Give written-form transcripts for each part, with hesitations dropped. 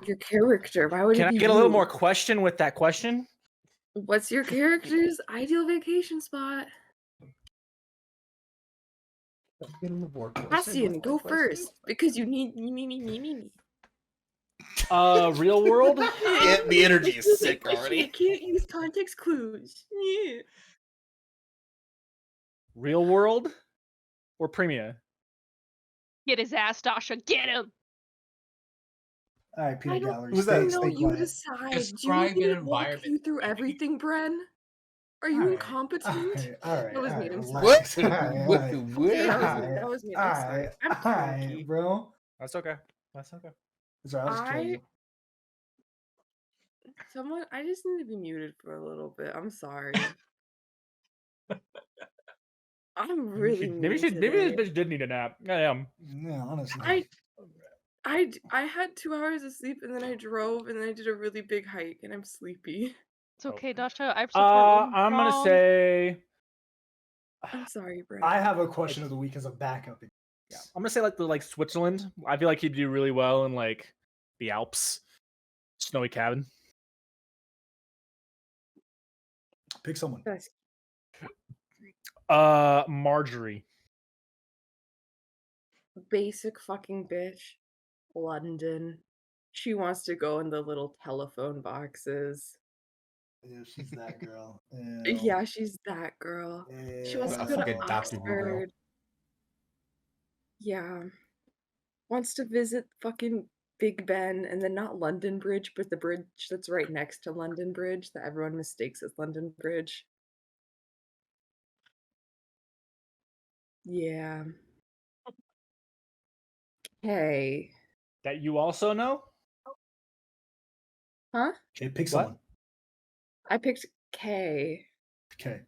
Your character. Why would Can it I be get a little you? more question with that question? What's your character's ideal vacation spot? Cassian, go first because you need me. Real world? The energy is sick already. Can't use context clues. Yeah. Real world or Premia? Get his ass, Dasha. Get him. All right, I peanut don't gallery. Who's that? know. Stay You quiet. decide. Do you Describe want me an to walk environment. you through everything, Bren? Are you Alright, incompetent? Alright, That was me, I'm relax. What? Alright, What? alright. Okay, that was me. Alright, That was me. I'm sorry. I'm alright, cranky. bro. That's okay. That's okay. Sorry, I'll just kill you. I just need to be muted for a little bit. I'm sorry. I'm really Maybe muted this today. bitch did need a nap. I am. Yeah, honestly. I had 2 hours of sleep and then I drove and then I did a really big hike and I'm sleepy. It's okay, Dasha. I support women I'm gonna strong. say. I'm sorry, Brent. I have a question of the week as a backup. Yeah, I'm gonna say like Switzerland. I feel like he'd do really well in like the Alps, snowy cabin. Pick someone. That's Marjorie. basic fucking bitch. London. She wants to go in the little telephone boxes. Ew, she's that girl. Ew. Yeah, she's that girl. She wants to I go fucking to Dr. Google. Oxford. Yeah. Wants to visit fucking Big Ben and then not London Bridge, but the bridge that's right next to London Bridge that everyone mistakes as London Bridge. Yeah. Hey. That you also know? Huh? Okay, pick What? someone. I picked K. Okay.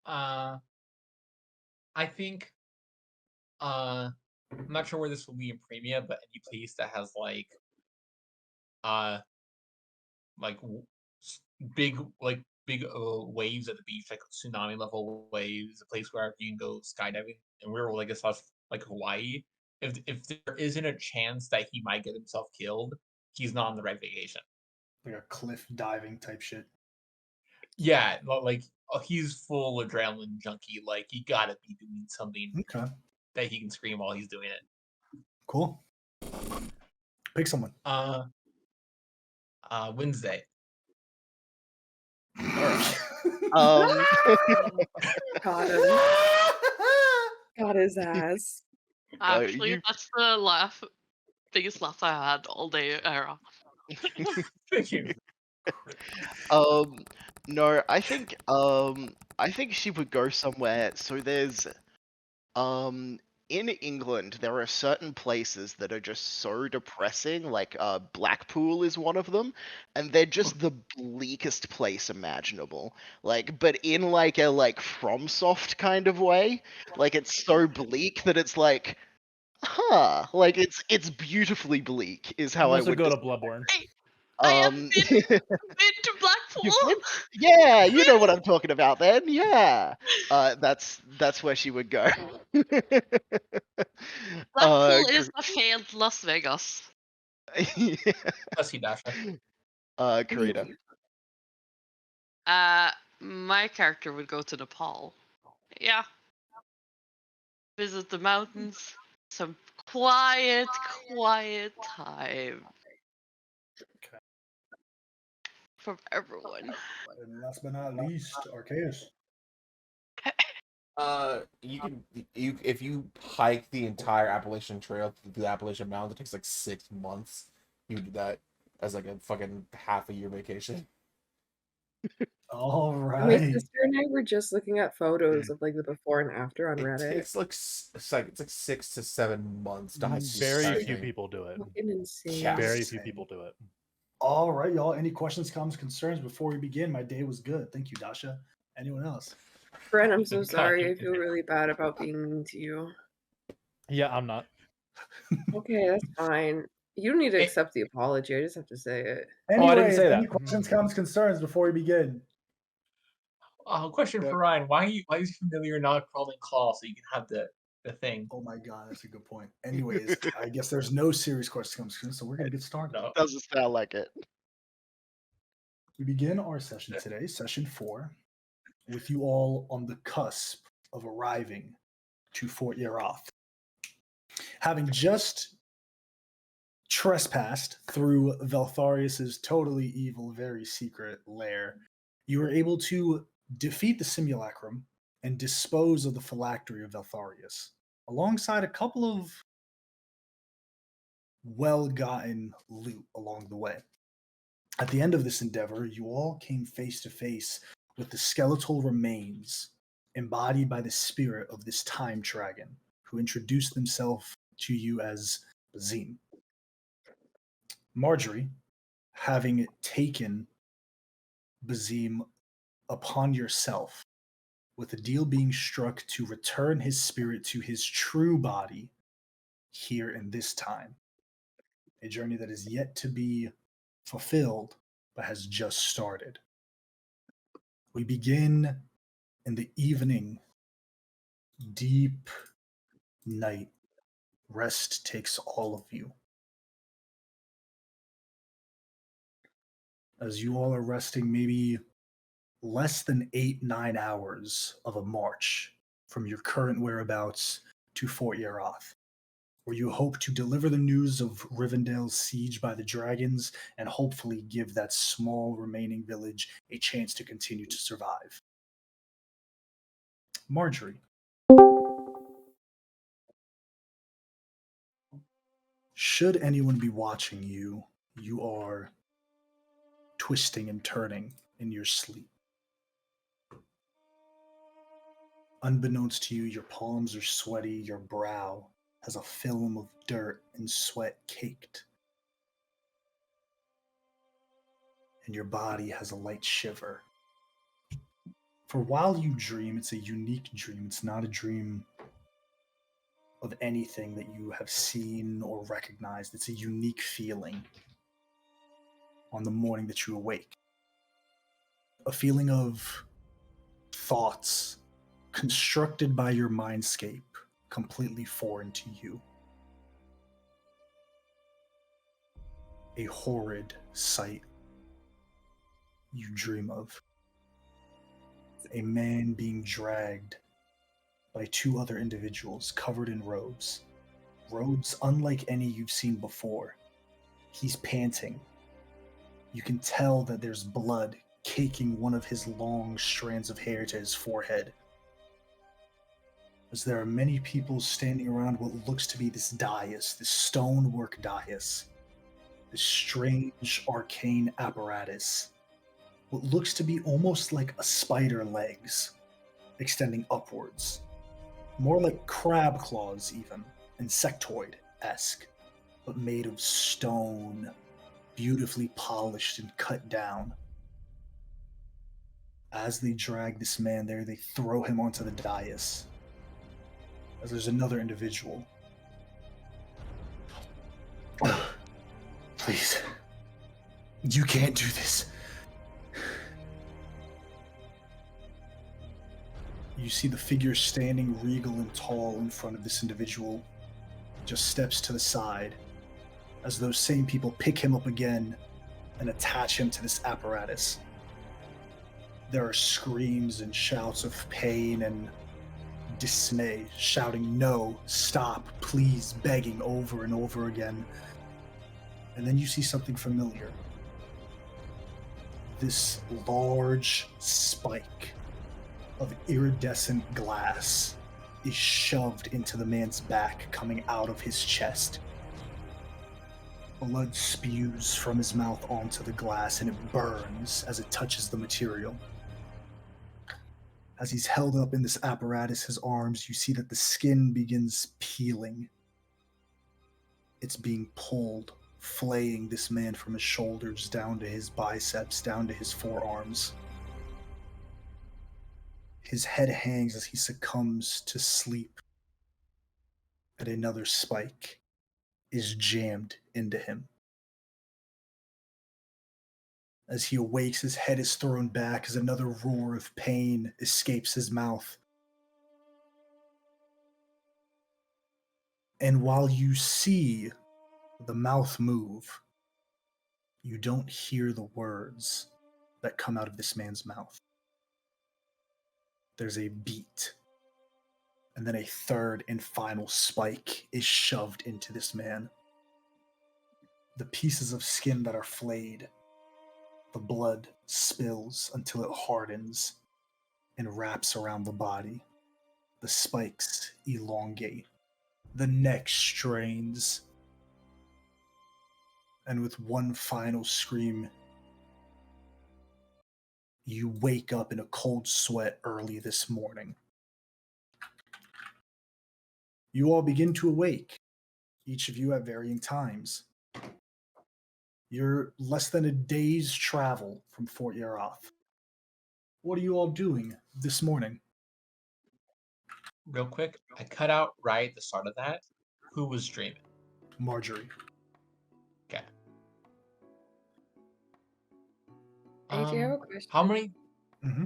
I think I'm not sure where this will be in Premia, but any place that has like big waves at the beach, like tsunami level waves, a place where you can go skydiving, and we're like a like Hawaii. If there isn't a chance that he might get himself killed, he's not on the right vacation. Like a cliff diving type shit. Yeah, like he's full adrenaline junkie. Like he gotta be doing something Okay. that he can scream while he's doing it. Cool. Pick someone. Wednesday. Got him. Got his ass. Actually, that's the biggest laugh I had all day, Era. Thank you. No, I think she would go somewhere. So there's in England there are certain places that are just so depressing, like Blackpool is one of them, and they're just the bleakest place imaginable. Like, but in like a FromSoft kind of way. Like it's so bleak that it's like, like it's beautifully bleak is how I Also would go to describe Bloodborne. I have been to Blackpool. Yeah, you know what I'm talking about then. Yeah. That's where she would go. Blackpool is a failed Las Vegas. Yeah. Let's see, Dasha. Karina. My character would go to Nepal. Yeah. Visit the mountains. Some quiet time. Okay. From everyone. And last but not least, Arceus. If you hike the entire Appalachian Trail through the Appalachian Mountains, it takes like 6 months. You do that as like a fucking half a year vacation. All My right. sister and I were just looking at photos of like the before and after on Reddit. It's like 6 to 7 months to hike. the Very entire few thing. people do it. Fucking insane. Yeah. Very few people do it. All right, y'all. Any questions, comments, concerns before we begin? My day was good. Thank you, Dasha. Anyone else? Brent, I'm so God, sorry. I feel really bad about being mean to you. Yeah, I'm not. Okay, that's fine. You don't need to accept the apology. I just have to say it. Anyways, I didn't say any that. questions, comments, concerns before we begin? Question for Ryan: Why is familiar not crawling claw so you can have the the thing. Oh my god, that's a good point. Anyways, I guess there's no serious questions, so we're gonna get started. No. Doesn't sound like it. We begin our session today, session 4, with you all on the cusp of arriving to Fort Yaroth. Having just trespassed through Veltharius's totally evil, very secret lair, you were able to defeat the simulacrum and dispose of the phylactery of Veltharius, alongside a couple of well-gotten loot along the way. At the end of this endeavor, you all came face to face with the skeletal remains embodied by the spirit of this time dragon, who introduced themselves to you as Bazim. Marjorie, having taken Bazim upon yourself, with a deal being struck to return his spirit to his true body here in this time, a journey that is yet to be fulfilled, but has just started. We begin in the evening, deep night. Rest takes all of you. As you all are resting, maybe less than 8-9 hours of a march from your current whereabouts to Fort Yaroth, where you hope to deliver the news of Rivendell's siege by the dragons and hopefully give that small remaining village a chance to continue to survive. Marjorie, should anyone be watching you, you are twisting and turning in your sleep. Unbeknownst to you, your palms are sweaty, your brow has a film of dirt and sweat caked, and your body has a light shiver. For while you dream, it's a unique dream. It's not a dream of anything that you have seen or recognized. It's a unique feeling on the morning that you awake. A feeling of thoughts constructed by your mindscape, completely foreign to you. A horrid sight you dream of. A man being dragged by 2 other individuals covered in robes. Robes unlike any you've seen before. He's panting. You can tell that there's blood caking one of his long strands of hair to his forehead. As there are many people standing around what looks to be this dais, this stonework dais, this strange arcane apparatus, what looks to be almost like a spider legs extending upwards, more like crab claws even, insectoid-esque, but made of stone, beautifully polished and cut down. As they drag this man there, they throw him onto the dais. As there's another individual. Please. You can't do this. You see the figure standing regal and tall in front of this individual, just steps to the side, as those same people pick him up again and attach him to this apparatus. There are screams and shouts of pain and dismay, shouting, "No, stop, please," begging over and over again. And then you see something familiar. This large spike of iridescent glass is shoved into the man's back, coming out of his chest. Blood spews from his mouth onto the glass, and it burns as it touches the material. As he's held up in this apparatus, his arms, you see that the skin begins peeling. It's being pulled, flaying this man from his shoulders down to his biceps, down to his forearms. His head hangs as he succumbs to sleep, and another spike is jammed into him. As he awakes, his head is thrown back as another roar of pain escapes his mouth. And while you see the mouth move, you don't hear the words that come out of this man's mouth. There's a beat, and then a third and final spike is shoved into this man. The pieces of skin that are flayed, the blood spills until it hardens and wraps around the body. The spikes elongate. The neck strains. And with one final scream, you wake up in a cold sweat early this morning. You all begin to awake, each of you at varying times. You're less than a day's travel from Fort Yaroth. What are you all doing this morning? Real quick, I cut out right at the start of that. Who was dreaming? Marjorie. Okay. AJ, I have a question. How many? Mm-hmm.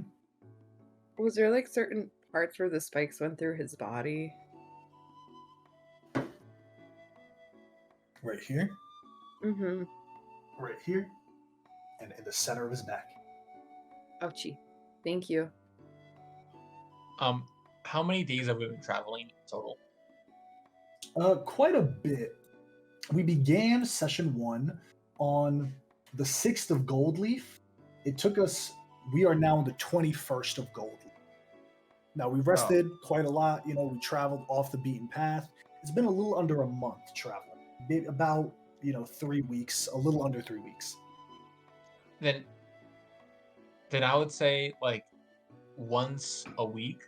Was there like certain parts where the spikes went through his body? Right here, Mm-hmm. right here, and in the center of his neck. Ouchie. Thank you. How many days have we been traveling total? Quite a bit. We began session 1 on the 6th of Goldleaf. It took us, we are now on the 21st of Goldleaf. Now, we rested quite a lot. You know, we traveled off the beaten path. It's been a little under a month traveling. About, 3 weeks, a little under 3 weeks. Then I would say like once a week.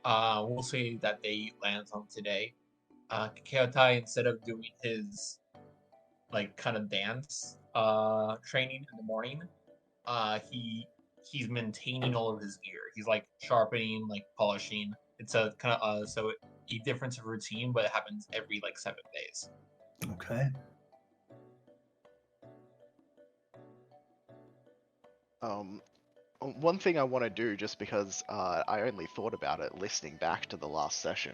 We'll say that day lands on today. Keotai, instead of doing his like kind of dance training in the morning, he's maintaining all of his gear. He's like sharpening, like polishing. It's a kind of a difference of routine, but it happens every like 7 days. Okay. One thing I want to do, just because I only thought about it listening back to the last session.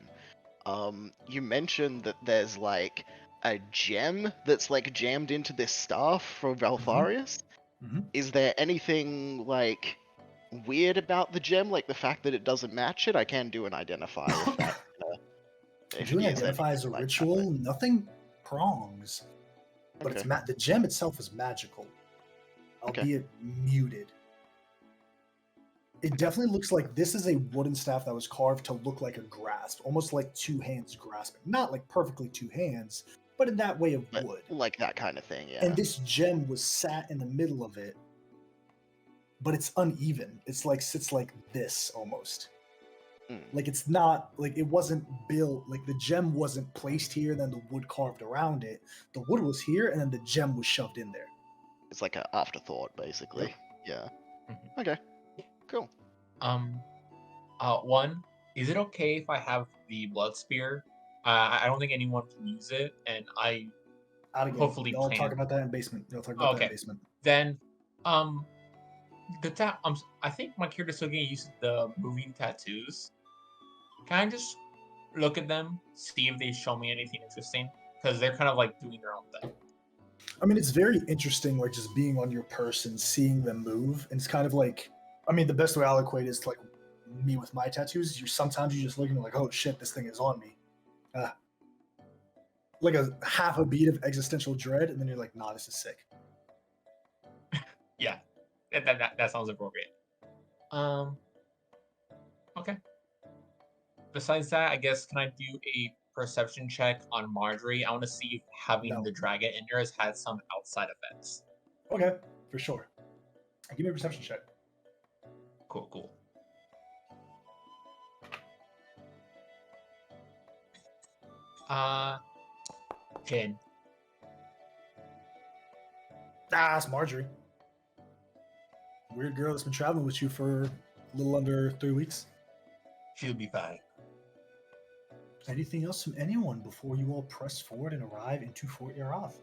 You mentioned that there's like a gem that's like jammed into this staff from Valtharius. Mm-hmm. Is there anything like weird about the gem, like the fact that it doesn't match it? I can do an identify if that. Doing identify as a like ritual, nothing prongs, but Okay. it's the gem itself is magical, albeit muted. It definitely looks like this is a wooden staff that was carved to look like a grasp, almost like 2 hands grasping. Not like perfectly 2 hands, but in that way of But wood. like that kind of thing, yeah. And this gem was sat in the middle of it, but it's uneven. It's like sits like this almost. Like it's not like it wasn't built, like the gem wasn't placed here and then the wood carved around it. The wood was here and then the gem was shoved in there. It's like an afterthought, basically. Yeah. Okay. Cool. One, is it okay if I have the blood spear? I don't think anyone can use it, and I hopefully Y'all plan. talk about that in basement. Y'all talk about that in Okay. basement. Then, I think my character's still getting used to the moving tattoos. Can I just look at them, see if they show me anything interesting? Because they're kind of like doing their own thing. I mean, it's very interesting, like just being on your person, seeing them move, and it's kind of like, I mean, the best way I'll equate is to like me with my tattoos. Sometimes you just look and you're like, oh shit, this thing is on me. Like a half a beat of existential dread, and then you're like, nah, this is sick. Yeah, that sounds appropriate. Okay. Besides that, I guess can I do a perception check on Marjorie? I want to see if having the dragon in there has had some outside effects. Okay, for sure. Give me a perception check. Cool. 10. It's Marjorie. Weird girl that's been traveling with you for a little under 3 weeks. She'll be fine. Anything else from anyone before you all press forward and arrive into Fort Yaroth?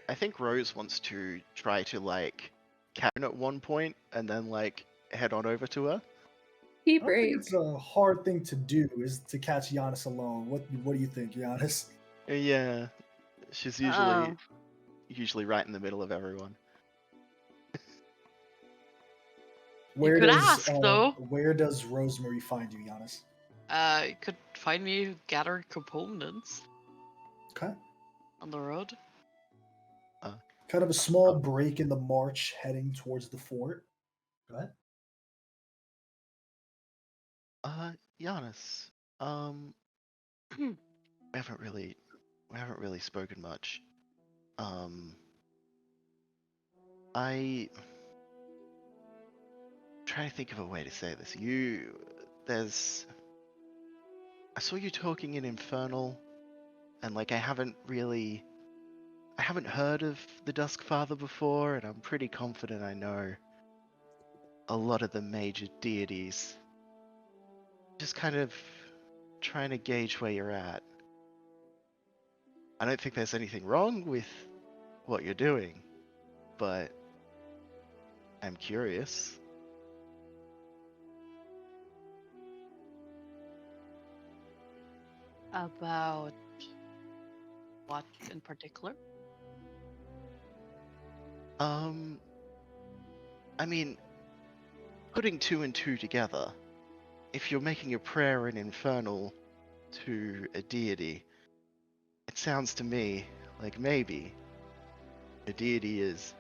I think Rose wants to try to like Karen at one point and then like head on over to her. Pee I don't think break. it's a hard thing to do is to catch Giannis alone. What do you think, Giannis? Yeah, she's Oh. usually right in the middle of everyone. Where could does ask, though. where does Rosemary find you, Giannis? You could find me gathering components Okay. on the road. Kind of a small break in the march heading towards the fort. Go ahead. Giannis, we haven't really spoken much. I trying to think of a way to say this. I saw you talking in Infernal, and like I haven't heard of the Duskfather before, and I'm pretty confident I know a lot of the major deities. Just kind of trying to gauge where you're at. I don't think there's anything wrong with what you're doing, but I'm curious. About what in particular? I mean, putting 2 and 2 together, if you're making a prayer in Infernal to a deity, it sounds to me like maybe a deity is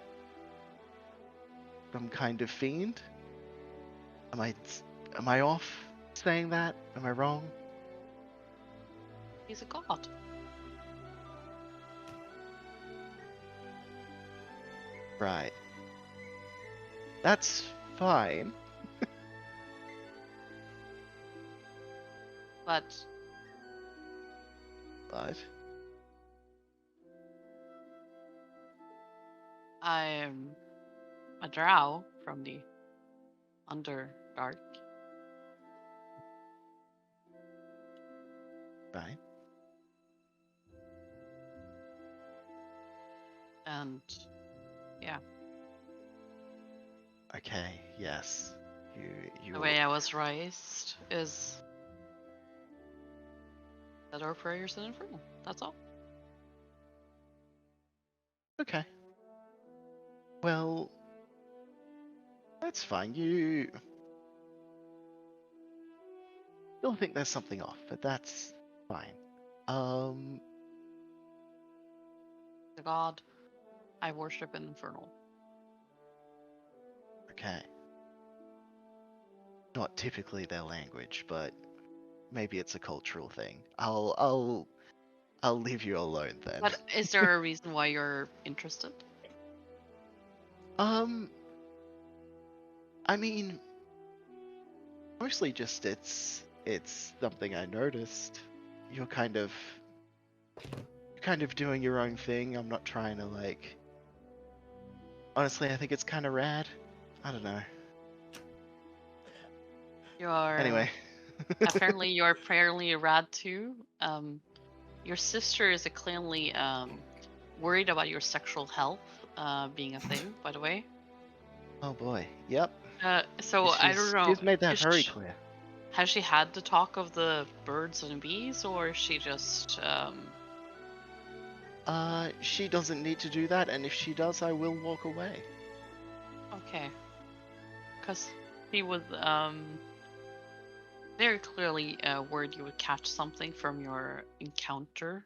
some kind of fiend. Am I off saying that? Am I wrong? He's a god. Right. That's fine. But I'm a drow from the Underdark. Right. And yeah, Okay, yes. You the way I was raised is that our prayers in Infernal. That's all. Okay. Well, that's fine. You still think there's something off, but that's fine. The god I worship in Infernal. Okay. Not typically their language, but maybe it's a cultural thing. I'll leave you alone then. But is there a reason why you're interested? I mean, mostly just it's something I noticed. You're kind of doing your own thing. I'm not trying to like. Honestly, I think it's kind of rad. I don't know. Anyway. Apparently you're fairly rad too. Your sister is clearly worried about your sexual health being a thing, by the way. Oh boy. Yep. So I don't know. She's made that very clear. Has she had the talk of the birds and bees, or is she just She doesn't need to do that, and if she does, I will walk away. Okay. Because he was very clearly worried you would catch something from your encounter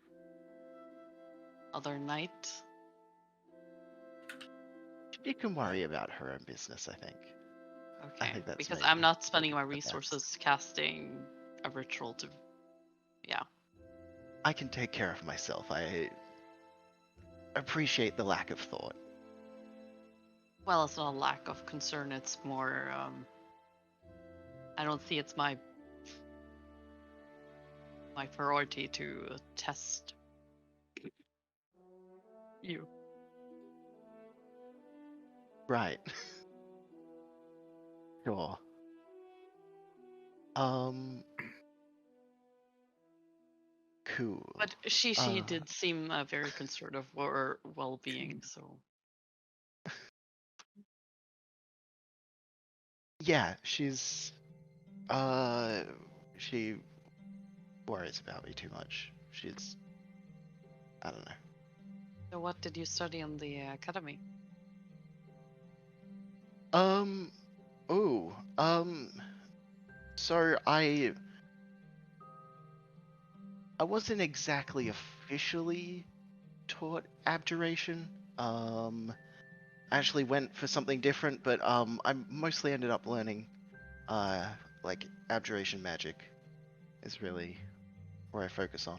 other night. She can worry about her own business, I think. Okay. I think that's because maybe I'm not spending my the best. resources casting a ritual to. Yeah. I can take care of myself. I appreciate the lack of thought. Well, it's not a lack of concern. It's more. I don't see it's my priority to test you. Right. Sure. Cool. But she did seem very concerned of her well-being, so. Yeah, she's She worries about me too much. She's, I don't know. So what did you study in the academy? Oh, so I wasn't exactly officially taught abjuration. I actually went for something different, but I mostly ended up learning like abjuration magic is really where I focus on.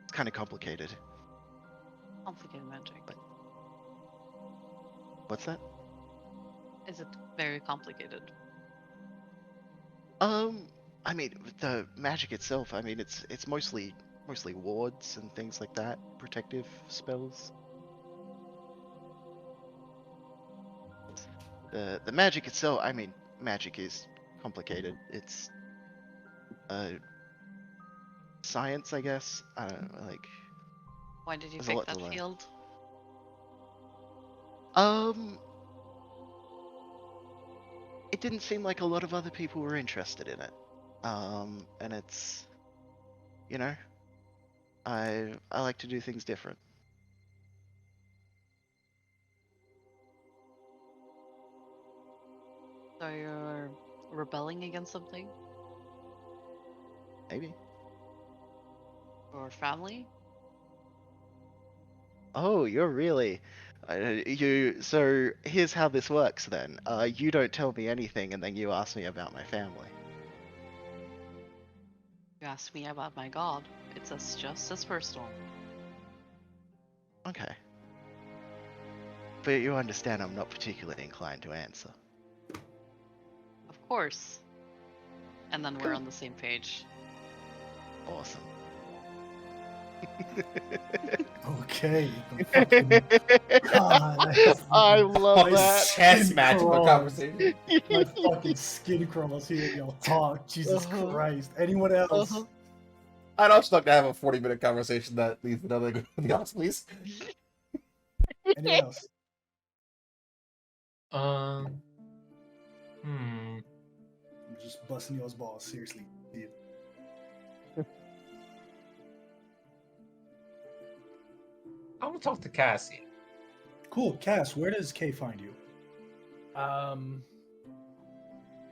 It's kind of complicated. Complicated magic. What's that? Is it very complicated? I mean, the magic itself, I mean, it's mostly wards and things like that, protective spells. The magic itself, I mean, magic is complicated. It's science, I guess. I don't know, like. Why did you There's a pick lot to that learn. field? It didn't seem like a lot of other people were interested in it. And it's, you know, I like to do things different. So you're rebelling against something? Maybe. Or family? Oh, you're really. So here's how this works then. You don't tell me anything, and then you ask me about my family. You asked me about my god. It's just as personal. Okay. But you understand I'm not particularly inclined to answer. Of course. And then we're on the same page. Awesome. Okay. The fucking, God, I love Fucking that. chess match for Crawls. conversation. my fucking skin crawls here. Y'all talk. Jesus Uh-huh. Christ. Anyone else? Uh-huh. I'd also like to have a 40-minute conversation that leads to another the office, please. Anyone else? Hmm. I'm just busting y'all's balls. Seriously. Dude. I want to talk to Cassie. Cool. Cass, where does Kay find you?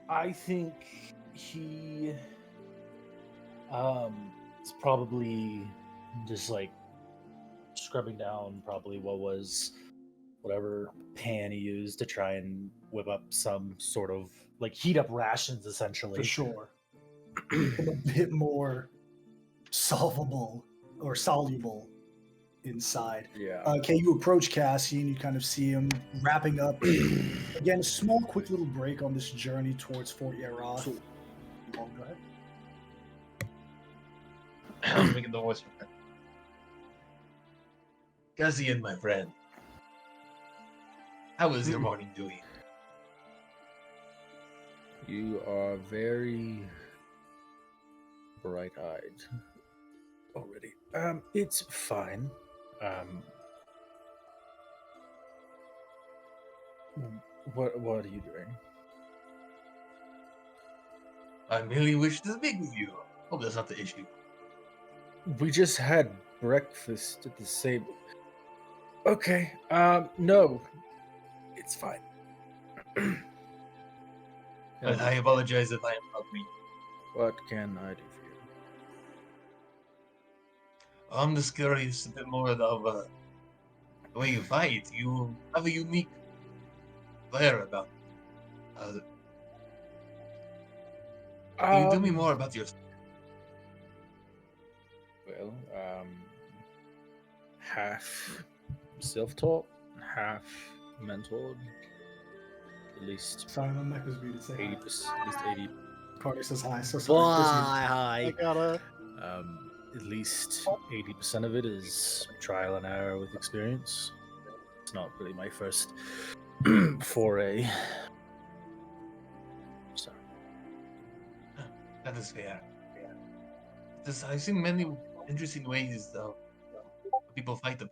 I think he is probably just like scrubbing down probably whatever pan he used to try and whip up some sort of like heat up rations essentially. For sure. A bit more solvable or soluble inside. Yeah. Okay, you approach Cassie and you kind of see him wrapping up. Again, a small, quick little break on this journey towards Fort Yaroth. Go ahead. I was making the voice for her. Cassie and my friend. How is your morning doing? You are very bright-eyed already. It's fine. What are you doing? I merely wish to speak with you. Hope that's not the issue. We just had breakfast at the same. Okay. No, it's fine. And I apologize if I am ugly. What can I do for you? I'm just curious a bit more of the way you fight. You have a unique flair about it. Can you tell me more about your... Well, half self-taught, half mentored. At least Sorry, my mic was muted. Say 80%. At least 80. Carter says hi. So sorry. Hi. gotta. At least 80% of it is trial and error with experience. It's not really my first foray. So. That is fair. I've seen many interesting ways of people fight the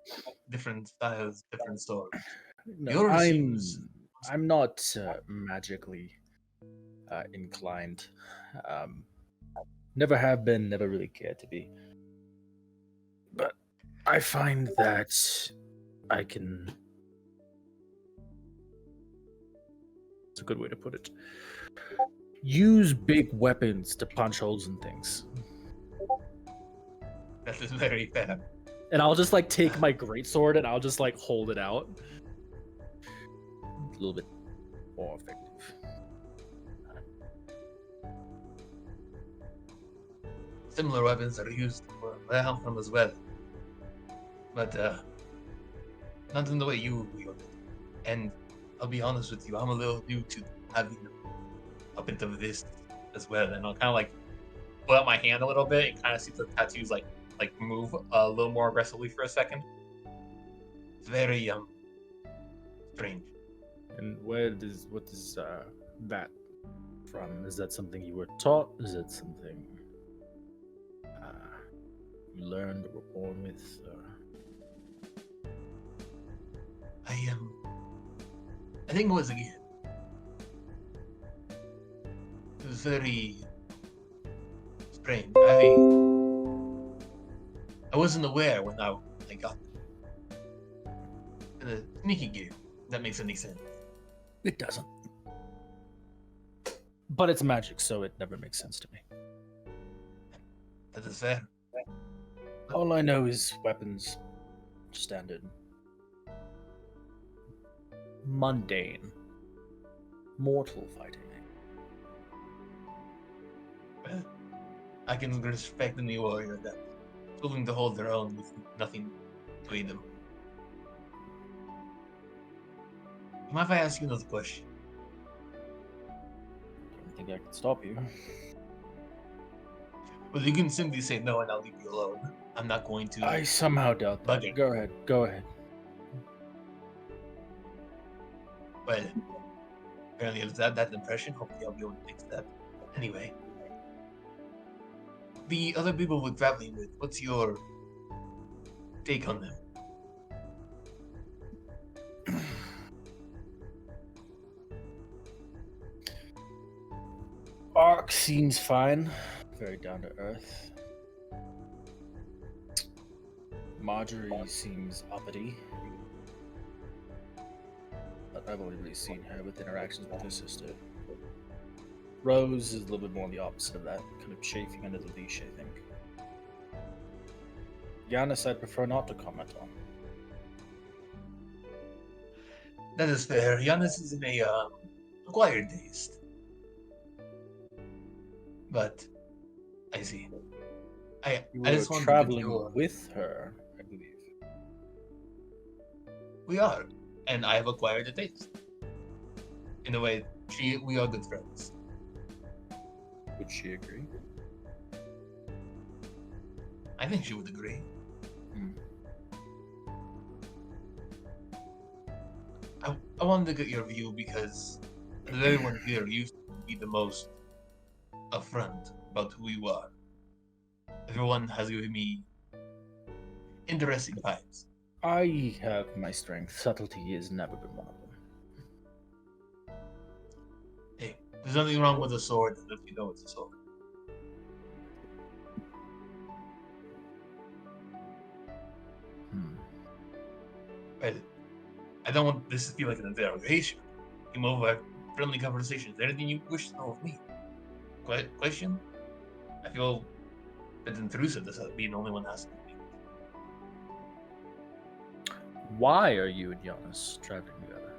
different styles, different swords. No, Yours I'm seems... not magically inclined. Never have been, never really cared to be. But I find that I can... It's a good way to put it. Use big weapons to punch holes in things. That is very fair. And I'll just like take my greatsword and I'll just like hold it out. A little bit more effective. Similar weapons are used for Wilhelm as well. But not in the way you wield it. And I'll be honest with you, I'm a little new to having a bit of this as well. And I'll kind of like pull out my hand a little bit and kind of see the tattoos like move a little more aggressively for a second. It's very strange. And what is that from? Is that something you were taught? Is it something you learned or were born with? I think it was again. It was very strange. I wasn't aware when I got the sneaky gear. If that makes any sense. It doesn't. But it's magic, so it never makes sense to me. That is fair. All I know is weapons, standard, mundane, mortal fighting. Well, I can respect any warrior that's willing to hold their own with nothing between them. You mind if I ask you another question? I don't think I can stop you. Well, you can simply say no and I'll leave you alone. I'm not going to... I somehow doubt that. Bugger. Go ahead. Well, apparently it's that impression. Hopefully I'll be able to fix that. Anyway. The other people we're traveling with, what's your take on them? Ark seems fine. Very down to earth. Marjorie seems uppity. But I've only really seen her with interactions with her sister. Rose is a little bit more the opposite of that, kind of chafing under the leash, I think. Giannis, I'd prefer not to comment on. That is fair. Giannis is in a acquired taste. But I see. I just want traveling to with her, I believe. We are, and I have acquired a taste. In a way, we are good friends. Would she agree? I think she would agree. I wanted to get your view because everyone here used to be the most upfront about who you are. Everyone has given me interesting vibes. I have my strength. Subtlety has never been one of them. Hey, there's nothing wrong with a sword if you know it's a sword. Well, I don't want this to feel like an interrogation. Came over friendly conversation. Is there anything you wish to know of me? Question? I feel a bit intrusive as being the only one asking me. Why are you and Giannis traveling together?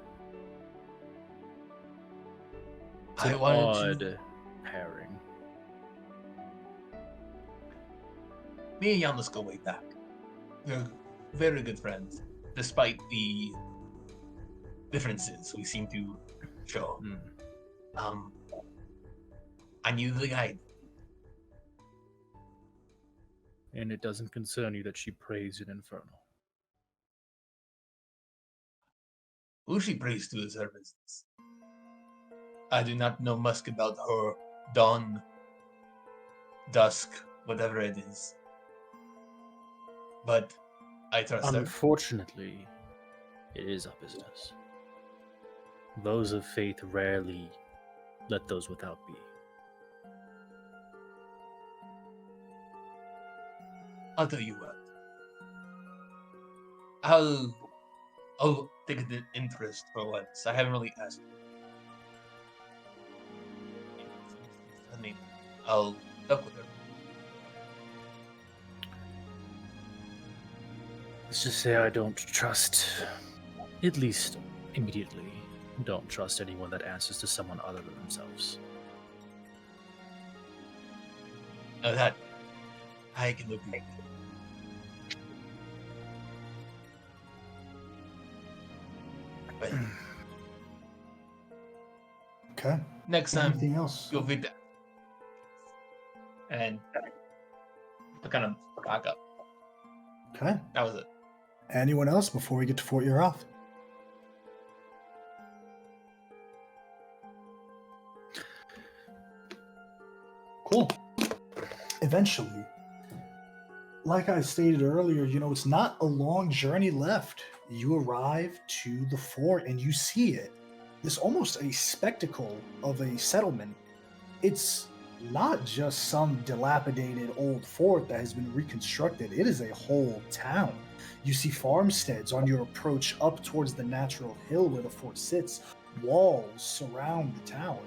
It's an odd pairing. Me and Giannis go way back. We're very good friends, despite the differences we seem to show. I knew the guide. And it doesn't concern you that she prays in Infernal. Who she prays to is her business. I do not know much about her dawn, dusk, whatever it is. But I trust her. Unfortunately, it is our business. Those of faith rarely let those without be. I'll tell you what. I'll take an interest for once. I haven't really asked. I mean, I'll talk with her. Let's just say I don't trust, at least immediately, don't trust anyone that answers to someone other than themselves. Now that I can agree. But Okay. next time, Anything else? you'll be there. And I kind of back up. Okay. That was it. Anyone else before we get to Fort Yaroth? Cool. Eventually, like I stated earlier, it's not a long journey left. You arrive to the fort and you see it. It's almost a spectacle of a settlement. It's not just some dilapidated old fort that has been reconstructed. It is a whole town. You see farmsteads on your approach up towards the natural hill where the fort sits. Walls surround the town.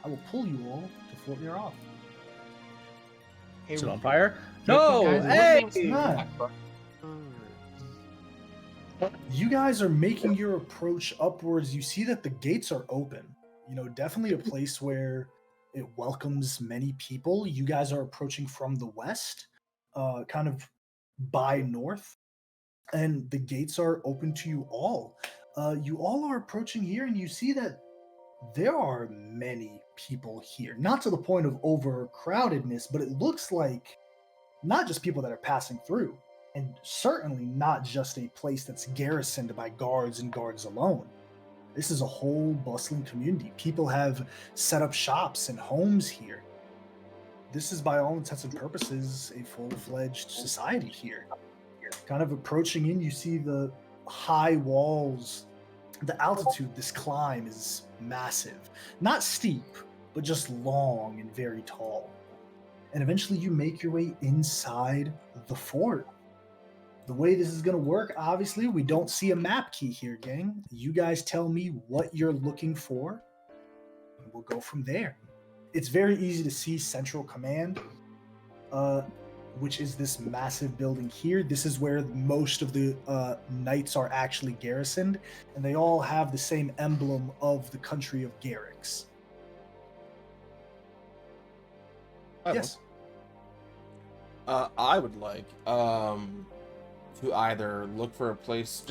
I will pull you all to Fort Yaroth. Hey, Is it on Ron. fire? Good No! thing, guys, Hey! what name's Not. You guys are making your approach upwards. You see that the gates are open. Definitely a place where it welcomes many people. You guys are approaching from the west, kind of by north, and the gates are open to you all. You all are approaching here, and you see that there are many people here. Not to the point of overcrowdedness, but it looks like not just people that are passing through, and certainly not just a place that's garrisoned by guards and guards alone. This is a whole bustling community. People have set up shops and homes here. This is, by all intents and purposes, a full-fledged society here. Kind of approaching in, you see the high walls. The altitude, this climb is massive. Not steep, but just long and very tall. And eventually you make your way inside the fort. The way this is going to work, obviously, we don't see a map key here, gang. You guys tell me what you're looking for, and we'll go from there. It's very easy to see Central Command, which is this massive building here. This is where most of the knights are actually garrisoned, and they all have the same emblem of the country of Garrix. Yes. I would like to either look for a place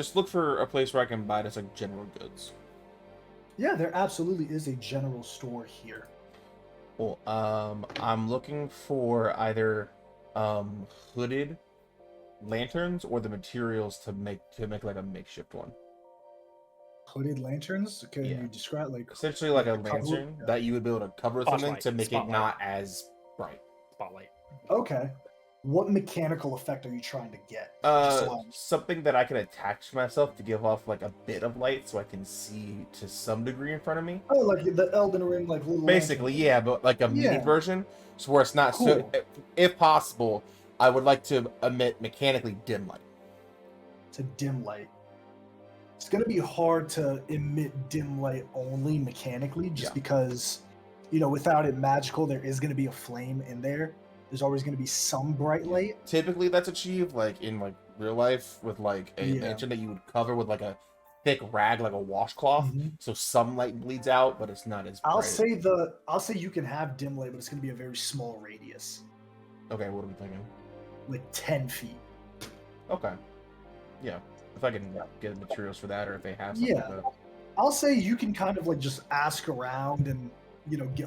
where I can buy just like general goods. Yeah, there absolutely is a general store here. Well, I'm looking for either hooded lanterns or the materials to make like a makeshift one. Hooded lanterns? Can Yeah. you describe Essentially like a cover- lantern that you would be able to cover something to make it not as bright. Spotlight. Okay. What mechanical effect are you trying to get? Just so I'm- Something that I can attach to myself to give off like a bit of light so I can see to some degree in front of me. Oh, like the Elden Ring, like little Basically, lantern. yeah, but like a mini Yeah. version, so where it's not so. Cool. If possible, I would like to emit mechanically dim light. To dim light. It's going to be hard to emit dim light only mechanically, just Yeah. because, without it magical, there is going to be a flame in there. There's always going to be some bright light. Typically, that's achieved like in like real life with like a Yeah. lantern that you would cover with like a thick rag, like a washcloth, Mhm. so some light bleeds out, but it's not as. I'll bright. say you can have dim light, but it's going to be a very small radius, Okay, what are we thinking? like 10 feet. Okay, yeah. If I can get materials for that, or if they have something. Yeah. like I'll say you can kind of like just ask around and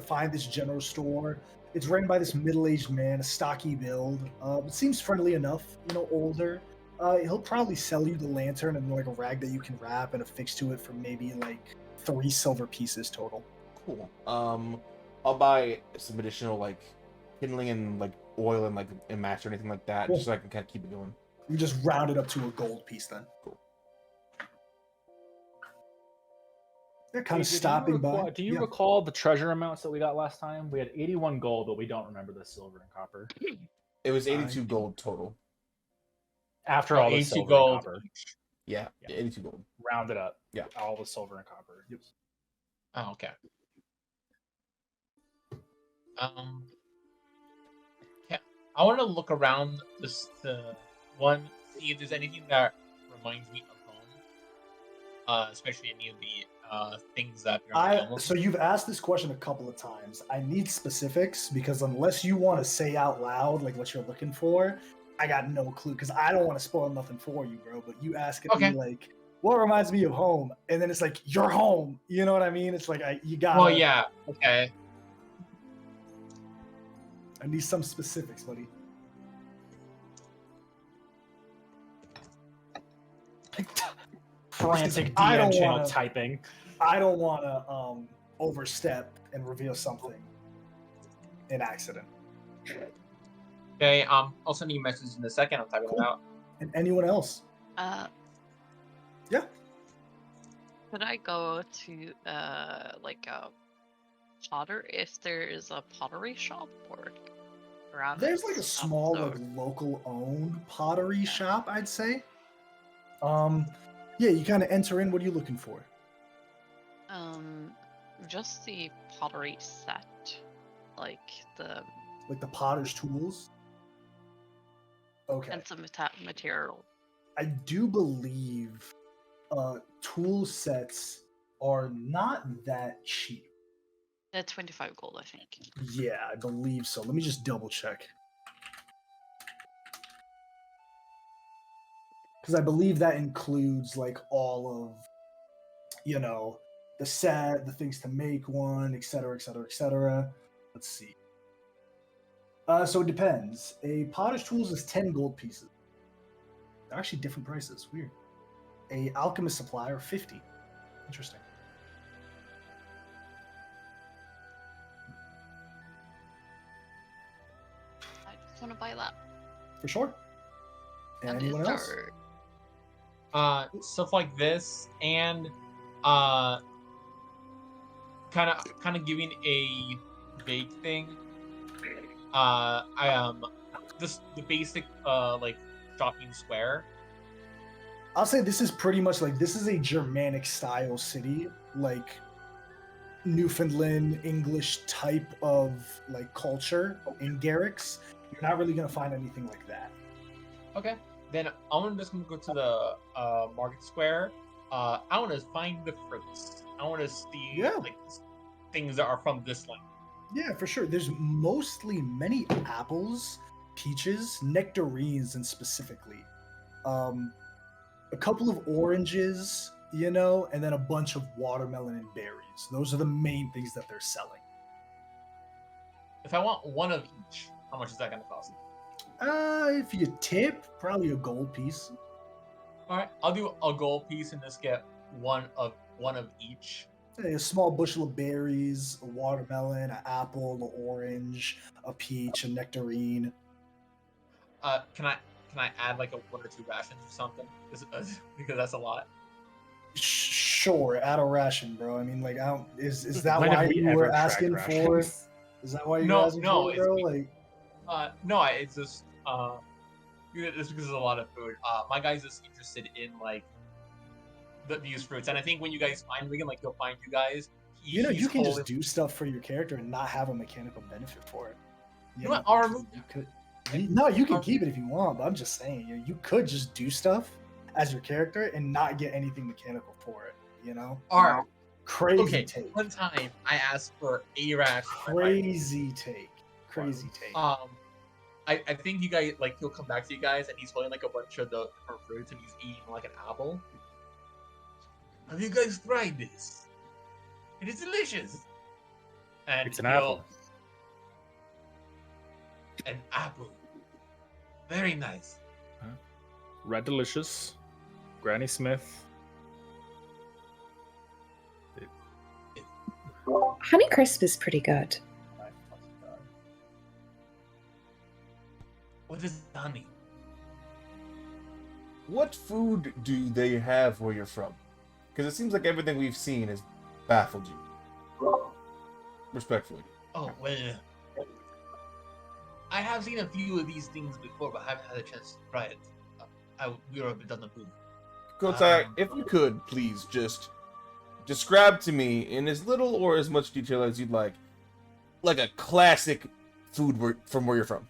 find this general store. It's ran by this middle-aged man, a stocky build. It seems friendly enough, older. He'll probably sell you the lantern and like a rag that you can wrap and affix to it for maybe like 3 silver pieces total. Cool. I'll buy some additional like kindling and like oil and like and match or anything like that, Cool. just so I can kind of keep it going. You just round it up to a gold piece then. Cool. They're kind of Did you stopping recall- by. Do you Yeah. recall the treasure amounts that we got last time? We had 81 gold, but we don't remember the silver and copper. It was I 82 do- gold total. After all the 82 silver gold and copper, each. Yeah, Yeah. 82 gold. rounded up. Yeah. all the silver and copper. Yep. Oh, okay. Yeah, I want to look around this one, see if there's anything that reminds me of home. Especially any of the things that So you've asked this question a couple of times. I need specifics because unless you want to say out loud like what you're looking for, I got no clue because I don't want to spoil nothing for you, bro. But you ask Okay. me like, what reminds me of home, and then it's like your home. You know what I mean? It's like you got. Well, yeah. Okay. I need some specifics, buddy. Frantic I don't DM channel wanna- typing. I don't want to overstep and reveal something in accident. Okay. I'll send you a message in a second. I'm typing it out. And anyone else? Yeah. Could I go to like a potter if there is a pottery shop or around? There's like a small, like local owned pottery shop, I'd say. Yeah, you kind of enter in. What are you looking for? Just the pottery set, like the potter's tools. Okay. and some material. I do believe tool sets are not that cheap. 25 gold, I think. Yeah, I believe so. Let me just double check. Because I believe that includes like all of, the set, the things to make one, etc., etc., etc. Let's see. So it depends. A potter's tools is 10 gold pieces. They're actually different prices. Weird. A alchemist supplier, 50. Interesting. I just want to buy that. For sure. And Anyone is else? there- Stuff like this, and kind of giving a vague thing. The basic like shopping square. I'll say this is pretty much like this is a Germanic style city, like Newfoundland English type of like culture in Garrix. You're not really gonna find anything like that. Okay. Then I'm just gonna go to the market square. I want to find the fruits. I want to see like things that are from this land. Yeah, for sure. There's mostly many apples, peaches, nectarines, and specifically, a couple of oranges, and then a bunch of watermelon and berries. Those are the main things that they're selling. If I want one of each, how much is that gonna cost? If you tip, probably a gold piece. All right, I'll do a gold piece and just get one of each. A small bushel of berries, a watermelon, an apple, an orange, a peach, a nectarine. Can I add like a 1 or 2 rations or something? Because that's a lot. Sure, add a ration, bro. I mean, like, I don't. Is that When why have we you ever were tracked asking for? rations? Is that why you were No, asking no, for, it's bro? be- Like, no, it's just it's because there's a lot of food. My guy's just interested in like these fruits, and I think when you guys find Regan, like he'll find you guys. you he's can just holding- do stuff for your character and not have a mechanical benefit for it. You know what? I'll remove You that. could. No, you can I'll- keep it if you want, but I'm just saying, you could just do stuff as your character and not get anything mechanical for it. All right. Crazy Okay. take. One time I asked for a ration. Crazy take. Crazy take. I think you guys like he'll come back to you guys and he's holding like a bunch of the different fruits and he's eating like an apple. Have you guys tried this? It is delicious. And It's an apple. An apple. Very nice. Red Delicious, Granny Smith. Honeycrisp is pretty good. What is honey? What food do they have where you're from? Because it seems like everything we've seen is baffled you? Respectfully. Oh, well. I have seen a few of these things before, but haven't had a chance to try it. We were a bit on the move. Kotak, if you could, please just describe to me in as little or as much detail as you'd like a classic food from where you're from.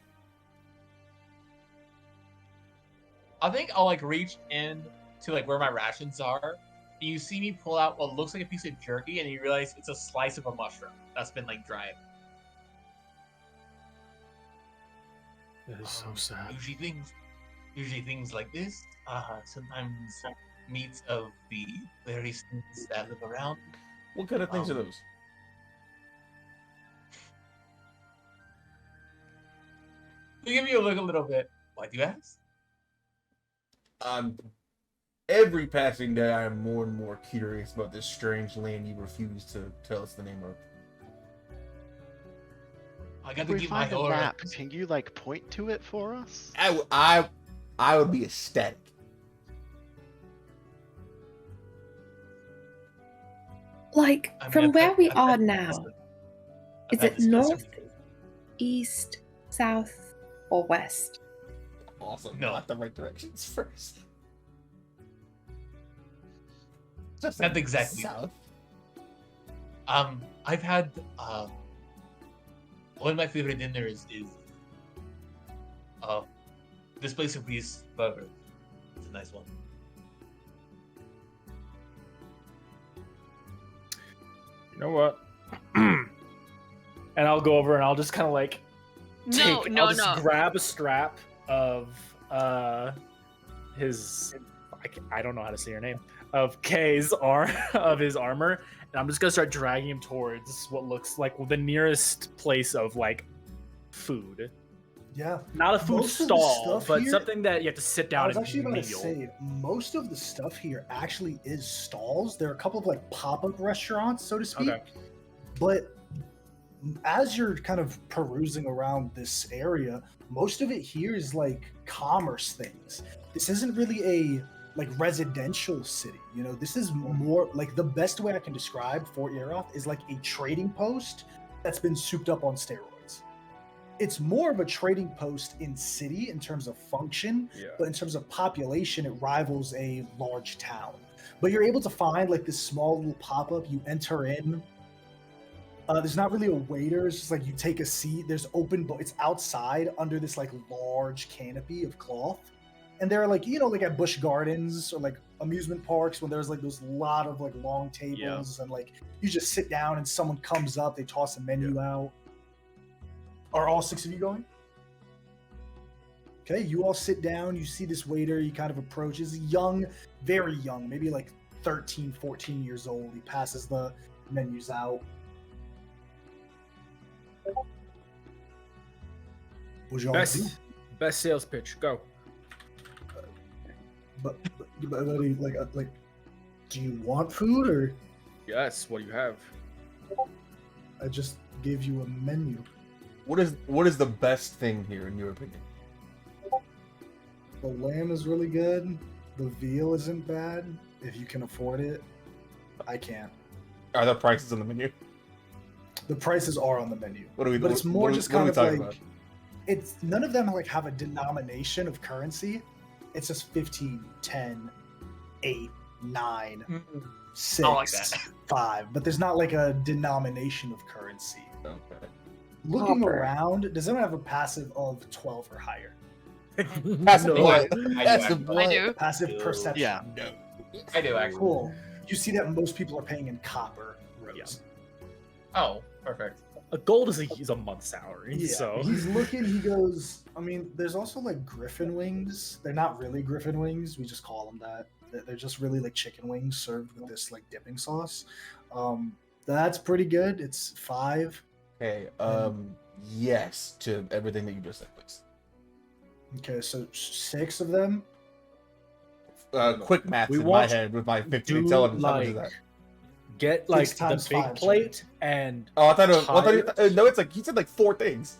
I think I'll like reach in to like where my rations are, and you see me pull out what looks like a piece of jerky, and you realize it's a slice of a mushroom that's been like dried. That is so sad. Usually things like this. Sometimes meats of the various things that live around. What kind of things are those? To give you a look a little bit. Why do you ask? Every passing day, I am more and more curious about this strange land you refuse to tell us the name of. I got If to we keep my find a door. map, can you like point to it for us? I would be ecstatic. Like, I mean, from I've where had- we I've are had now, this- is I've had it this north, message. east, south, or west? Awesome. No. Not the right directions first. Just Not exactly. south. I've had one of my favorite dinners is this place in Greece Burger. It's a nice one. You know what? And I'll go over and I'll just kind of like No, no, I'll just no. grab a strap of his I don't know how to say your name, of K's of his armor, and I'm just gonna start dragging him towards what looks like the nearest place of like food. Yeah. Not a food Most of the stall, stuff but here- something that you have to sit I down was and actually about meal. to say, most of the stuff here actually is stalls. There are a couple of like pop-up restaurants, so to speak. Okay. But as you're kind of perusing around this area, most of it here is like commerce things. This isn't really a like residential city. You know, this is more like the best way I can describe Fort Yeroth is like a trading post that's been souped up on steroids. It's more of a trading post in city in terms of function, Yeah. but in terms of population, it rivals a large town. But you're able to find like this small little pop-up. You enter in. There's not really a waiter. It's just like you take a seat. There's open, but it's outside under this like large canopy of cloth. And there are like, you know, like at Busch Gardens or like amusement parks when there's like those lot of like long tables and like you just sit down and someone comes up, they toss a menu out. Are all six of you going? Okay, you all sit down. You see this waiter. He kind of approaches. Young, very young, maybe like 13, 14 years old. He passes the menus out. What'd y'all do? Best sales pitch. Go. But like, do you want food or? Yes. What do you have? I just gave you a menu. What is the best thing here in your opinion? The lamb is really good. The veal isn't bad if you can afford it. I can't. Are there prices on the menu? The prices are on the menu, What do we? but it's more what are we- just what are kind we of talking like about? it's none of them like have a denomination of currency. It's just 15, 10, 8, 9, 6, I like that. 5, but there's not like a denomination of currency. Okay. Looking Hopper. around, does anyone have a passive of 12 or higher? Passive No. what? I Passive do, what? I do. Passive Ew. perception. Yeah. No. I do actually. Cool. You see that most people are paying in copper rose. Yeah. Oh, perfect. A gold is a month's salary. Yeah, So he's looking. He goes. I mean, there's also like griffin wings. They're not really griffin wings. We just call them that. They're just really like chicken wings served with this like dipping sauce. That's pretty good. It's 5. Okay. Yes to everything that you just said, please. Okay, so 6 of them. Quick math We in my want head with my 15 do intelligence. How much is like that? get like 6 the times big 5, plate and Oh, I thought it was, Pie. no, it's like he said like 4 things.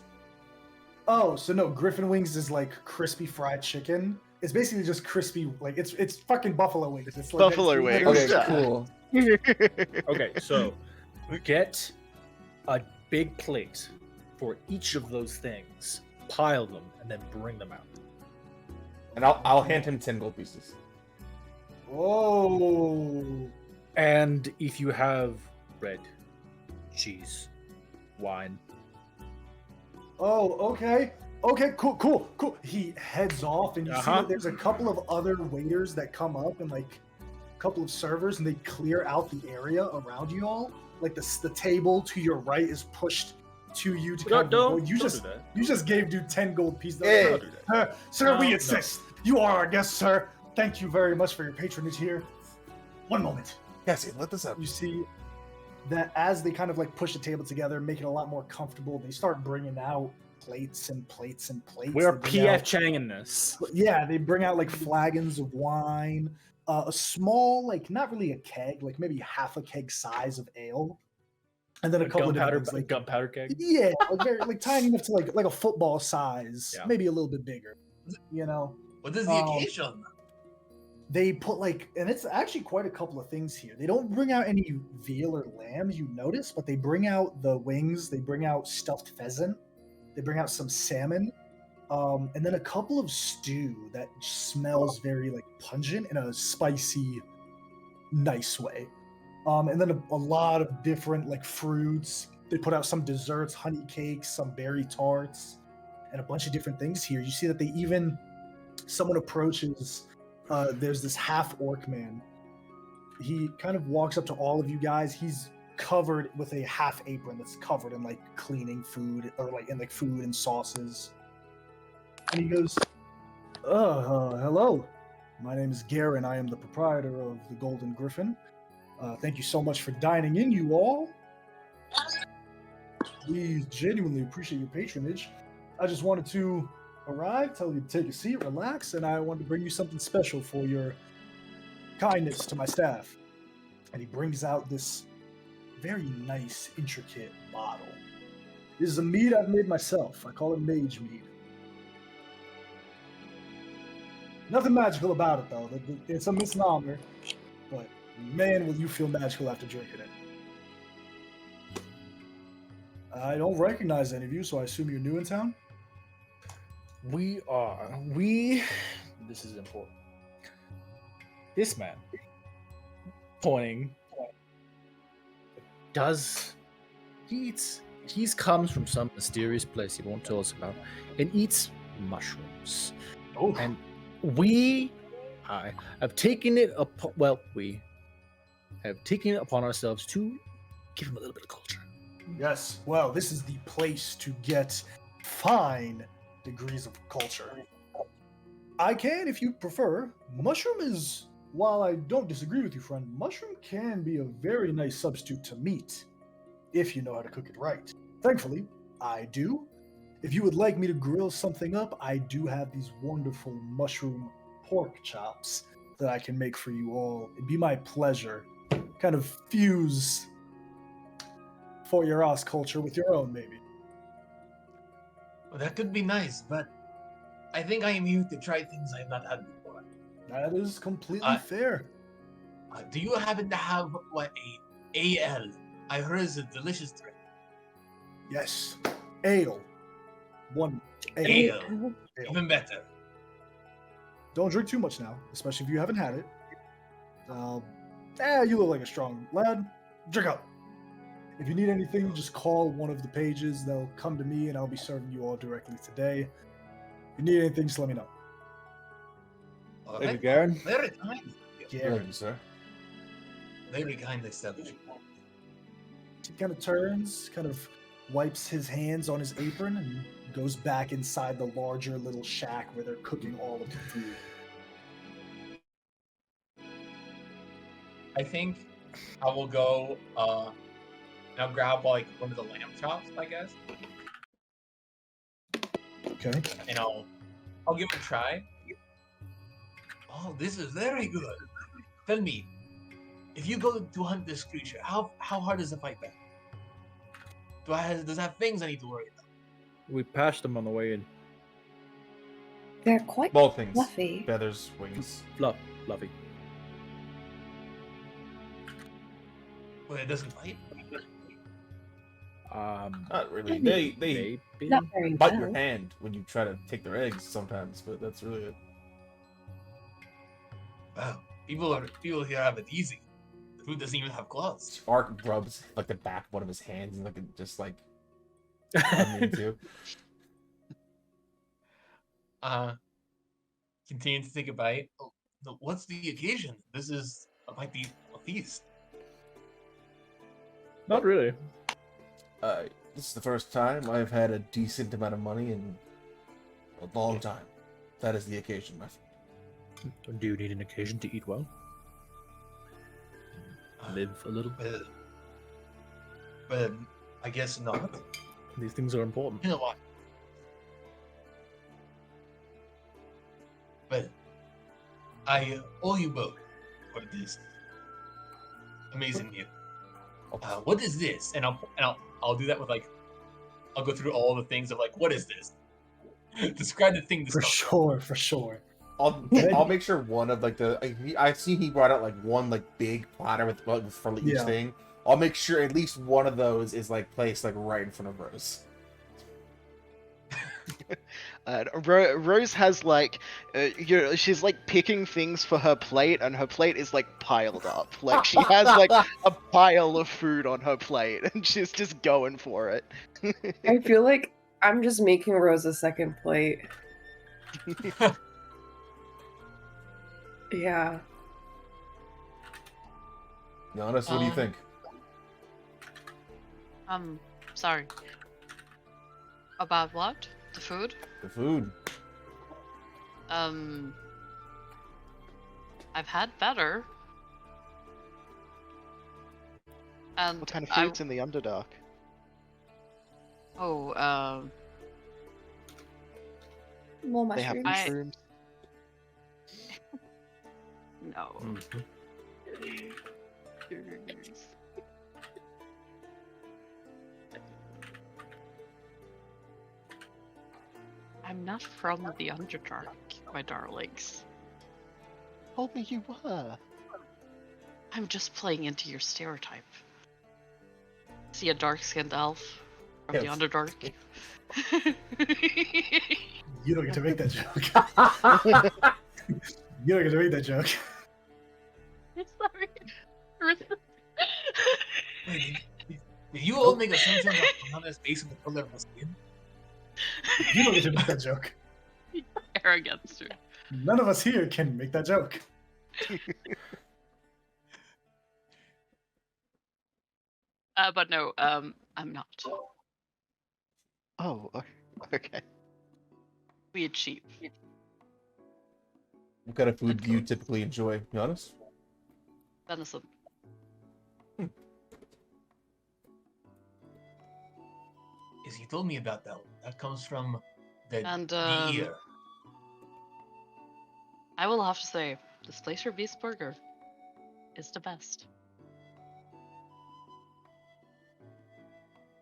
Oh, so no, griffin wings is like crispy fried chicken. It's basically just crispy, like it's fucking buffalo wings. It's like Buffalo it's wings. literally- Okay, cool. Okay, so get a big plate for each of those things, pile them, and then bring them out. And I'll hand him 10 gold pieces. Whoa. And if you have bread, cheese, wine, Oh, okay. Okay, cool. He heads off, and you see Uh-huh. that there's a couple of other waiters that come up, and like a couple of servers, and they clear out the area around you all. Like the table to your right is pushed to you to kind of don't you do just that. you just gave dude 10 gold pieces. Hey. Don't do that. Sir, No, we no. insist. You are our guest, sir. Thank you very much for your patronage here. One moment. Cassie, let this up. You see that as they kind of like push the table together, make it a lot more comfortable, they start bringing out plates and plates and plates. We're They bring PF out- Chang in this. Yeah, they bring out like flagons of wine, a small, like not really a keg, like maybe half a keg size of ale, and then a couple of Gunpowder, different things, like gunpowder keg. yeah, like, very, like tiny enough to like a football size, Yeah. maybe a little bit bigger. You know, What is the occasion? they put like, and it's actually quite a couple of things here. They don't bring out any veal or lamb, you notice, but they bring out the wings. They bring out stuffed pheasant. They bring out some salmon, and then a couple of stew that smells very like pungent in a spicy, nice way. And then a lot of different like fruits. They put out some desserts, honey cakes, some berry tarts, and a bunch of different things here. You see that they even someone approaches. There's this half orc man. He kind of walks up to all of you guys. He's covered with a half apron that's covered in like cleaning food or like in like food and sauces. And he goes, hello. My name is Garen. I am the proprietor of the Golden Griffin. Thank you so much for dining in, you all. We genuinely appreciate your patronage. I just wanted to arrive, tell you to take a seat, relax, and I wanted to bring you something special for your kindness to my staff. And he brings out this very nice, intricate bottle. This is a mead I've made myself. I call it mage mead. Nothing magical about it, though. It's a misnomer, but man, will you feel magical after drinking it. I don't recognize any of you, so I assume you're new in town? This is important. This man, pointing, he comes from some mysterious place he won't tell us about, and eats mushrooms. Oh, And I have taken it upon, we have taken it upon ourselves to give him a little bit of culture. yes. Well, this is the place to get fine degrees of culture. I can, if you prefer. Mushroom is, while I don't disagree with you, friend, mushroom can be a very nice substitute to meat, if you know how to cook it right. Thankfully, I do. If you would like me to grill something up, I do have these wonderful mushroom pork chops that I can make for you all. It'd be my pleasure. Kind of fuse for your Oz culture with your own, maybe. Well, that could be nice, but I think I am here to try things I have not had before. That is completely fair. Do you happen to have what a AL? I heard is a delicious drink. Yes. Ale. One ale. Ale. Ale. Even better. Don't drink too much now, especially if you haven't had it. You look like a strong lad. Drink up. If you need anything, just call one of the pages. They'll come to me, and I'll be serving you all directly today. If you need anything, just let me know. All Thank you, right. Garen. Very kind. Garen. sir. Very kind establishment. He kind of turns, kind of wipes his hands on his apron, and goes back inside the larger little shack where they're cooking all of the food. I think I will go and I'll grab like one of the lamb chops, I guess. Okay. And I'll give it a try. Oh, this is very good. Tell me, if you go to hunt this creature, how hard is the fight back? Does it have things I need to worry about? We passed him on the way in. They're quite Both things. fluffy. Feathers, wings. Fluffy. But it doesn't bite. Not really. Maybe. They Maybe. Not very bite your well. hand when you try to take their eggs sometimes, but that's really it. Wow. People here have it easy. The food doesn't even have claws. Ark rubs like the back of one of his hands and like just like I mean too. Continue to take a bite. Oh, no, what's the occasion? This might be a feast. Not really. This is the first time I've had a decent amount of money in a long time. That is the occasion, my friend. Do you need an occasion to eat well? Live a little? But I guess not. These things are important. You know what? But I owe you both for this amazing meal. What is this? And I'll do that with like, I'll go through all the things of like, what is this? Describe the thing. For sure. I'll make sure one of like I see he brought out like one like big platter with for each thing. I'll make sure at least one of those is like placed like right in front of Rose. Rose has like, she's like picking things for her plate, and her plate is like piled up. Like she has like a pile of food on her plate, and she's just going for it. I feel like I'm just making Rose a second plate. Yeah. Giannis, what do you think? Sorry. About what? The food? The food. I've had better. And What kind of food's in the Underdark? Oh, More They have mushrooms. mushrooms. no. I'm not from the Underdark, my darlings. Told me you were. I'm just playing into your stereotype. See a dark-skinned elf from the Yes. Underdark? You don't get to make that joke. You don't get to make that joke. Sorry. Wait, did you all make assumptions on his based on the color of his skin? You don't get to make that joke. Arrogance, dude. None of us here can make that joke. But no, I'm not. Oh, okay. We eat sheep. What kind of food do you typically enjoy, Giannis? Venison. Yes, you told me about that one. That comes from the And, ear. I will have to say, this place for Beast Burger is the best.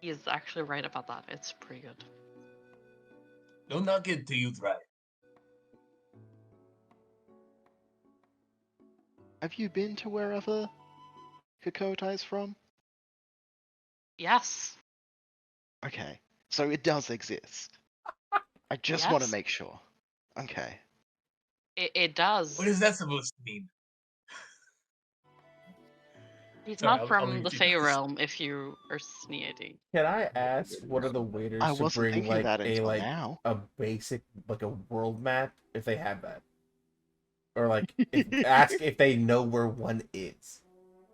He is actually right about that. It's pretty good. Don't knock it till you try. Have you been to wherever Kokotai's from? Yes. Okay, so it does exist. I just want to Yes. make sure. Okay. It does. What is that supposed to mean? He's Sorry, not I'll from leave the you Fey guys. realm if you are sneaking. Can I ask one of the waiters I to wasn't bring thinking like that a until like now. a basic like a world map if they have that, or like ask if they know where one is?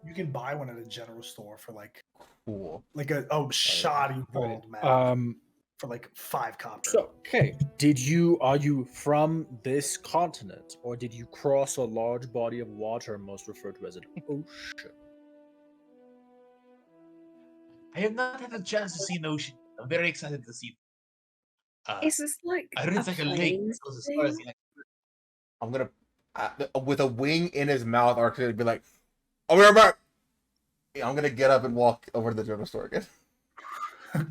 You can buy one at a general store for like Cool. a shoddy world map for like 5 copper. So, okay. Are you from this continent, or did you cross a large body of water most referred to as an ocean? I have not had a chance to see an ocean. I'm very excited to see it. Is this like I heard it's like a lake. plains It goes as far as thing? the I'm gonna with a wing in his mouth. Ark's gonna be like, "I'll be right back." I'm gonna get up and walk over to the general store again.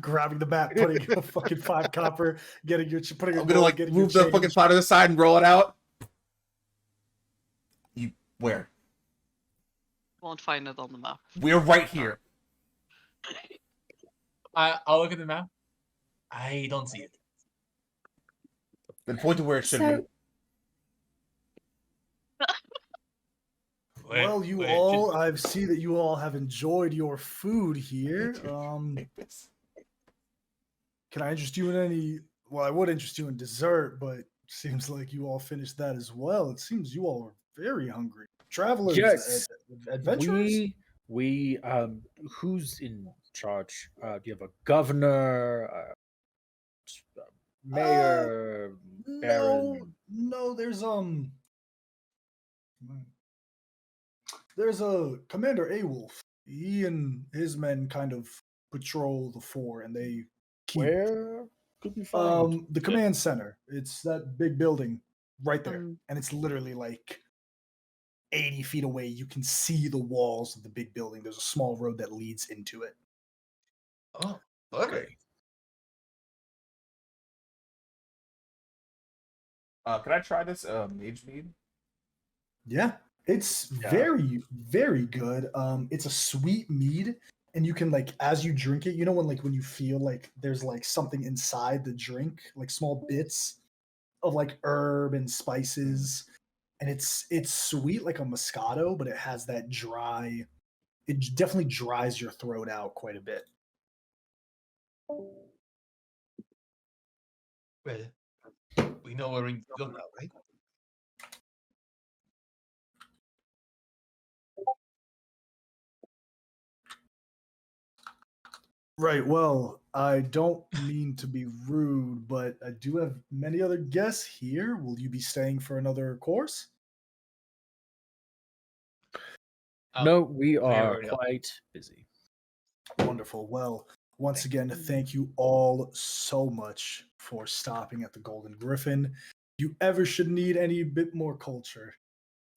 Grabbing the bat, putting a fucking 5 copper, getting your putting a I'm gonna gold, like getting move your the fucking change. pot to the side and roll it out. You where? Won't find it on the map. We're right here. I'll look at the map. I don't see it. Then point to where it should So- be. Well, you all, I see that you all have enjoyed your food here. Can I interest you in any? Well, I would interest you in dessert, but seems like you all finished that as well. It seems you all are very hungry. Travelers, Yes. adventurers. We who's in charge? Do you have a governor, mayor, baron? No, there's a Commander Awolf. He and his men kind of patrol the fort, and they keep Where could we find? the command center. It's that big building right there, Um, and it's literally like 80 feet away. You can see the walls of the big building. There's a small road that leads into it. Oh, okay. Can I try this mage mead? Yeah, it's Yeah. very, very good. It's a sweet mead, and you can like as you drink it, you know when you feel like there's like something inside the drink, like small bits of like herb and spices, and it's sweet like a Moscato, but it has that dry. It definitely dries your throat out quite a bit. Well, we know where we go now, right? Right. Well, I don't mean to be rude, but I do have many other guests here. Will you be staying for another course? No, we are already up. quite busy. Wonderful. Well, once again, thank you all so much for stopping at the Golden Griffin. If you ever should need any bit more culture,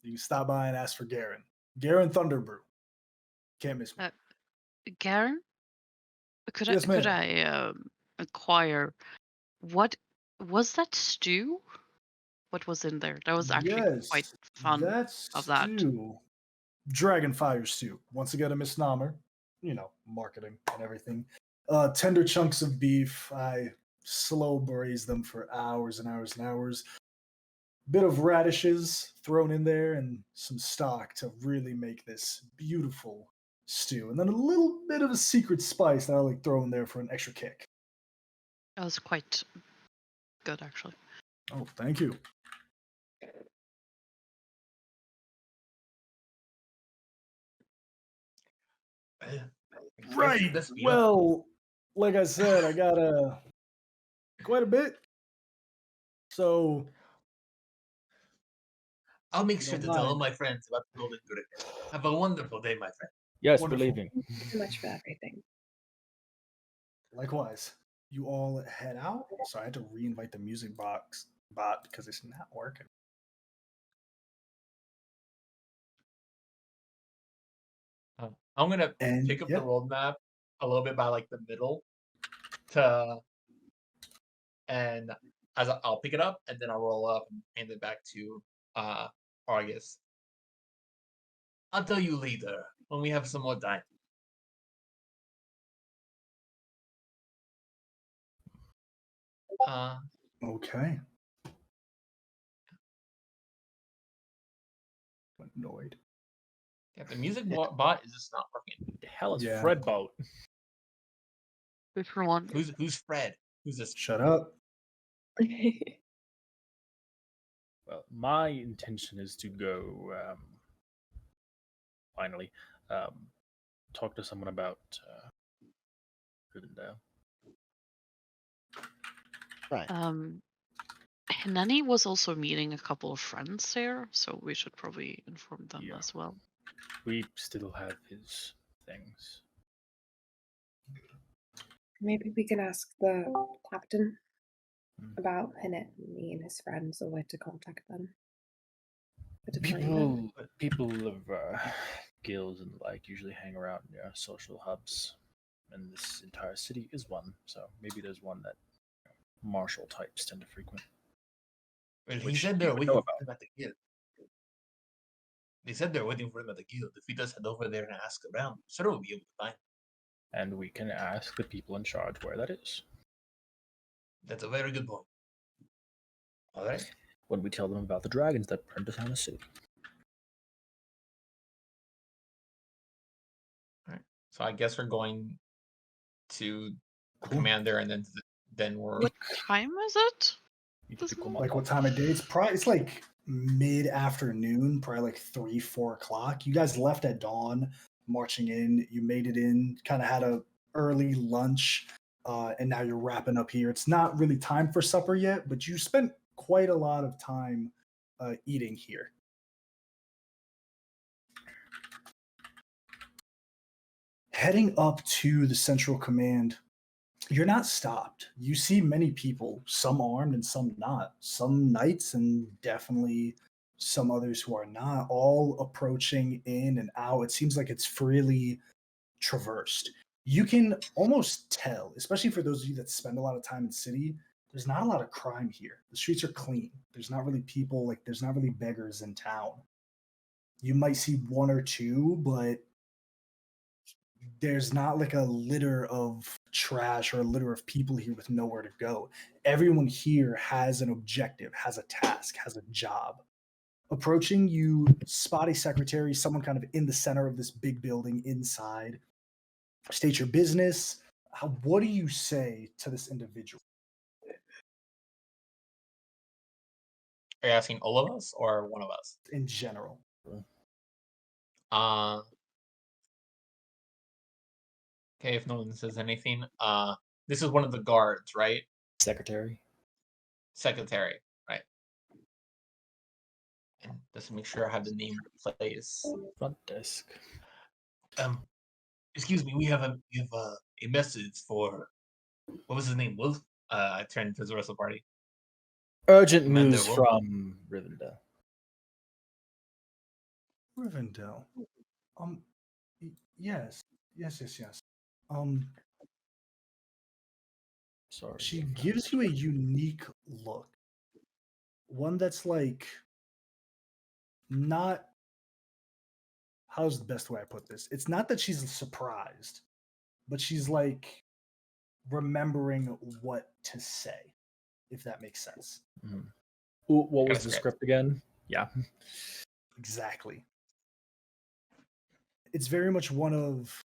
you can stop by and ask for Garen. Garen Thunderbrew. Can't miss me. Garen, could Yes, I ma'am. inquire what was that stew? What was in there? That was actually quite fun. That's of that. stew. Dragonfire stew. Once again, a misnomer. You know, marketing and everything. Tender chunks of beef. I slow braise them for hours and hours and hours. Bit of radishes thrown in there and some stock to really make this beautiful stew. And then a little bit of a secret spice that I like throw in there for an extra kick. That was quite good, actually. Oh, thank you. Right. Well, like I said, I got quite a bit. So I'll make sure Don't to tell all mind. my friends about the Golden Griffin. Have a wonderful day, my friend. Yes, Wonderful. believing. Thank you so much for everything. likewise, you all head out. So I had to reinvite the music box bot because it's not working. I'm gonna And pick up yeah. the roadmap a little bit by like the middle, and I'll pick it up and then I'll roll up and hand it back to Argus. I'll tell you later when we have some more time. Okay. Annoyed. Yeah, the music bot is just not working. The hell is Yeah. Fred boat? Good for one. Who's Fred? Who's this? Shut up. Well, my intention is to go finally talk to someone about Rivendell. Right. Hineni was also meeting a couple of friends there, so we should probably inform them Yeah. as well. We still have his things. Maybe we can ask the captain Hmm. about Hineni and his friends or where to contact them. For deployment. People of guilds and the like usually hang around near social hubs. and this entire city is one. So maybe there's one that martial types tend to frequent. Well, he Which said you they're would waiting know for him at the guild. They said they're waiting for him at the guild. If he does head over there and ask around, sure we'll be able to find him. And we can ask the people in charge where that is. That's a very good point. All right. When we tell them about the dragons that burned down the city. All right. So I guess we're going to the commander, and then we're. What time is it? Like what time of day? It's like mid-afternoon, probably like 3-4 o'clock. You guys left at dawn, marching in. You made it in, kind of had a early lunch, and now you're wrapping up here. It's not really time for supper yet, but you spent quite a lot of time eating here. Heading up to the central command, you're not stopped. You see many people, some armed and some not, some knights and definitely some others who are not, all approaching in and out. It seems like it's freely traversed. You can almost tell, especially for those of you that spend a lot of time in city, there's not a lot of crime here. The streets are clean. There's not really people, like there's not really beggars in town. You might see one or two, but there's not like a litter of trash or a litter of people here with nowhere to go. Everyone here has an objective, has a task, has a job. Approaching you, spotty secretary, someone kind of in the center of this big building inside. State your business. What do you say to this individual? Are you asking all of us or one of us? In general. Okay, if no one says anything, this is one of the guards, right? Secretary. Secretary, right? And just to make sure I have the name in place. Front desk. Excuse me, we have a message for, what was his name? Wolf. I turned to the rest of the party. Urgent Commander news Wolf. from Rivendell. Rivendell. Yes. Sorry. She gives you a unique look. One that's like not, how's the best way I put this? It's not that she's surprised, but she's like remembering what to say, if that makes sense. Mm-hmm. What was Got a the script. script again? Yeah. Exactly. It's very much one of,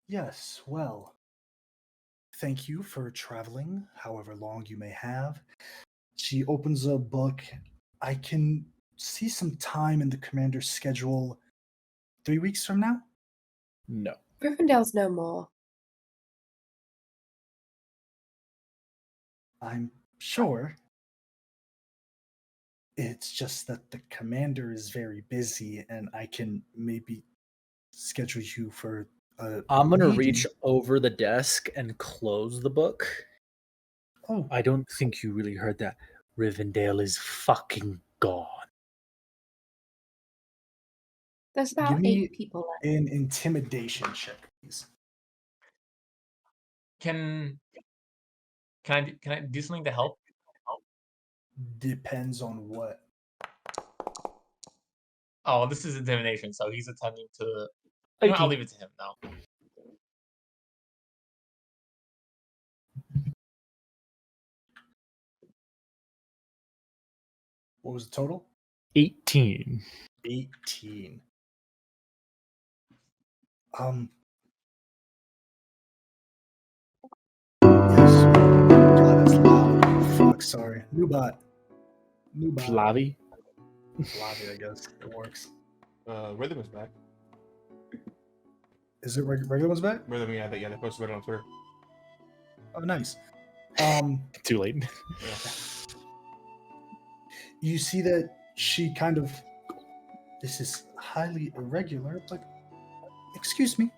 yes, well, thank you for traveling, however long you may have. She opens a book. I can see some time in the commander's schedule 3 weeks from now? No. Gryffindor's no more. I'm sure. It's just that the commander is very busy and I can maybe schedule you for a I'm going to meeting. reach over the desk and close the book. Oh, I don't think you really heard that. Rivendell is fucking gone. There's give about me 8 people left. an intimidation check, please. Can I do something to help? Depends on what. Oh, this is intimidation, so he's attempting to. You know, I'll leave it to him now. What was the total? 18. 18. Yes. God, that's loud. Fuck, sorry. New bot. Flavi? Flavi, I guess. It works. Rhythm is back. Is it regular ones back? Rhythm, yeah, they posted it on Twitter. Oh, nice. Too late. Yeah. You see that she kind of, this is highly irregular, but excuse me.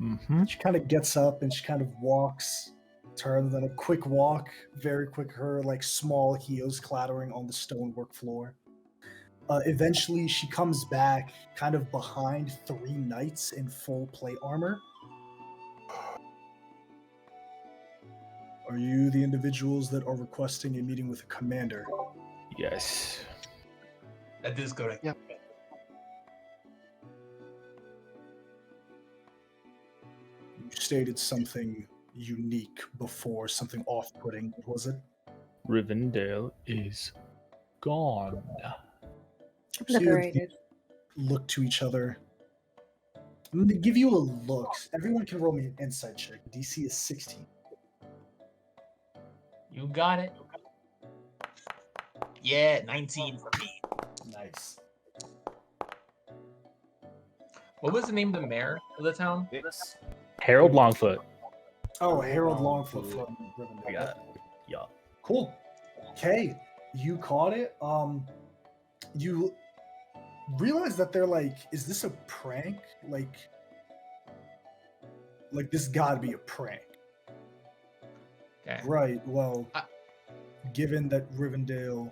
Mm-hmm. She kind of gets up and she kind of walks, turns, then a quick walk, very quick, her like small heels clattering on the stonework floor. Eventually, she comes back kind of behind 3 knights in full plate armor. Are you the individuals that are requesting a meeting with the commander? Yes. That is correct. Yep. You stated something unique before, something off-putting. What was it? Rivendell is gone. So you Liberated. look to each other. I'm going to give you a look. Everyone can roll me an insight check. DC is 16. You got it. Yeah, 19 for me. Nice. What was the name of the mayor of the town? Harold Longfoot. Oh, Harold Longfoot from Rivendell. Yeah. Yeah. Cool. Okay, you caught it. You realize that they're like, is this a prank? Like this gotta be a prank. Okay. Right, well, given that Rivendell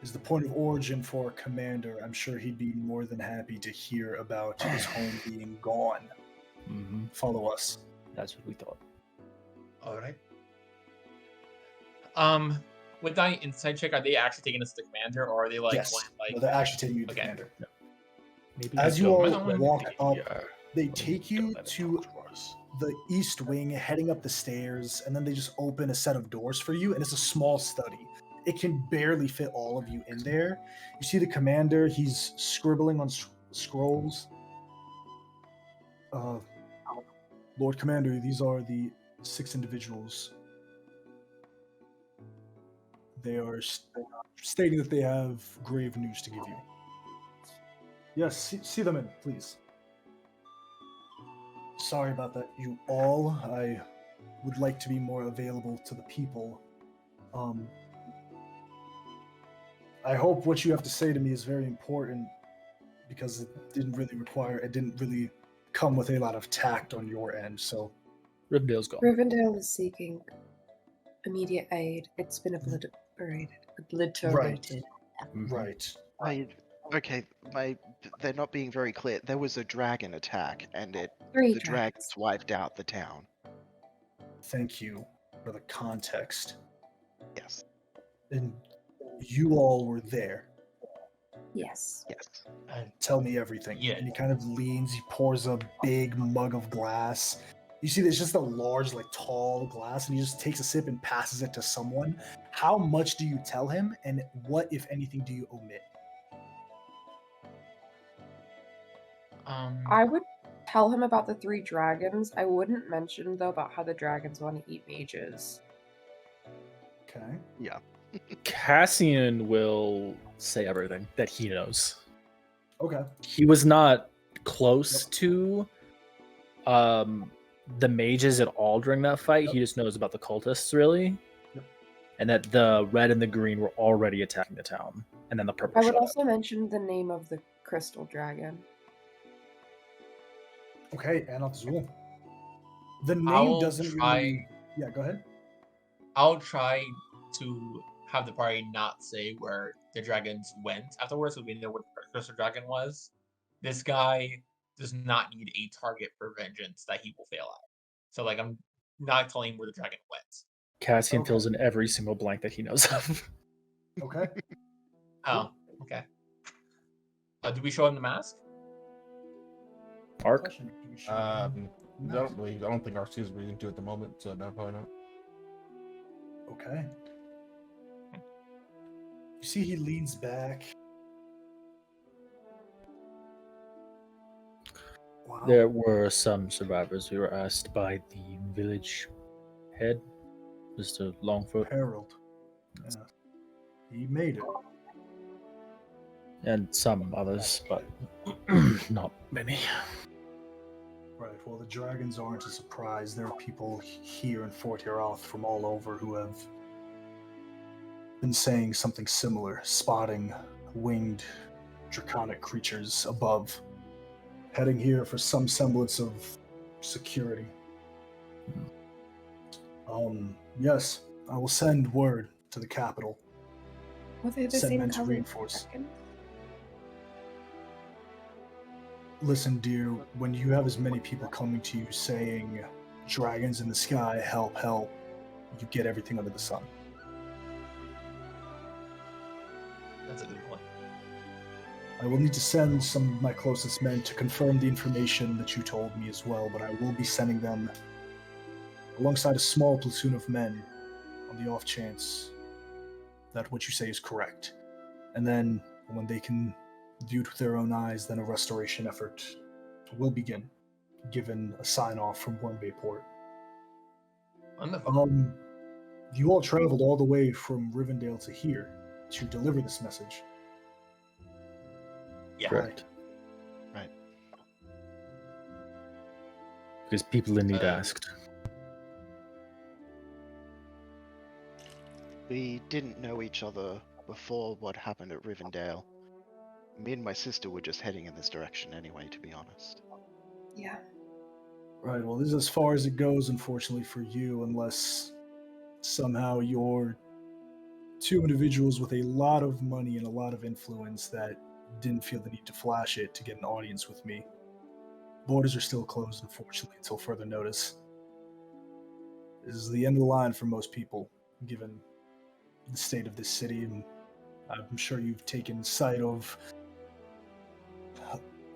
is the point of origin for a commander, I'm sure he'd be more than happy to hear about his home being gone. Mm-hmm. Follow us. That's what we thought. All right. With that inside check, are they actually taking us to the commander, or are they like, Yes, like no, they're actually taking you to Okay. commander. Maybe As we you go all with walk the, up, they take you to the east wing, heading up the stairs, and then they just open a set of doors for you, and it's a small study. It can barely fit all of you in there. You see the commander, he's scribbling on scrolls. Lord Commander, these are the 6 individuals. They are stating that they have grave news to give you. Yes, see them in, please. Sorry about that, you all. I would like to be more available to the people. I hope what you have to say to me is very important, because it didn't really come with a lot of tact on your end, so... Rivendell's gone. Rivendell is seeking immediate aid. It's been obliterated. Right. Okay, they're not being very clear. There was a dragon attack, and the 3 dragons dragons. wiped out the town. Thank you for the context. Yes. And you all were there. Yes. Yes. Tell me everything. Yeah. And he kind of leans, he pours a big mug of glass. You see, there's just a large, tall glass, and he just takes a sip and passes it to someone. How much do you tell him, and what, if anything, do you omit? I would tell him about the 3 dragons. I wouldn't mention, though, about how the dragons want to eat mages. Okay. Yeah. Cassian will say everything that he knows. Okay. He was not close to the mages at all during that fight. He just knows about the cultists, really. Yep. And that the red and the green were already attacking the town. And then the purple I would showed up. also mention the name of the crystal dragon. Okay, Anazul. The name I'll doesn't try. really... Yeah, go ahead. I'll try to have the party not say where the dragons went afterwards, so we know where the crystal dragon was. This guy does not need a target for vengeance that he will fail at. So, I'm not telling him where the dragon went. Cassian Okay. fills in every single blank that he knows of. Okay. Oh, okay. Do we show him the mask? Arc? I don't think our season we can do at the moment, so no, probably not. Okay. You see he leans back. Wow. There were some survivors. We were asked by the village head, Mr. Longfoot, Harold. Yeah. He made it. and some others, but not many. Right. Well, the dragons aren't a surprise. There are people here in Fort Herath from all over who have been saying something similar, spotting winged draconic creatures above, heading here for some semblance of security. Yes, I will send word to the capital. Were they the Send same men to color reinforce. dragons? Listen, dear, when you have as many people coming to you saying dragons in the sky, help, you get everything under the sun. That's a good point. I will need to send some of my closest men to confirm the information that you told me as well, but I will be sending them alongside a small platoon of men on the off chance that what you say is correct. And then, when they can view it with their own eyes, then a restoration effort will begin, given a sign-off from Worm Bay Port. Wonderful. You all traveled all the way from Rivendell to here to deliver this message. Yeah. Correct. Right. Because people in need asked. We didn't know each other before what happened at Rivendell. Me and my sister were just heading in this direction anyway, to be honest. Yeah. Right, well, this is as far as it goes, unfortunately, for you, unless somehow you're two individuals with a lot of money and a lot of influence that didn't feel the need to flash it to get an audience with me. Borders are still closed, unfortunately, until further notice. This is the end of the line for most people, given the state of this city, and I'm sure you've taken sight of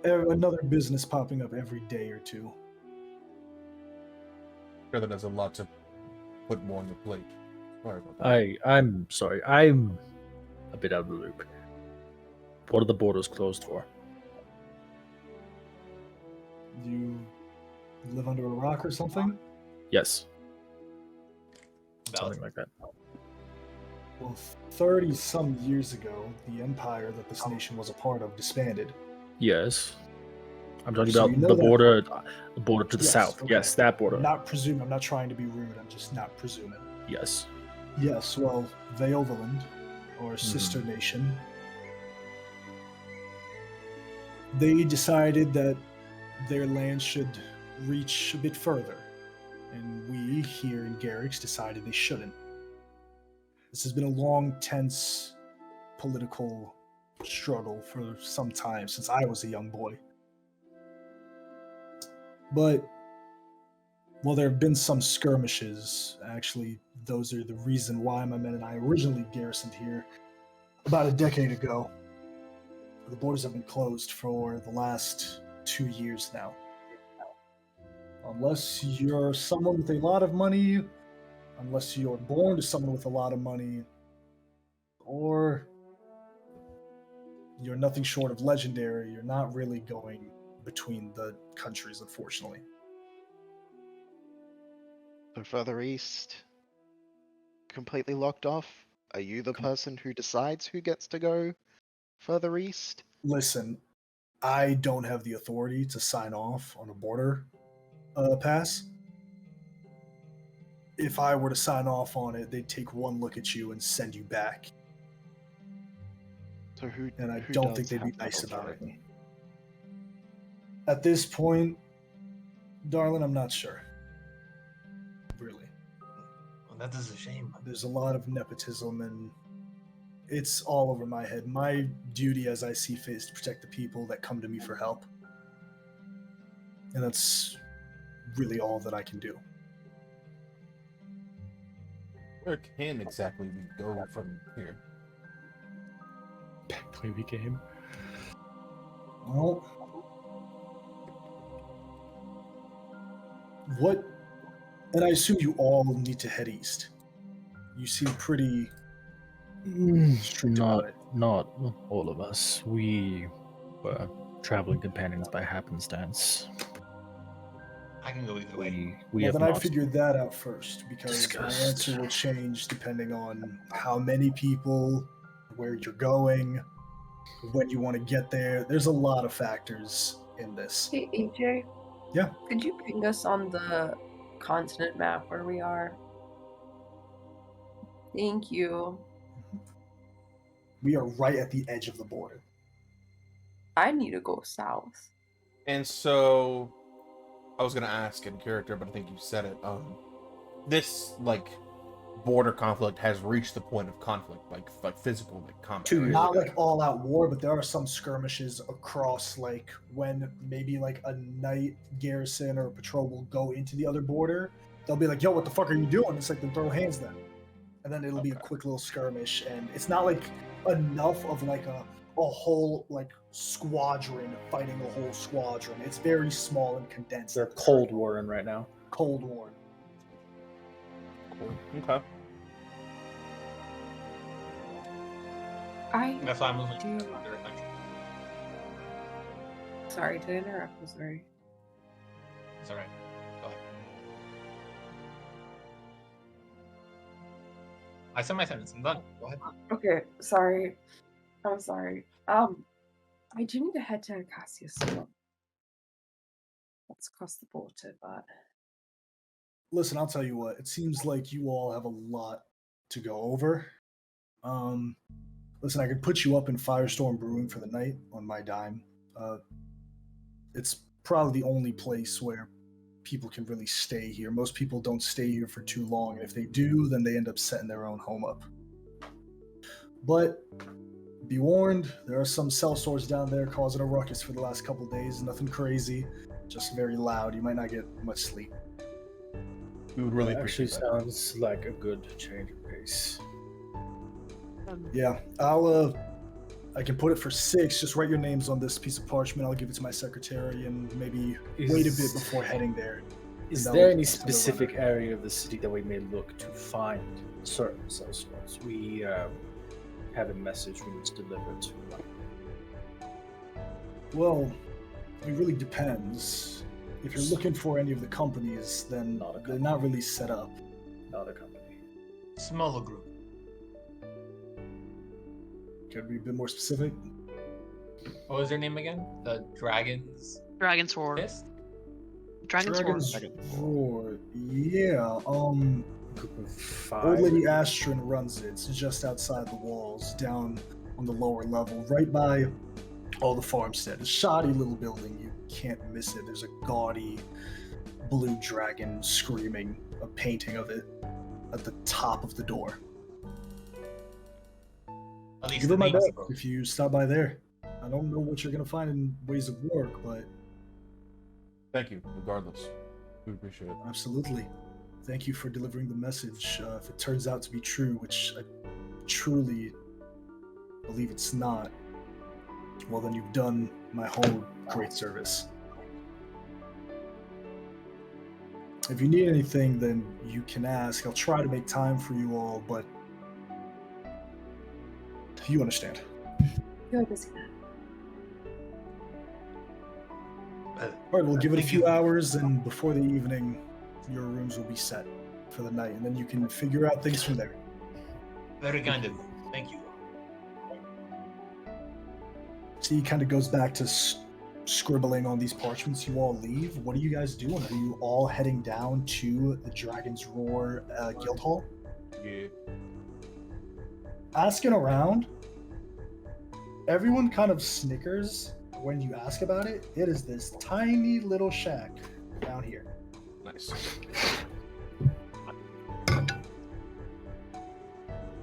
another business popping up every day or two. Sure, that has a lot to put more on the plate. Sorry about that. I'm sorry. I'm a bit out of the loop. What are the borders closed for? Do you live under a rock or something? Yes. Valid. Something like that. Well, 30-some years ago, the empire that this nation was a part of disbanded. Yes. I'm talking So about you know the that- border to the Yes, south. okay. Yes, that border. I'm not trying to be rude, I'm just not presuming. Yes. Yes, well, Veoverland, or sister nation, they decided that their land should reach a bit further, and we here in Garrix decided they shouldn't. This has been a long, tense political struggle for some time, since I was a young boy. But while there have been some skirmishes, actually, those are the reason why my men and I originally garrisoned here about a decade ago. The borders have been closed for the last 2 years now. Unless you're someone with a lot of money, unless you're born to someone with a lot of money, or you're nothing short of legendary, you're not really going between the countries, unfortunately. So further east, completely locked off? Are you the person who decides who gets to go further east? Listen, I don't have the authority to sign off on a border pass. If I were to sign off on it, they'd take one look at you and send you back. So who? And I who don't does think they'd be have that nice about it. authority? At this point, darling, I'm not sure. Really. Well, that is a shame. There's a lot of nepotism, and it's all over my head. My duty, as I see fit, is to protect the people that come to me for help. And that's really all that I can do. Where can exactly we go from here? Back the way we came. Well, what? And I assume you all need to head east. You seem pretty strict about it. Not all of us. We were traveling companions by happenstance. I can go either way. We Well, have then I not figured that out first, because discussed. my answer will change depending on how many people, where you're going, when you want to get there. There's a lot of factors in this. Hey, AJ. Yeah. Could you ping us on the continent map where we are? Thank you. We are right at the edge of the border. I need to go south. And so, I was gonna ask in character, but I think you said it. This like border conflict has reached the point of conflict, like physical, like combat. Not like all out war, but there are some skirmishes across, like when maybe like a night garrison or a patrol will go into the other border. They'll be like, "Yo, what the fuck are you doing?" It's like they throw hands then, and then it'll be a quick little skirmish, and it's not like enough of like a whole like squadron fighting a whole squadron. It's very small and condensed. They're Cold Warring right now. Cold War. Cool. Okay. That's why I'm moving do- to other country. Sorry to interrupt. I'm sorry. It's alright. Go ahead. I said my sentence. I'm done. Go ahead. Okay, sorry. I'm sorry. I do need to head to Cassius. So let's cross the border, but Listen, I'll tell you what. It seems like you all have a lot to go over. Listen, I could put you up in Firestorm Brewing for the night on my dime. It's probably the only place where people can really stay here. Most people don't stay here for too long, and if they do, then they end up setting their own home up. But be warned, there are some sellswords down there causing a ruckus for the last couple of days. Nothing crazy, just very loud. You might not get much sleep. We would really That actually appreciate that. sounds like a good change of pace. Yeah, I can put it for 6. Just write your names on this piece of parchment. I'll give it to my secretary and maybe wait a bit before heading there. Is And there I'll any get to the specific runner. area of the city that we may look to find certain sellswords? We have a message we need to deliver to. Well, it really depends. If you're looking for any of the companies, then Not a they're not really set up. Not a company. Smaller group. Could be a bit more specific? What was their name again? The Dragons Dragon's Roar. Fist? Dragon's Roar. Dragon's Roar. Yeah, Group of 5. Old Lady Astron runs it. It's just outside the walls, down on the lower level, right by all the farmstead. A shoddy little building. You can't miss it. There's a gaudy blue dragon screaming, a painting of it at the top of the door. At least Give the it my name's best broke. if you stop by there. I don't know what you're gonna find in ways of work, but Thank you, regardless. We appreciate it. absolutely. Thank you for delivering the message. If it turns out to be true, which I truly believe it's not, well, then you've done my whole great service. If you need anything, then you can ask. I'll try to make time for you all, but you understand. you're busy now. All right, we'll give it a Thank few you. hours, and before the evening, your rooms will be set for the night, and then you can figure out things from there. Very kind of you. Thank you. So he kind of goes back to scribbling on these parchments. You all leave. What are you guys doing? Are you all heading down to the Dragon's Roar Guild Hall? Yeah. Asking around, everyone kind of snickers when you ask about it. It is this tiny little shack down here. Nice.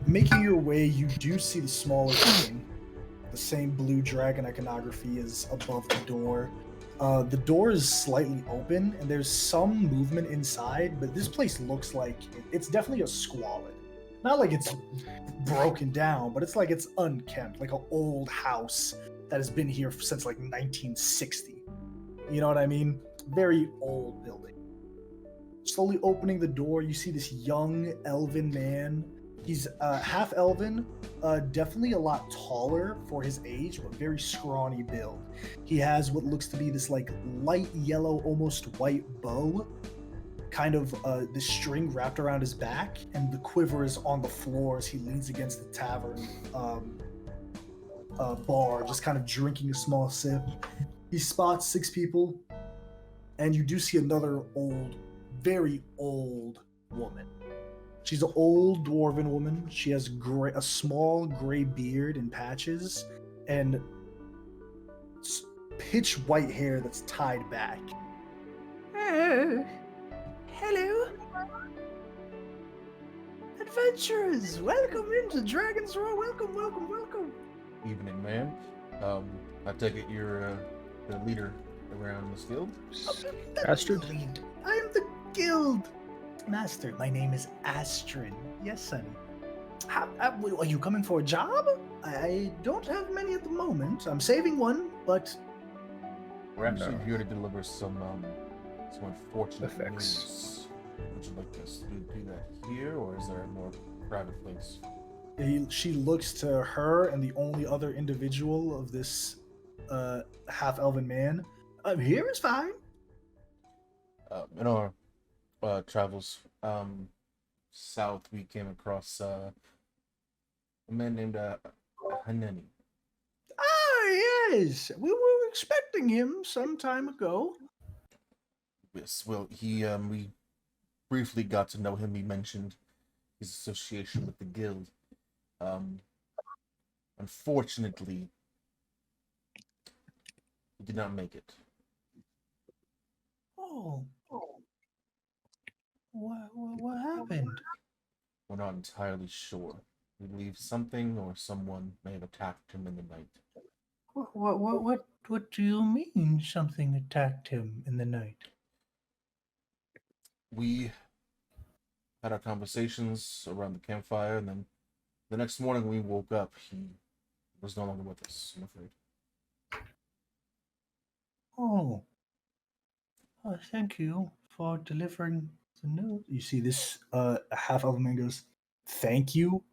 Making your way, you do see the smaller building. The same blue dragon iconography is above the door. The door is slightly open, and there's some movement inside, but this place looks like it's definitely a squalid. Not like it's broken down, but it's like it's unkempt, like an old house that has been here since like 1960. You know what I mean? Very old building. Slowly opening the door, you see this young elven man. He's half elven, definitely a lot taller for his age, but very scrawny build. He has what looks to be this like light yellow, almost white bow, kind of the string wrapped around his back, and the quiver is on the floor as he leans against the tavern bar, just kind of drinking a small sip. He spots 6 people, and you do see another old, very old woman. She's an old dwarven woman. She has a small gray beard and patches, and pitch white hair that's tied back. Oh, hello. Adventurers, welcome into Dragon's Roar. Welcome, welcome, welcome. Evening, ma'am. I take it you're the leader around this guild? Astrid? I am the guild master. My name is Astrid. Yes, sonny. Are you coming for a job? I don't have many at the moment. I'm saving one, but We're actually here to deliver some unfortunate Effects. news. Would you like us to do that here, or is there a more private place? she looks to her and the only other individual of this half-elven man. Here is fine. In our travels south, we came across a man named Haneni. Ah, yes. We were expecting him some time ago. Yes, well, he we briefly got to know him. He mentioned his association with the guild. Unfortunately, he did not make it. Oh. What happened? We're not entirely sure. We believe something or someone may have attacked him in the night. What do you mean something attacked him in the night? We had our conversations around the campfire, and then the next morning we woke up, he was no longer with us, I'm afraid. Oh. Thank you for delivering the news. You see this half-elven man goes, thank you?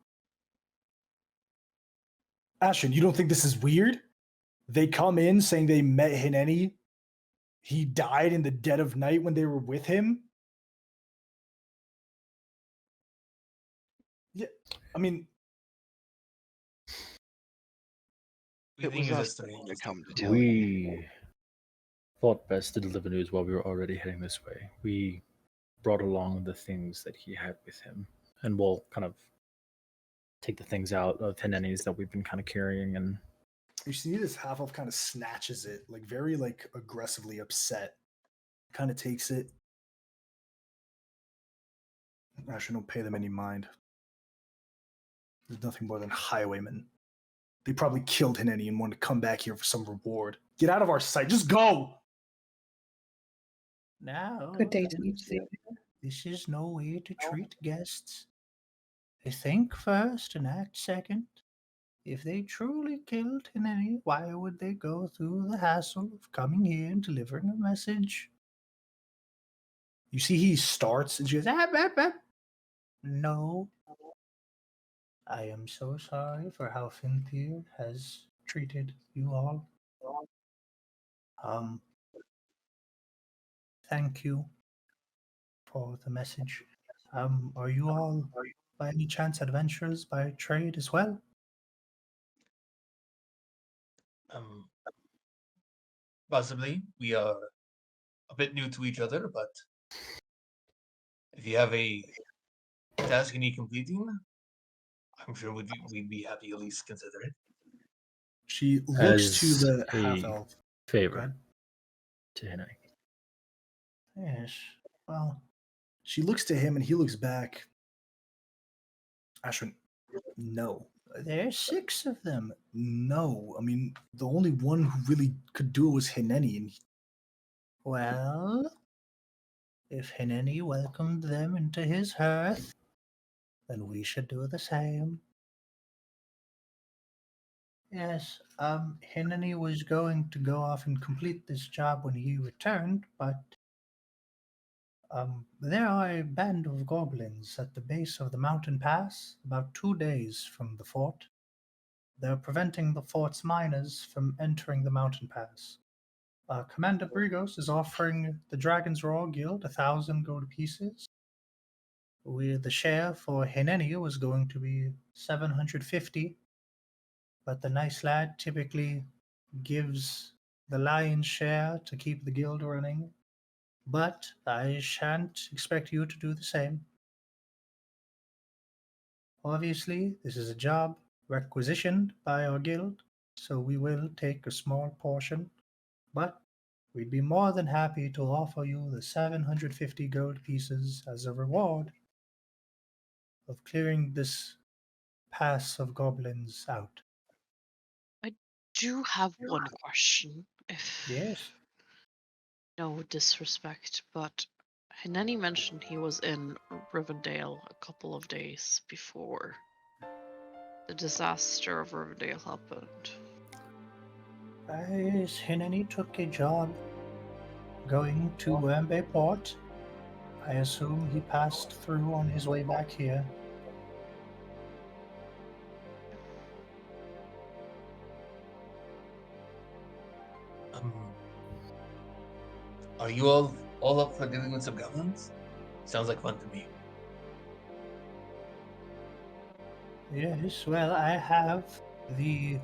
Ashton, you don't think this is weird? They come in saying they met Hineni. He died in the dead of night when they were with him. Yeah, I mean, We It think was it's us just a to come to tell you. We thought best to deliver news while we were already heading this way. We brought along the things that he had with him, and we'll kind of take the things out of Hineni's that we've been kind of carrying. And you see this half-elf kind of snatches it, like very like aggressively upset. Kind of takes it. Ashton, don't pay them any mind. There's nothing more than highwaymen. They probably killed Hineni and wanted to come back here for some reward. Get out of our sight. Just go! Now, Good day to you too. this is no way to treat guests. They think first and act second. If they truly killed Hineni, why would they go through the hassle of coming here and delivering a message? You see, he starts and she goes, No. I am so sorry for how Finthir has treated you all. Thank you for the message. Are you all by any chance adventurers by trade as well? Possibly. We are a bit new to each other, but if you have a task you need completing, I'm sure we'd be happy to at least consider it. She looks As to the a half-elf. favor to Hineni. Yes. Well, she looks to him and he looks back. Ashwin, no. There's 6 of them. No. I mean, the only one who really could do it was Hineni. And well, if Hineni welcomed them into his hearth, then we should do the same. Yes, Hineni was going to go off and complete this job when he returned, but there are a band of goblins at the base of the mountain pass, about 2 days from the fort. They're preventing the fort's miners from entering the mountain pass. Commander Brigos is offering the Dragon's Roar Guild 1,000 gold pieces. The share for Hineni was going to be 750, but the nice lad typically gives the lion's share to keep the guild running. But I shan't expect you to do the same. Obviously, this is a job requisitioned by our guild, so we will take a small portion, but we'd be more than happy to offer you the 750 gold pieces as a reward. of clearing this pass of goblins out. Do have one question. If Yes. no disrespect, but Hineni mentioned he was in Rivendell a couple of days before the disaster of Rivendell happened. Hineni took a job going to Wembe Port. I assume he passed through on his way back here. Are you all up for dealing with some goblins? Sounds like fun to me. Yes, well, I have the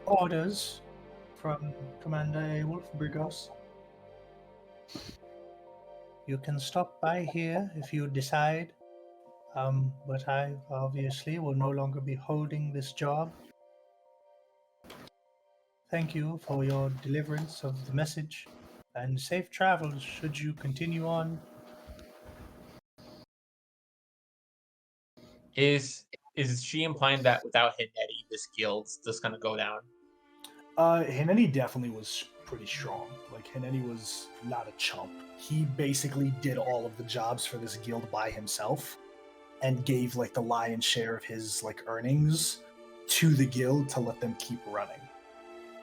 orders from Commander Aewolf Brigos. You can stop by here if you decide, but I obviously will no longer be holding this job. Thank you for your deliverance of the message, and safe travels should you continue on. Is she implying that without Hineti, this guild's just gonna go down? Hineni definitely was pretty strong. Like, Hineni was not a chump. He basically did all of the jobs for this guild by himself and gave, like, the lion's share of his, like, earnings to the guild to let them keep running.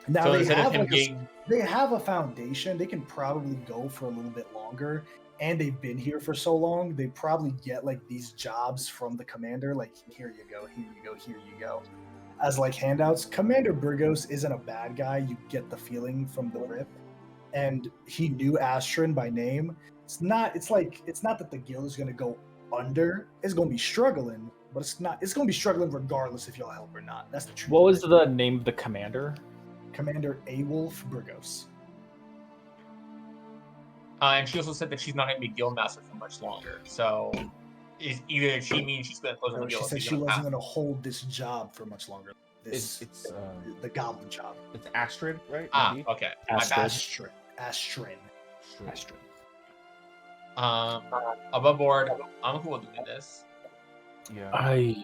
Now, So they instead of have, him like, being they have a foundation. They can probably go for a little bit longer, and they've been here for so long, they probably get, like, these jobs from the commander, like, here you go, here you go, here you go, as, like, handouts. Commander Burgos isn't a bad guy. You get the feeling from the rip, and he knew Astrid by name. It's not that the guild is going to go under. It's going to be struggling, but it's going to be struggling regardless if y'all help or not. That's the truth. What was the name of the commander? Commander Aewolf Burgos. and she also said that she's not going to be guild master for much longer. So, either she means she's going to close on the She guild. said she wasn't going to hold this job for much longer. It's the goblin job. It's Astrid, right? Ah, okay. Astrid. Astrid. Above board, I'm cool with doing this. Yeah. I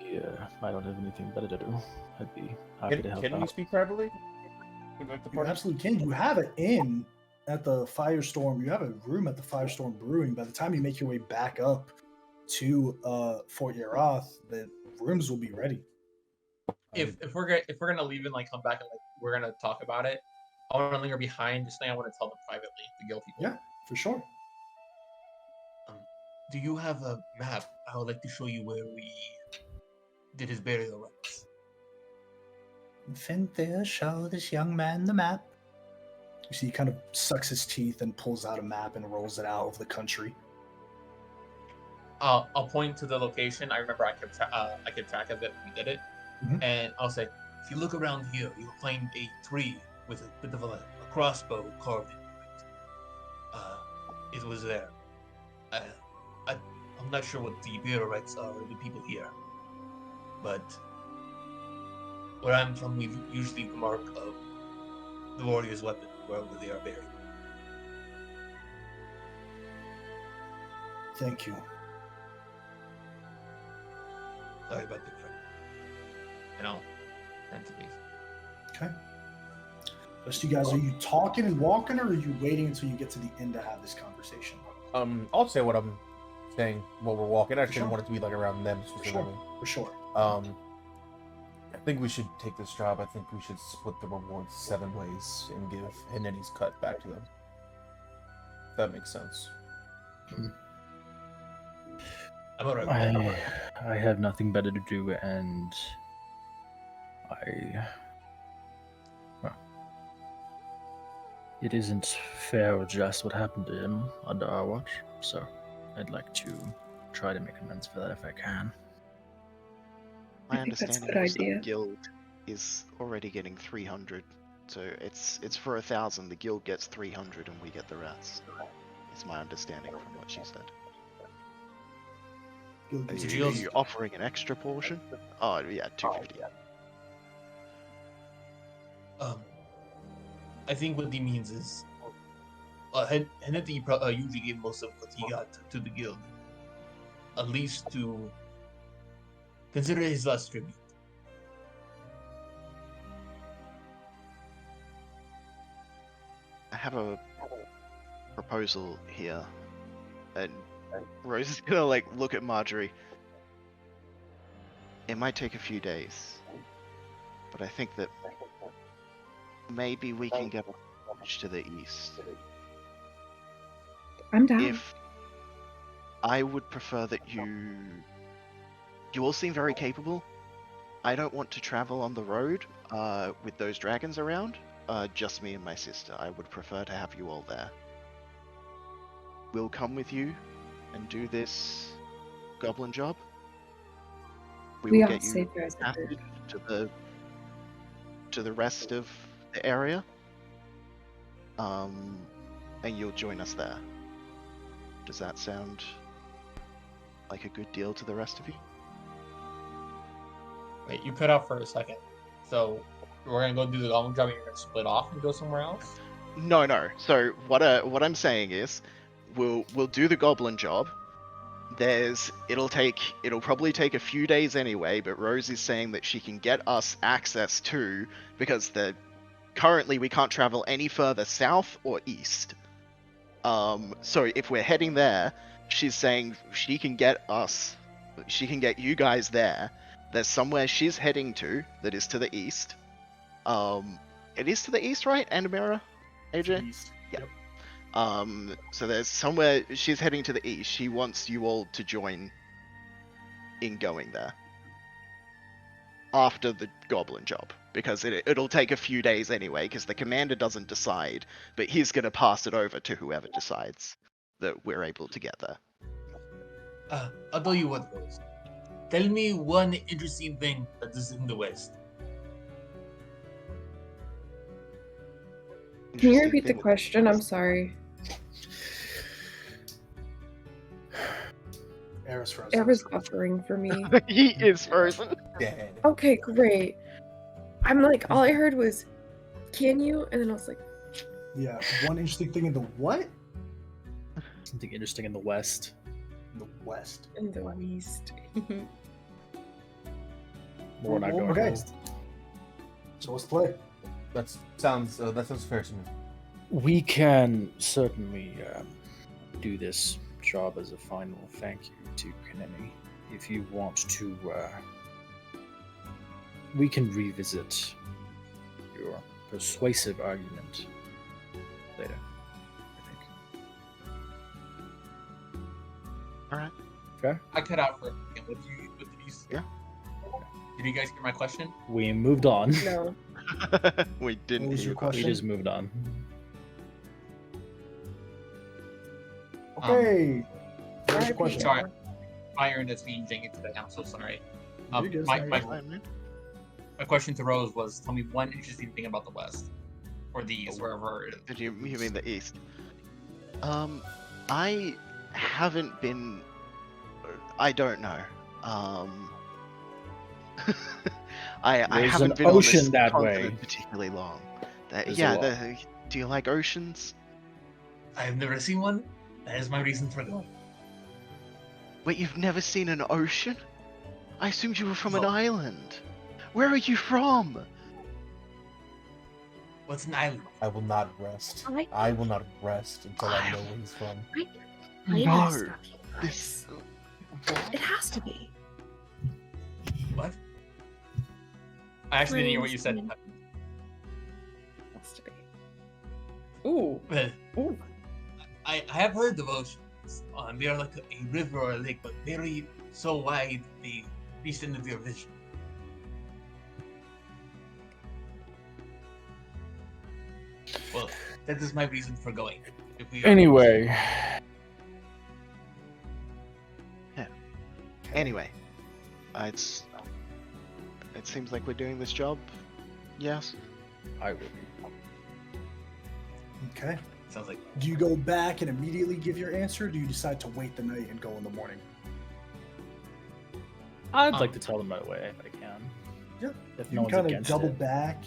don't have anything better to do. I'd be happy to help Can you out. speak privately? Like the You party? absolutely can. You have an inn at the Firestorm. You have a room at the Firestorm Brewing. By the time you make your way back up to Fort Yaroth, the rooms will be ready. If we're gonna leave and like come back and like we're gonna talk about it, I want to linger behind. Just thing I want to tell them privately, the guild people. Yeah, for sure. Do you have a map? I would like to show you where we did his burial rites. Finthea, show this young man the map. You see, he kind of sucks his teeth and pulls out a map and rolls it out of the country. I'll point to the location. I remember I kept track of it when we did it, and I'll say, if you look around here, you'll find a tree with a bit of a crossbow carved into it. It was there. I'm not sure what the burial rites are of the people here, but where I'm from, we usually mark the warrior's weapon wherever they are buried. Thank you. Sorry about the friend. And I'll send to these. Okay. Rest of you guys, are you talking and walking, or are you waiting until you get to the end to have this conversation? I'll say what I'm saying while we're walking. I just didn't Sure. want it to be like around them specifically. For sure. I think we should take this job. I think we should split the rewards 7 ways and give Hineni's cut back to them. If that makes sense. I'm alright with that. I have nothing better to do, and it isn't fair or just what happened to him under our watch, so I'd like to try to make amends for that if I can. My I think that's a understanding good was the idea. guild is already getting 300, so it's for 1,000. The guild gets 300, and we get the rest. It's my understanding from what she said. Are you offering an extra portion? Oh yeah, 250. I think what he means is, Hennedy usually gave most of what he got to the guild, at least to Consider his last tribute. I have a proposal here, and Rose is gonna like look at Marjorie. It might take a few days, but I think that maybe we can get a bridge to the east. I'm down. If I would prefer that you all seem very capable. I don't want to travel on the road with those dragons around. Just me and my sister. I would prefer to have you all there. We'll come with you and do this goblin job. We will are get you safer as a passage group. to the rest of the area. And you'll join us there. Does that sound like a good deal to the rest of you? Wait, you cut out for a second. So we're gonna go do the goblin job and you're gonna split off and go somewhere else? No. So what I'm saying is, we'll do the goblin job. It'll probably take a few days anyway, but Rose is saying that she can get us access to, because currently we can't travel any further south or east. So if we're heading there, she's saying she can get you guys there. There's somewhere she's heading to that is to the east. It is to the east, right? Andamira? AJ? East. Yeah. Yep. So there's somewhere she's heading to the east. She wants you all to join in going there after the goblin job, because it'll take a few days anyway, because the commander doesn't decide, but he's going to pass it over to whoever decides that we're able to get there. I'll tell you what, Rose. Tell me one interesting thing that is in the West. Can you repeat the question? I'm sorry. Era's frozen. Era's buffering for me. He is frozen. Dead. Okay, great. I'm like, all I heard was, can you? And then I was like, Yeah, one interesting thing in the what? Something interesting in the West. In the west. in the West. We're not going Okay. West. So let's play. That sounds fair to me. We can certainly do this job as a final thank you to Kanemi. If you want to, we can revisit your persuasive argument later, I think. Alright. Okay. I cut out for a second. What did you say? Yeah. Did you guys hear my question? We moved on. No. We didn't What was hear your your question? We just moved on. Okay. What's your RIP. question? Sorry. My internet's being janky today. I'm so sorry. You're good, My sorry. Fine, man. question to Rose was, tell me one interesting thing about the West. Or the East, wherever it is. Did you mean the east? I haven't been. I don't know. I There's haven't an been on ocean this that continent way. particularly long. There's a Yeah. lot. Do you like oceans? I've never seen one. That is my reason for going. Wait, you've never seen an ocean? I assumed you were from an No. island. Where are you from? What's an island? I will not rest. I- I will not rest until I know where he's from. No. Stuff, you This. guys. It has to be. What? I actually didn't hear what you said. Plains, Has to be. Ooh. Well, Ooh. I have heard of oceans. They are like a river or a lake, but very so wide they reach into your vision. Well, that is my reason for going. If we Anyway, Anyway, it seems like we're doing this job. Yes. I will. Okay. sounds like Do you go back and immediately give your answer? Or do you decide to wait the night and go in the morning? I'd like to tell them right away if I can. Yeah. If You no can one's kind of against double it. back.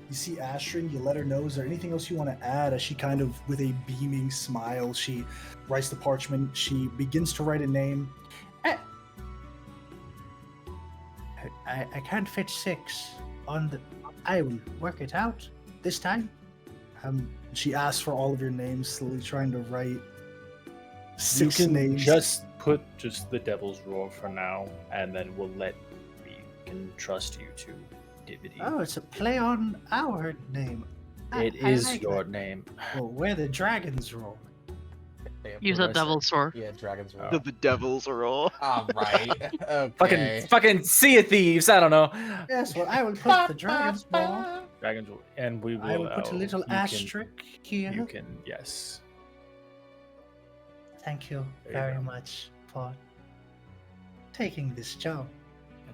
You see Astrid, you let her know. Is there anything else you want to add? As she kind of, with a beaming smile, she writes the parchment. She begins to write a name. I can't fit 6 on the. I will work it out this time. She asks for all of your names, slowly trying to write You 6 can names. just put just the Devil's Roar for now, and then we can trust you to Divinity. Oh, it's a play on our name. It I is like your that. name. Well, we're the Dragons Roar. Use a Devil's Roar. Yeah, Dragon's Roar. Oh. The Devil's Roar. All right. Okay. Fucking Sea of Thieves. I don't know. Yes, well, I will put the Dragons Roar. Dragons, and we will. I will put a little you asterisk here. You can, yes. Thank you There you very go. much for taking this job.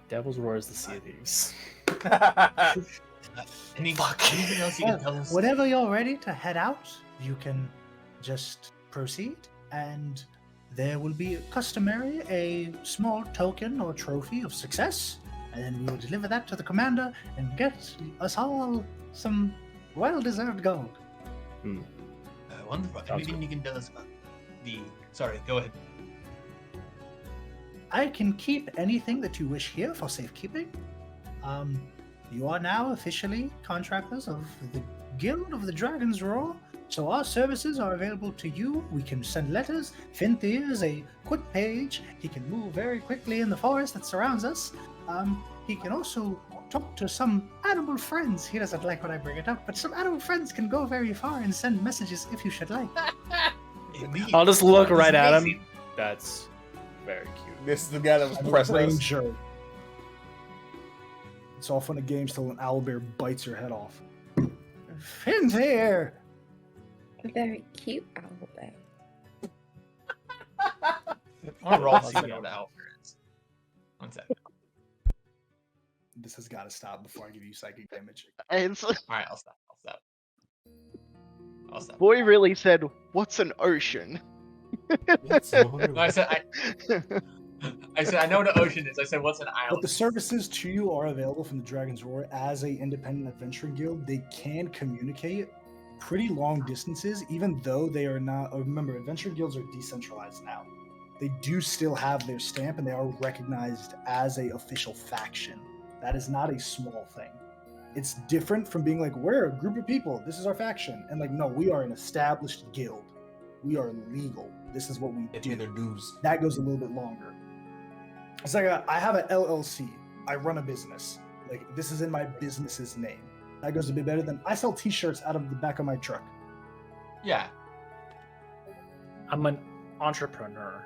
Devil's Roar is the Sea of Thieves. Anything else you can tell us? Whenever you're ready to head out, you can just proceed, and there will be customary a small token or trophy of success, and then we will deliver that to the commander and get us all some well-deserved gold. Wonderful. Sounds Anything you can tell us about the? Sorry, go ahead. I can keep anything that you wish here for safekeeping. You are now officially contractors of the Guild of the Dragon's Roar, so our services are available to you. We can send letters. Finthir is a quick page. He can move very quickly in the forest that surrounds us. He can also talk to some animal friends. He doesn't like when I bring it up, but some animal friends can go very far and send messages if you should like. Indeed. I'll just look That is right at him. amazing. That's very cute. This is the guy that was I'm a pressing us. ranger. It's all fun and games till an owlbear bites your head off. Finthir! A very cute owl bear. I want to roll to see what the Alfred is. 1 second. This has got to stop before I give you psychic damage. And so, All right, I'll stop. I'll stop. boy really said, "What's an ocean?" No, I said I know what the ocean is. I said what's an But island? the services to you are available from the Dragon's Roar as a independent adventuring guild. They can communicate pretty long distances, even though they are not. Remember, adventuring guilds are decentralized now. They do still have their stamp, and they are recognized as a official faction. That is not a small thing. It's different from being like, we're a group of people. This is our faction, and like, no, we are an established guild. We are legal. This is what we It's do. in their dues. That goes a little bit longer. It's like I have an LLC. I run a business. Like this is in my business's name. That goes a bit better than I sell T-shirts out of the back of my truck. Yeah. I'm an entrepreneur.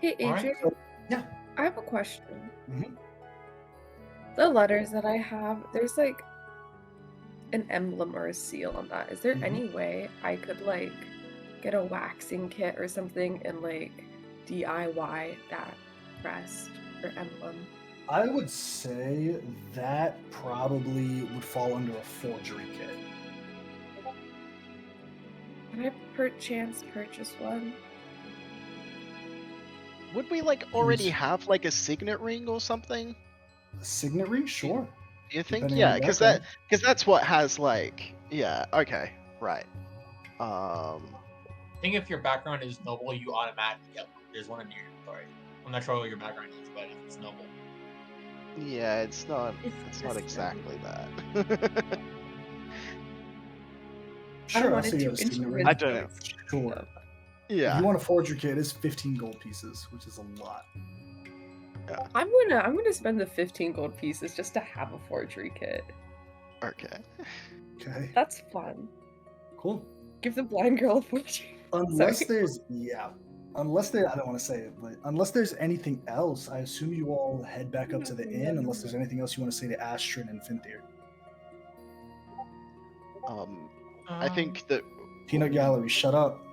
Hey, All right. Adrian. Yeah. I have a question. Mhm. The letters that I have, there's like an emblem or a seal on that. Is there Mhm. any way I could like get a waxing kit or something and like DIY that crest or emblem? I would say that probably would fall under a forgery kit. Can I perchance purchase one? Would we like already have like a signet ring or something? A signet ring, sure. Do you think? Depending Yeah, on your because that's what has like okay, right. I think if your background is noble, you automatically get one. There's one in your inventory. I'm not sure what your background is, but if it's noble. Yeah, it's not It's not just exactly that. I Sure, I'll wanted see you to have a signet ring. I don't know. Sure. If Yeah. you want a forgery kit, it's 15 gold pieces, which is a lot. I'm gonna spend the 15 gold pieces just to have a forgery kit. Okay. Okay. That's fun. Cool. Give the blind girl a forgery. Unless Sorry. unless there, I don't want to say it, but unless there's anything else, I assume you all head back up to the inn. Unless there's anything else you want to say to Astrid and Finthir. I think that Peanut Gallery, shut up.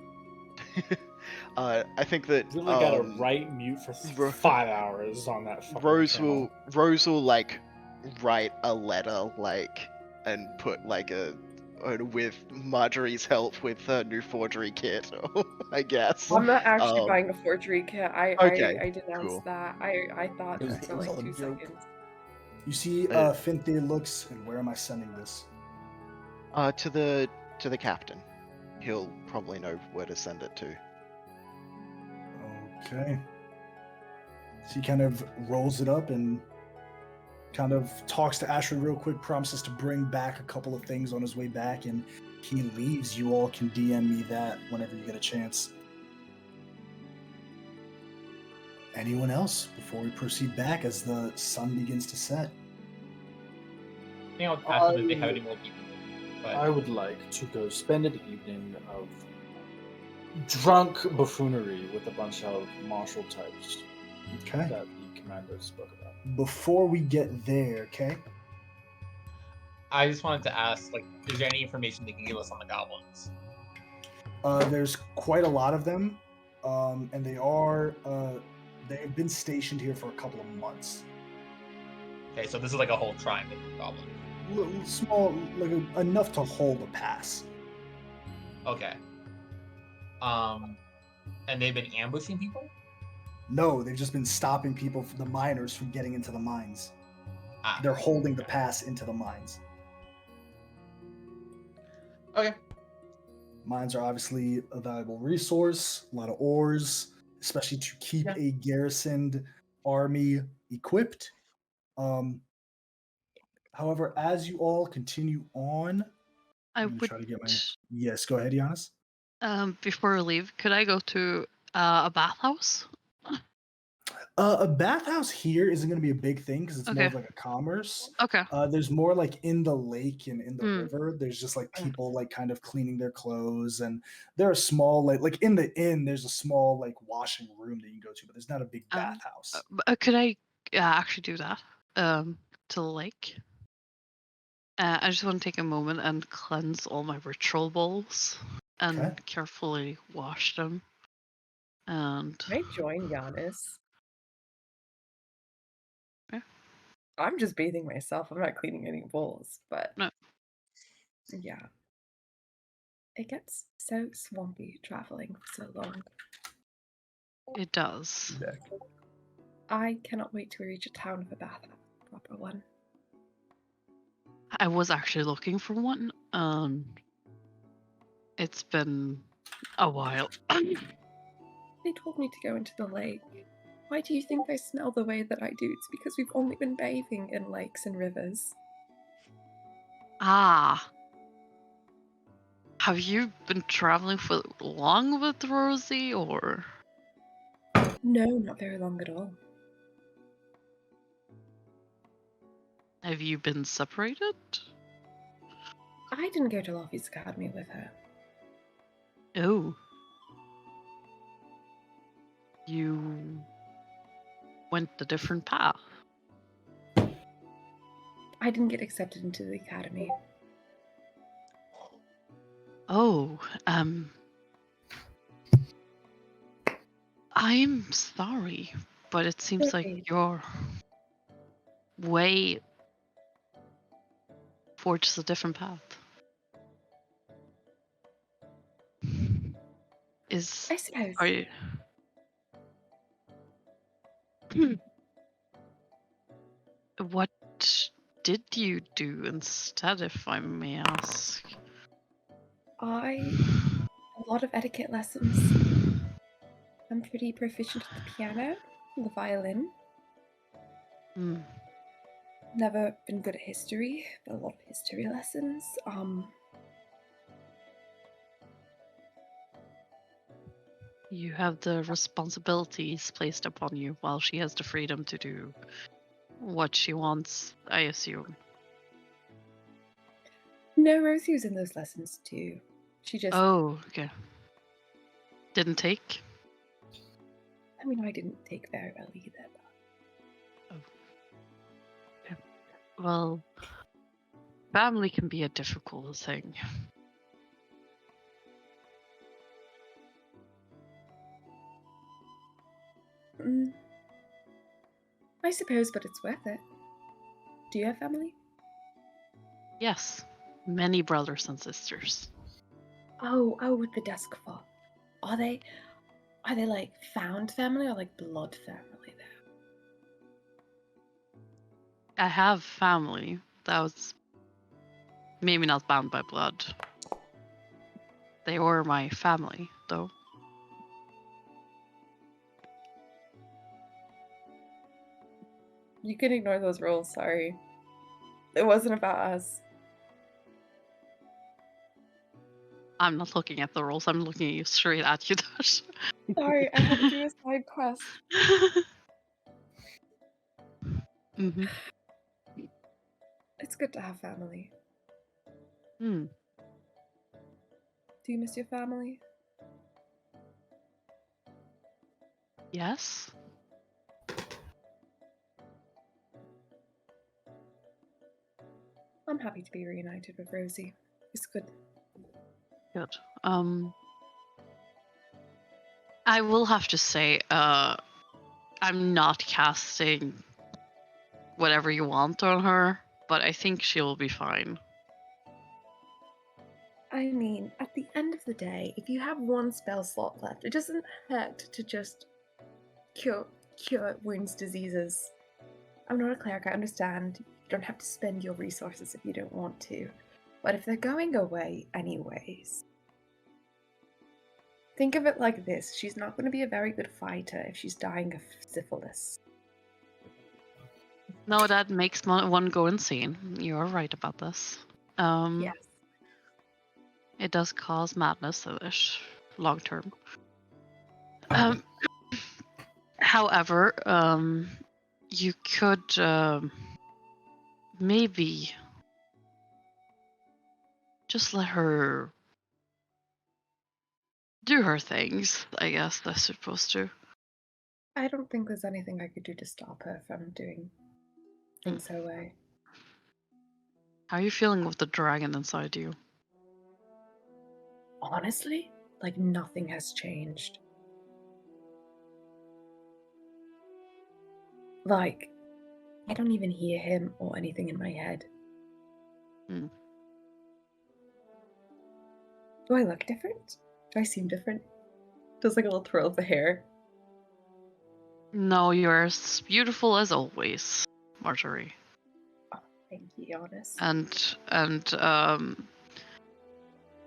I think that Really gotta write mute for Ro- 5 hours on that. fucking Rose channel. will like write a letter like and put like with Marjorie's help with her new forgery kit, I guess. I'm not actually Um, buying a forgery kit. okay, I denounced cool. that. I thought It was- that it for was like all a 2 joke. seconds. You see, Uh, Finthir looks, and where am I sending this? To the captain. He'll probably know where to send it to. Okay. So he kind of rolls it up and kind of talks to Ashford real quick, promises to bring back a couple of things on his way back, and he leaves. You all can DM me that whenever you get a chance. Anyone else before we proceed back as the sun begins to set? I think I'll ask them if they have any more people. But I would like to go spend an evening of drunk buffoonery with a bunch of martial types Okay. that the commander spoke about. Before we get there, okay? I just wanted to ask, like, is there any information they can give us on the goblins? There's quite a lot of them, and they've been stationed here for a couple of months. Okay, so this is like a whole tribe of goblins. Small, like enough to hold a pass. Okay. And they've been ambushing people? No, they've just been stopping people, the miners, from getting into the mines. Ah. They're holding the pass into the mines. Okay. Mines are obviously a valuable resource, a lot of ores, especially to keep a garrisoned army equipped. However, as you all continue on, I I'm gonna would. try to get my. Yes, go ahead, Giannis. Before we leave, could I go to a bathhouse? A bathhouse here isn't going to be a big thing because it's more Okay. of like a commerce. Okay. There's more like in the lake and in the Hmm. river. There's just like people like kind of cleaning their clothes, and there are small like in the inn. There's a small like washing room that you can go to, but there's not a big bathhouse. Could I actually do that? To the lake. I just want to take a moment and cleanse all my ritual bowls and Okay. carefully wash them. And Can I join Giannis? Yeah. I'm just bathing myself. I'm not cleaning any bowls, but No. Yeah. It gets so swampy traveling for so long. it does. Exactly. I cannot wait to reach a town with a bathhouse, proper one. I was actually looking for one. It's been a while. They told me to go into the lake. Why do you think I smell the way that I do? It's because we've only been bathing in lakes and rivers. Ah. Have you been traveling for long with Rosie, or? No, not very long at all. Have you been separated? I didn't go to Luffy's academy with her. Oh. You went a different path. I didn't get accepted into the academy. Oh, I'm sorry, but it seems Okay. like your way forges a different path. I suppose. Are you? What did you do instead, if I may ask? A lot of etiquette lessons. I'm pretty proficient at the piano and the violin. Hmm. Never been good at history, but a lot of history lessons. You have the responsibilities placed upon you, while she has the freedom to do what she wants, I assume. No, Rosie was in those lessons too. She just, Oh, okay. Didn't take? I mean, I didn't take very well either. Well, family can be a difficult thing. I suppose, but it's worth it. Do you have family? Yes, many brothers and sisters. Oh, with the desk fob. Are they like found family or like blood family there? I have family that was maybe not bound by blood. They were my family, though. You can ignore those rolls, sorry. It wasn't about us. I'm not looking at the rolls. I'm looking straight at you, Dash. Sorry, I had to do a side quest. Mm-hmm. It's good to have family. Hmm. Do you miss your family? Yes. I'm happy to be reunited with Rosie. It's good. Good. I will have to say, I'm not casting whatever you want on her, but I think she'll be fine. I mean, at the end of the day, if you have one spell slot left, it doesn't hurt to just cure wounds, diseases. I'm not a cleric, I understand. You don't have to spend your resources if you don't want to. But if they're going away anyways, think of it like this. She's not going to be a very good fighter if she's dying of syphilis. No, that makes one go insane. You're right about this. Yes. It does cause madness, long term. However, you could maybe just let her do her things, I guess that's supposed to. I don't think there's anything I could do to stop her from doing things her way. How are you feeling with the dragon inside you? Honestly, like nothing has changed. Like, I don't even hear him or anything in my head. Hmm. Do I look different? Do I seem different? Just like a little twirl of the hair. No, you're as beautiful as always, Marjorie. Oh, thank you, honest. And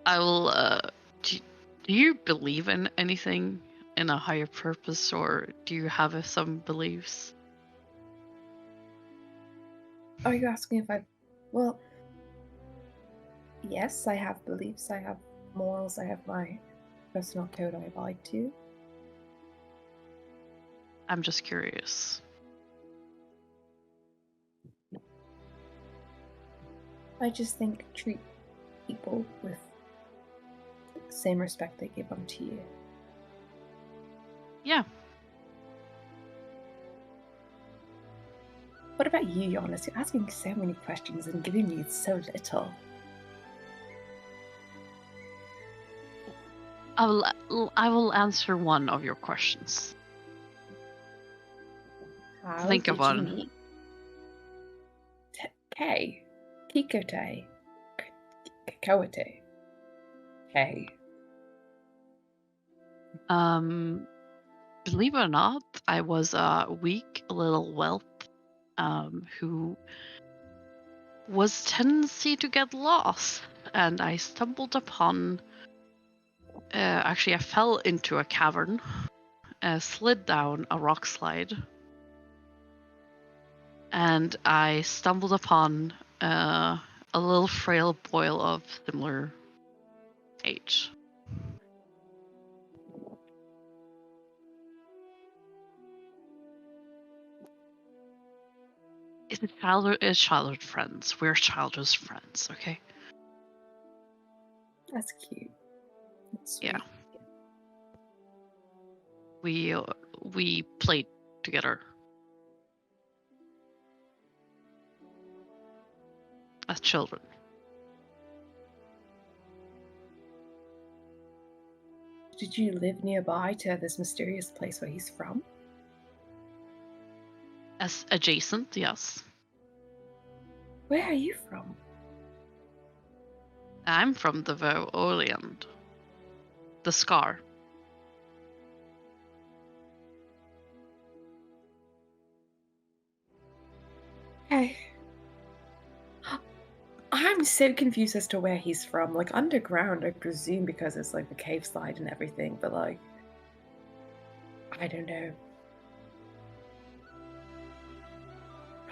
I will. Do you believe in anything, in a higher purpose, or do you have some beliefs? Are you asking if I... Well, yes, I have beliefs, I have morals, I have my personal code I abide to. I'm just curious. I just think treat people with the same respect they give unto you. Yeah. What about you, Jonas? You're asking so many questions and giving me so little. I will answer one of your questions. How Think did of one. you meet Kay? Kikote? Kawate? Kay? Believe it or not, I was a weak little whelp who was tendency to get lost, and I stumbled upon. Actually, I fell into a cavern, slid down a rock slide, and I stumbled upon a little frail boy of similar age. It's childhood friends. We're childhood friends, okay? That's cute. That's sweet. Yeah. We played together as children. Did you live nearby to this mysterious place where he's from? As adjacent, yes. Where are you from? I'm from the Orleans. The Scar. Hey. I'm so confused as to where he's from. Like, underground, I presume, because it's like the cave slide and everything, but like, I don't know.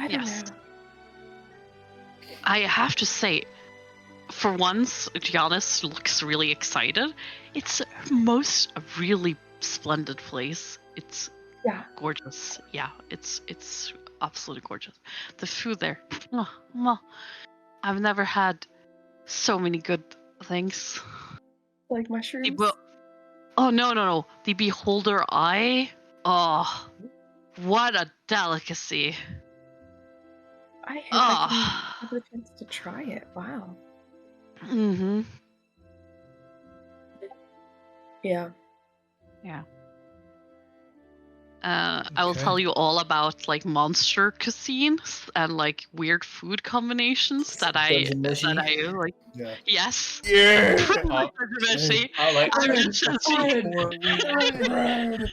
I don't Yes. know. I have to say, for once, Giannis looks really excited. It's a really splendid place. It's Yeah. gorgeous. Yeah, it's absolutely gorgeous. The food there, mwah. I've never had so many good things. Like The mushrooms. oh no, the beholder eye. Oh, what a delicacy. I hope I can Oh. have the chance to try it. Wow. Mm-hmm. Yeah. Yeah. I will Okay. tell you all about like monster cuisines and like weird food combinations that I Dungeon like. Yeah. Yes. Yeah. Controversy. I like I'm Fine, just fine.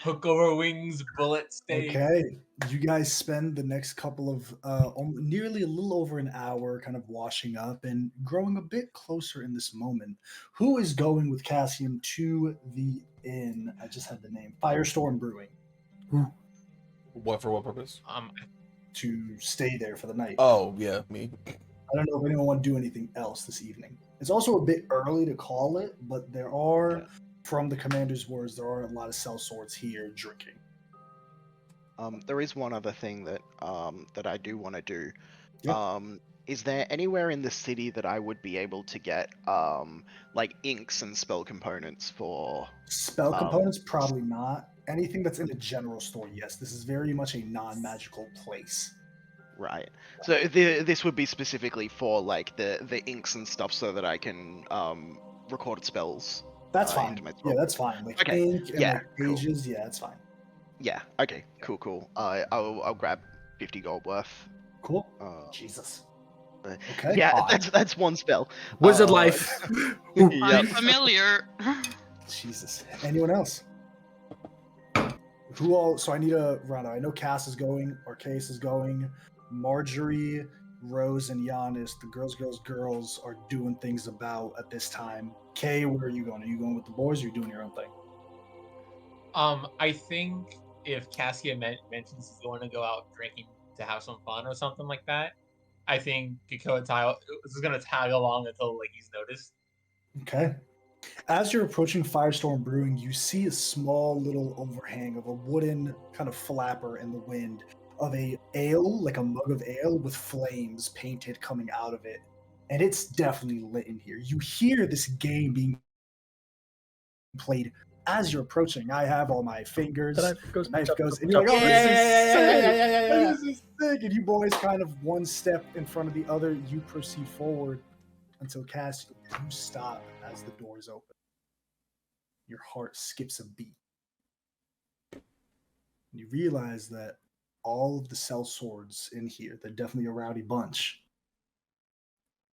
hook over wings, bullet steak. Okay. You guys spend the next couple of nearly a little over an hour kind of washing up and growing a bit closer in this moment. Who is going with Cassian to the inn? I just had the name. Firestorm Brewing. What for what purpose? To stay there for the night. Oh yeah, me. I don't know if anyone want to do anything else this evening. It's also a bit early to call it, but there are, from the commander's words, there are a lot of sellswords here drinking. There is one other thing that that I do want to do. Yep. Is there anywhere in the city that I would be able to get like inks and spell components for? Spell components, probably not. Anything that's in a general store, yes. This is very much a non-magical place. Right. So this would be specifically for like the inks and stuff, so that I can record spells. That's into fine. my Yeah, scroll. that's fine. Like Okay. ink and Yeah, like cool. pages, yeah, that's fine. Yeah. Okay. Cool. I'll grab 50 gold worth. Cool. Jesus. Okay. Yeah, Odd. that's one spell. Wizard life. I'm Yep. familiar. Jesus. Anyone else? Who all? So I need a round. I know Cass is going. Arceus is going. Marjorie, Rose, and Giannis, the girls are doing things about at this time. Kay, where are you going? Are you going with the boys or are you doing your own thing? I think if Cassia mentions he's going to go out drinking to have some fun or something like that, I think Kiko is going to tag along until like he's noticed. Okay. As you're approaching Firestorm Brewing, you see a small little overhang of a wooden kind of flapper in the wind of a ale, like a mug of ale with flames painted coming out of it. And it's definitely lit in here. You hear this game being played as you're approaching. I have all my fingers. The knife goes, and you're like, oh, this is sick. Yeah. This is sick. And you boys kind of one step in front of the other. You proceed forward until Cassian, you stop as the doors open. Your heart skips a beat. And you realize that all of the sellswords in here, they're definitely a rowdy bunch.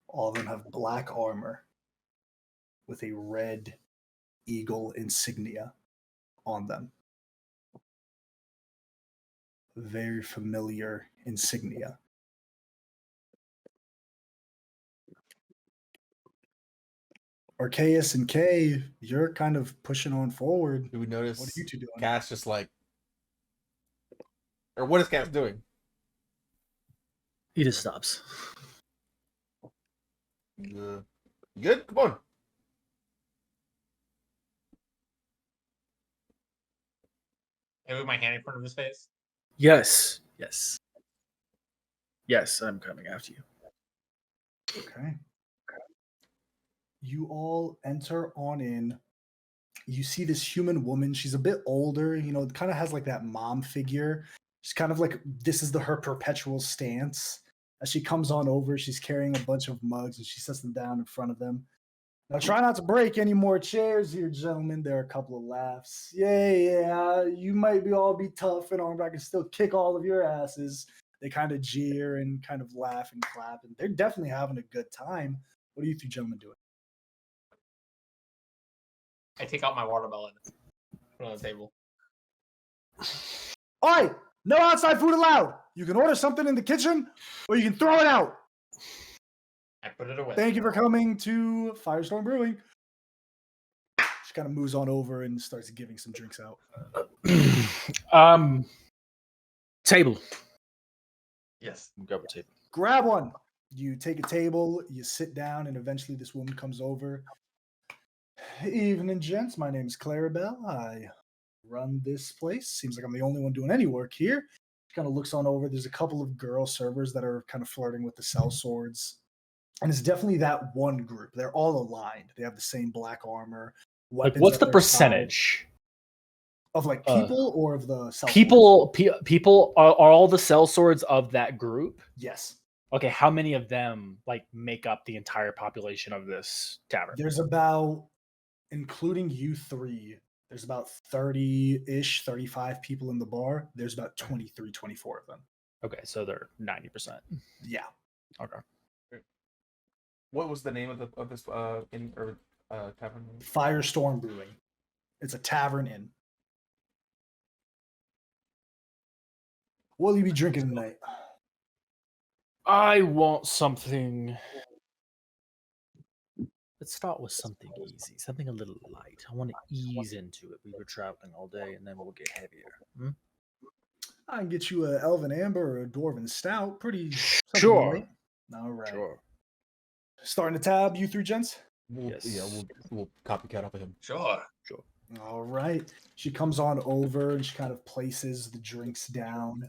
All of them have black armor with a red eagle insignia on them. Very familiar insignia. Arceus and Kay, you're kind of pushing on forward. Do we notice What are you two doing? Cass just like, or what is Cass doing? He just stops. Good? Come on. I move my hand in front of his face. Yes. Yes, I'm coming after you. Okay. You all enter on in. You see this human woman. She's a bit older, kind of has like that mom figure. She's kind of like, this is her perpetual stance. As she comes on over, she's carrying a bunch of mugs and she sets them down in front of them. Now, try not to break any more chairs here, gentlemen. There are a couple of laughs. Yeah, you might all be tough and armed, but I can still kick all of your asses. They kind of jeer and kind of laugh and clap, and they're definitely having a good time. What are you two gentlemen doing? I take out my watermelon, put it on the table. All right, no outside food allowed. You can order something in the kitchen, or you can throw it out. I put it away. Thank you for coming to Firestorm Brewing. She kind of moves on over and starts giving some drinks out. Table. Yes. Grab a table. Grab one. You take a table, you sit down, and eventually this woman comes over. Evening, gents. My name is Clarabelle. I run this place. Seems like I'm the only one doing any work here. She kind of looks on over. There's a couple of girl servers that are kind of flirting with the sellswords. And it's definitely that one group. They're all aligned. They have the same black armor. Like, weapons what's at the their percentage? side. Of like people or of the sellswords? People are all the sellswords of that group? Yes. Okay, how many of them like make up the entire population of this tavern? There's about, including you three, there's about 30-ish, 35 people in the bar. There's about 23, 24 of them. Okay, so they're 90%. Yeah. Okay. What was the name of this tavern? Firestorm Brewing. It's a tavern inn. What'll you be drinking tonight? I want something. Let's start with something easy, something a little light. I want to ease into it. We were traveling all day, and then we'll get heavier. I can get you a Elven Amber or a Dwarven Stout. Pretty Sure. light. All right. Sure. Starting the tab, you three gents? Yes. Yeah, we'll copycat off of him. Sure. All right. She comes on over and she kind of places the drinks down.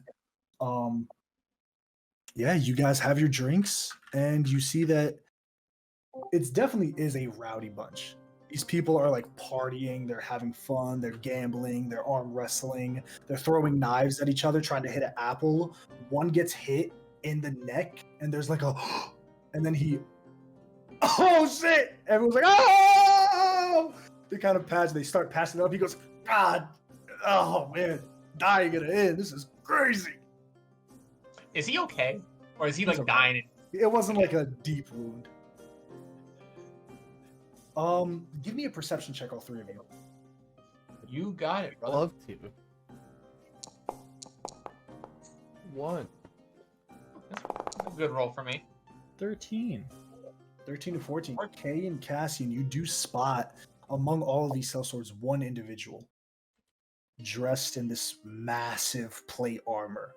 Yeah, you guys have your drinks, and you see that it's definitely is a rowdy bunch. These people are like partying, they're having fun, they're gambling, they're arm wrestling, they're throwing knives at each other, trying to hit an apple. One gets hit in the neck, and there's like a, and then he, oh shit! Everyone's like, oh! They kind of pass, they start passing it up. He goes, God, oh man, dying at an end. This is crazy. Is he okay? Or is he like okay. dying? It wasn't like a deep wound. Give me a perception check, all three of you. You got it, brother. Love to. 1. That's a good roll for me. 13. 13 to 14. Kay and Cassian, you do spot among all of these sellswords one individual dressed in this massive plate armor.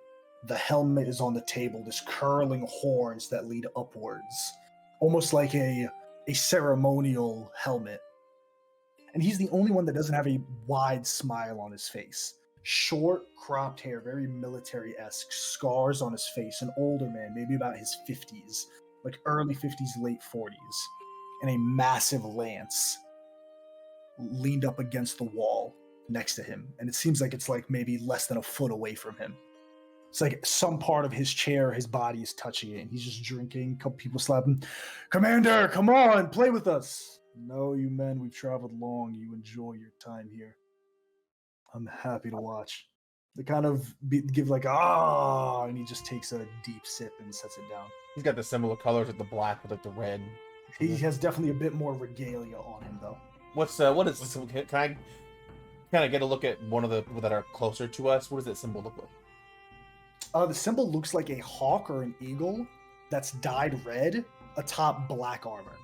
The helmet is on the table, this curling horns that lead upwards, almost like a ceremonial helmet. And he's the only one that doesn't have a wide smile on his face. Short, cropped hair, very military-esque, scars on his face, an older man, maybe about his 50s, like early 50s, late 40s, and a massive lance leaned up against the wall next to him. And it seems like it's like maybe less than a foot away from him. It's like some part of his chair, his body is touching it, and he's just drinking. A couple people slap him. Commander, come on, play with us. No, you men, we've traveled long. You enjoy your time here. I'm happy to watch. They kind of give like, and he just takes a deep sip and sets it down. He's got the similar colors with the black with like the red. He has definitely a bit more regalia on him, though. What is? Can I kind of get a look at one of the that are closer to us? What does that symbol look like? The symbol looks like a hawk or an eagle that's dyed red atop black armor.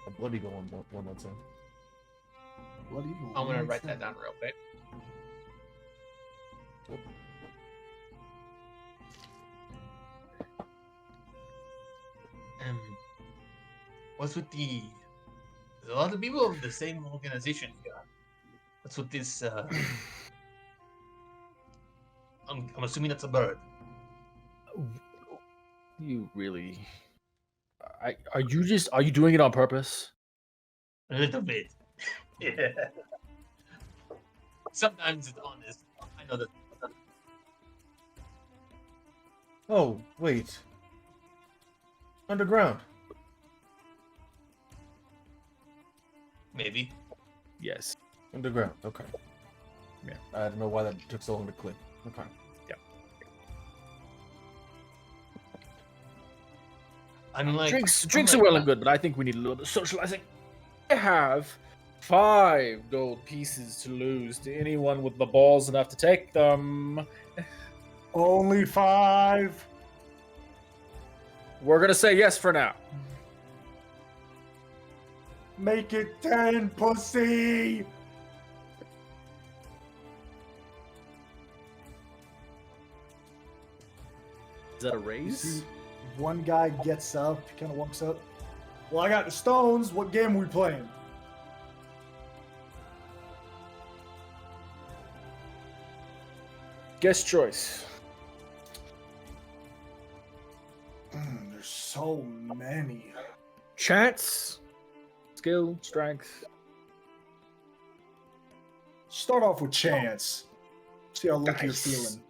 A blood eagle one would say. Blood eagle. I'm gonna write that down real quick. What's with the? There's a lot of people of the same organization here. What's with this? I'm assuming that's a bird. You really? Are you doing it on purpose? A little bit. Yeah. Sometimes it's honest. I know that. Oh, wait. Underground. Maybe. Yes. Underground. Okay. Yeah. I don't know why that took so long to click. Okay. Yeah. I'm like Drinks are well and good, but I think we need a little bit of socializing. I have 5 gold pieces to lose to anyone with the balls enough to take them. Only 5. We're gonna say yes for now. Make it 10, pussy. Is that a You raise? see, one guy gets up, kind of walks up. Well, I got the stones. What game are we playing? Guest choice. There's so many. Chance, skill, strength. Start off with chance. See how lucky you're Dice. feeling.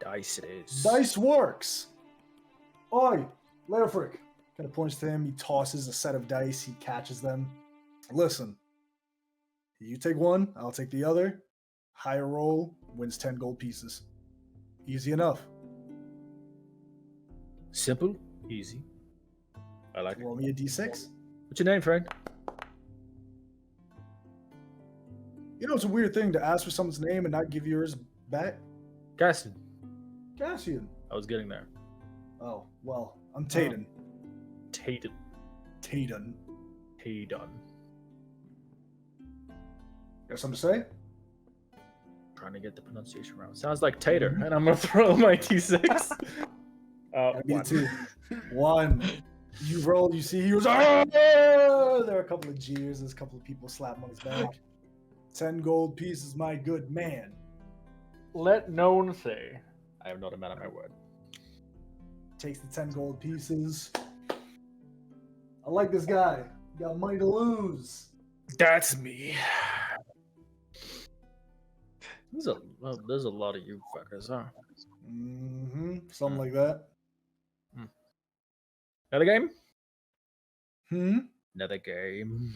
Dice it is. Dice works. Oi, Leofric. Kind of points to him. He tosses a set of dice. He catches them. Listen. You take one, I'll take the other. Higher roll wins 10 gold pieces. Easy enough. Simple, easy. I like it. Roll me a d6. What's your name, friend? You know, it's a weird thing to ask for someone's name and not give yours back. Gaston. Cassian. I was getting there. Oh, well, I'm Tayden. Tayden. Tayden. Taydon. Got something to say? Trying to get the pronunciation right. Sounds like tater, and I'm gonna throw my t6. I beat One. it too. One. You rolled, you see he was. "Ah!" There are a couple of jeers, there's a couple of people slapping on his back. 10 gold pieces, my good man. Let no one say I am not a man of my word. Takes the 10 gold pieces. I like this guy. Got money to lose. That's me. There's a lot of you fuckers, huh? Something like that. Another game? Hmm? Another game.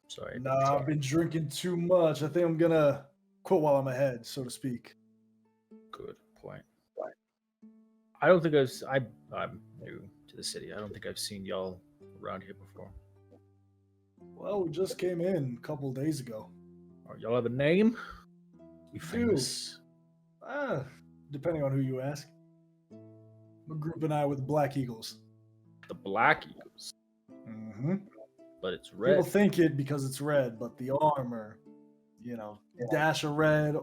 Sorry. Nah, I've been drinking too much. I think I'm gonna quit while I'm ahead, so to speak. Good point. I don't think I'm new to the city. I don't think I've seen y'all around here before. Well, we just came in a couple days ago. Y'all have a name? You Do. famous? Depending on who you ask. I'm a group and I with Black Eagles. The Black Eagles. Mm-hmm. But it's red. People think it because it's red, but the armor, dash of red,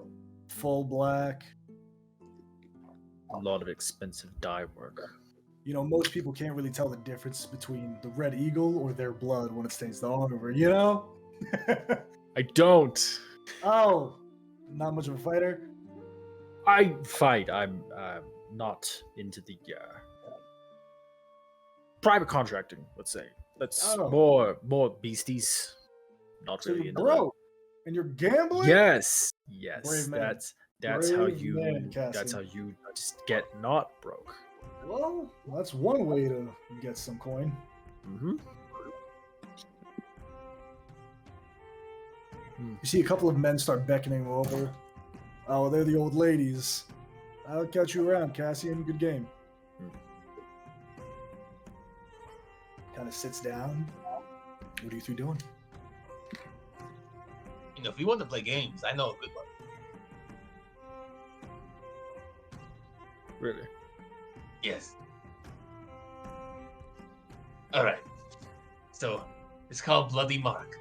full black. A lot of expensive dye work. Most people can't really tell the difference between the red eagle or their blood when it stains the armor, I don't. Oh, not much of a fighter? I fight. I'm not into the private contracting, let's say. That's Oh. more beasties. Not So really you're into broke, and you're gambling? Yes. Brave man. That's how Brave you man, that's how Cassian. you just get not broke. Well, that's one way to get some coin. Mm-hmm. You see a couple of men start beckoning over. Oh, they're the old ladies. I'll catch you around, Cassian. Good game. Kind of sits down. What are you three doing? If you want to play games, I know a good one. Really? Yes. Alright. So, it's called Bloody Mark.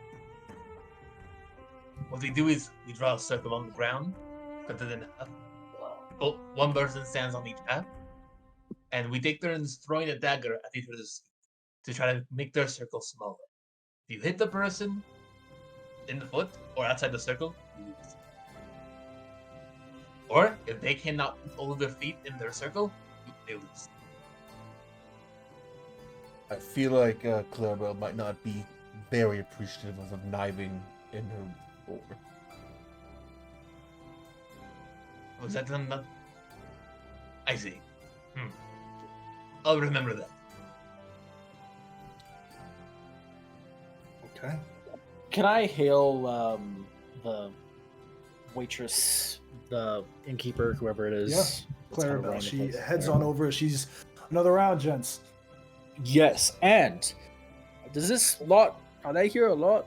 What they do is, we draw a circle on the ground, cut it in half. One person stands on each half, and we take turns throwing a dagger at each other's to try to make their circle smaller. If you hit the person in the foot or outside the circle, you lose. Or, if they cannot put all of their feet in their circle, they lose. I feel like Clarabelle might not be very appreciative of a kniving in her board. Was that not? I see. I'll remember that. Okay. Can I hail the waitress, the innkeeper, whoever it is? Yeah. that's kind of Clarabelle. running the She place? heads Clarabelle. on over. She's another round, gents. Yes, and does this lot? Are they here a lot?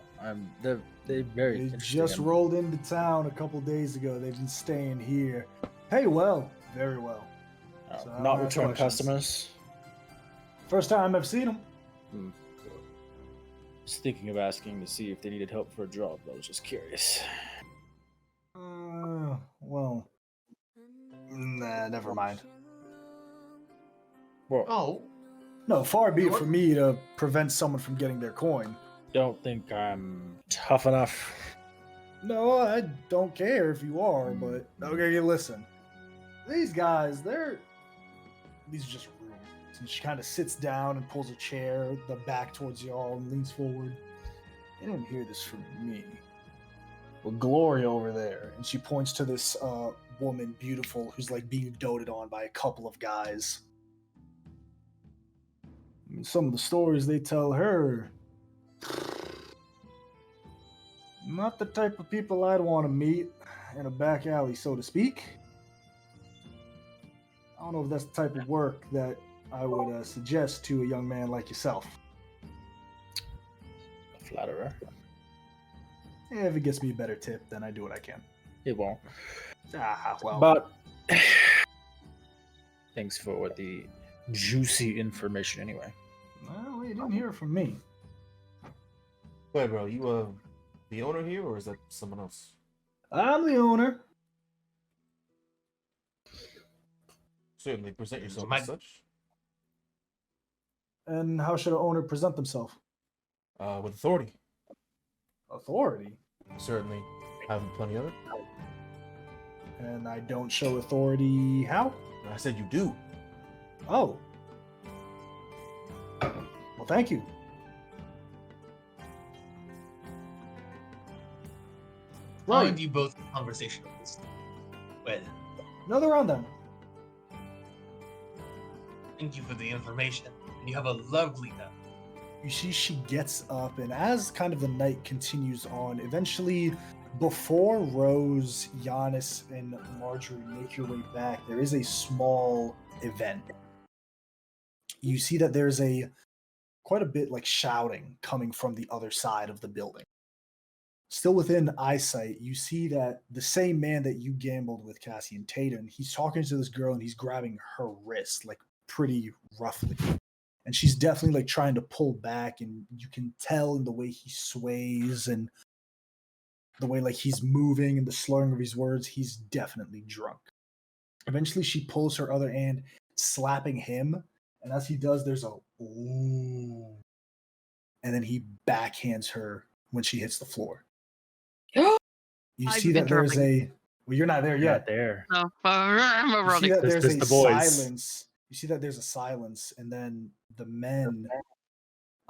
They're very. They interesting. just rolled into town a couple days ago. They've been staying here. Hey, well, very well. So I Not don't have return questions. customers. First time I've seen them. Just thinking of asking to see if they needed help for a job. I was just curious. Well, nah, never mind. Well, Oh, No, far be it What? for me to prevent someone from getting their coin. don't think I'm tough enough. No, I don't care if you are, but okay, listen. These guys, these are just rooms. And she kind of sits down and pulls a chair, the back towards y'all, and leans forward. They didn't hear this from me. Well, Gloria over there, and she points to this woman, beautiful, who's like being doted on by a couple of guys. I mean, some of the stories they tell her, not the type of people I'd want to meet in a back alley, so to speak. I don't know if that's the type of work that I would suggest to a young man like yourself. A flatterer. If it gets me a better tip, then I do what I can. It won't. Well. But thanks for the juicy information anyway. Well, you didn't hear it from me. Wait, bro, you the owner here, or is that someone else? I'm the owner. Certainly, present yourself My- as such. And how should an owner present themselves? With authority. Authority. Certainly, having plenty of it. And I don't show authority how? I said you do. Oh. Well, thank you. I'll Right. give you both conversationalists. Well, Another round then. thank you for the information. You have a lovely night. You see she gets up, and as kind of the night continues on, eventually, before Rose, Giannis, and Marjorie make your way back, there is a small event. You see that there's quite a bit like shouting coming from the other side of the building. Still within eyesight, you see that the same man that you gambled with, Cassian Tatum, he's talking to this girl and he's grabbing her wrist like pretty roughly. And she's definitely like trying to pull back, and you can tell in the way he sways and the way like he's moving and the slurring of his words, he's definitely drunk. Eventually she pulls her other hand, slapping him, and as he does, there's a ooh. And then he backhands her when she hits the floor. You I'm see that there's interrupting. well, you're not there You're yet. not there. No, I'm You see running. that This there's is a the boys. silence. You see that there's a silence, and then the men.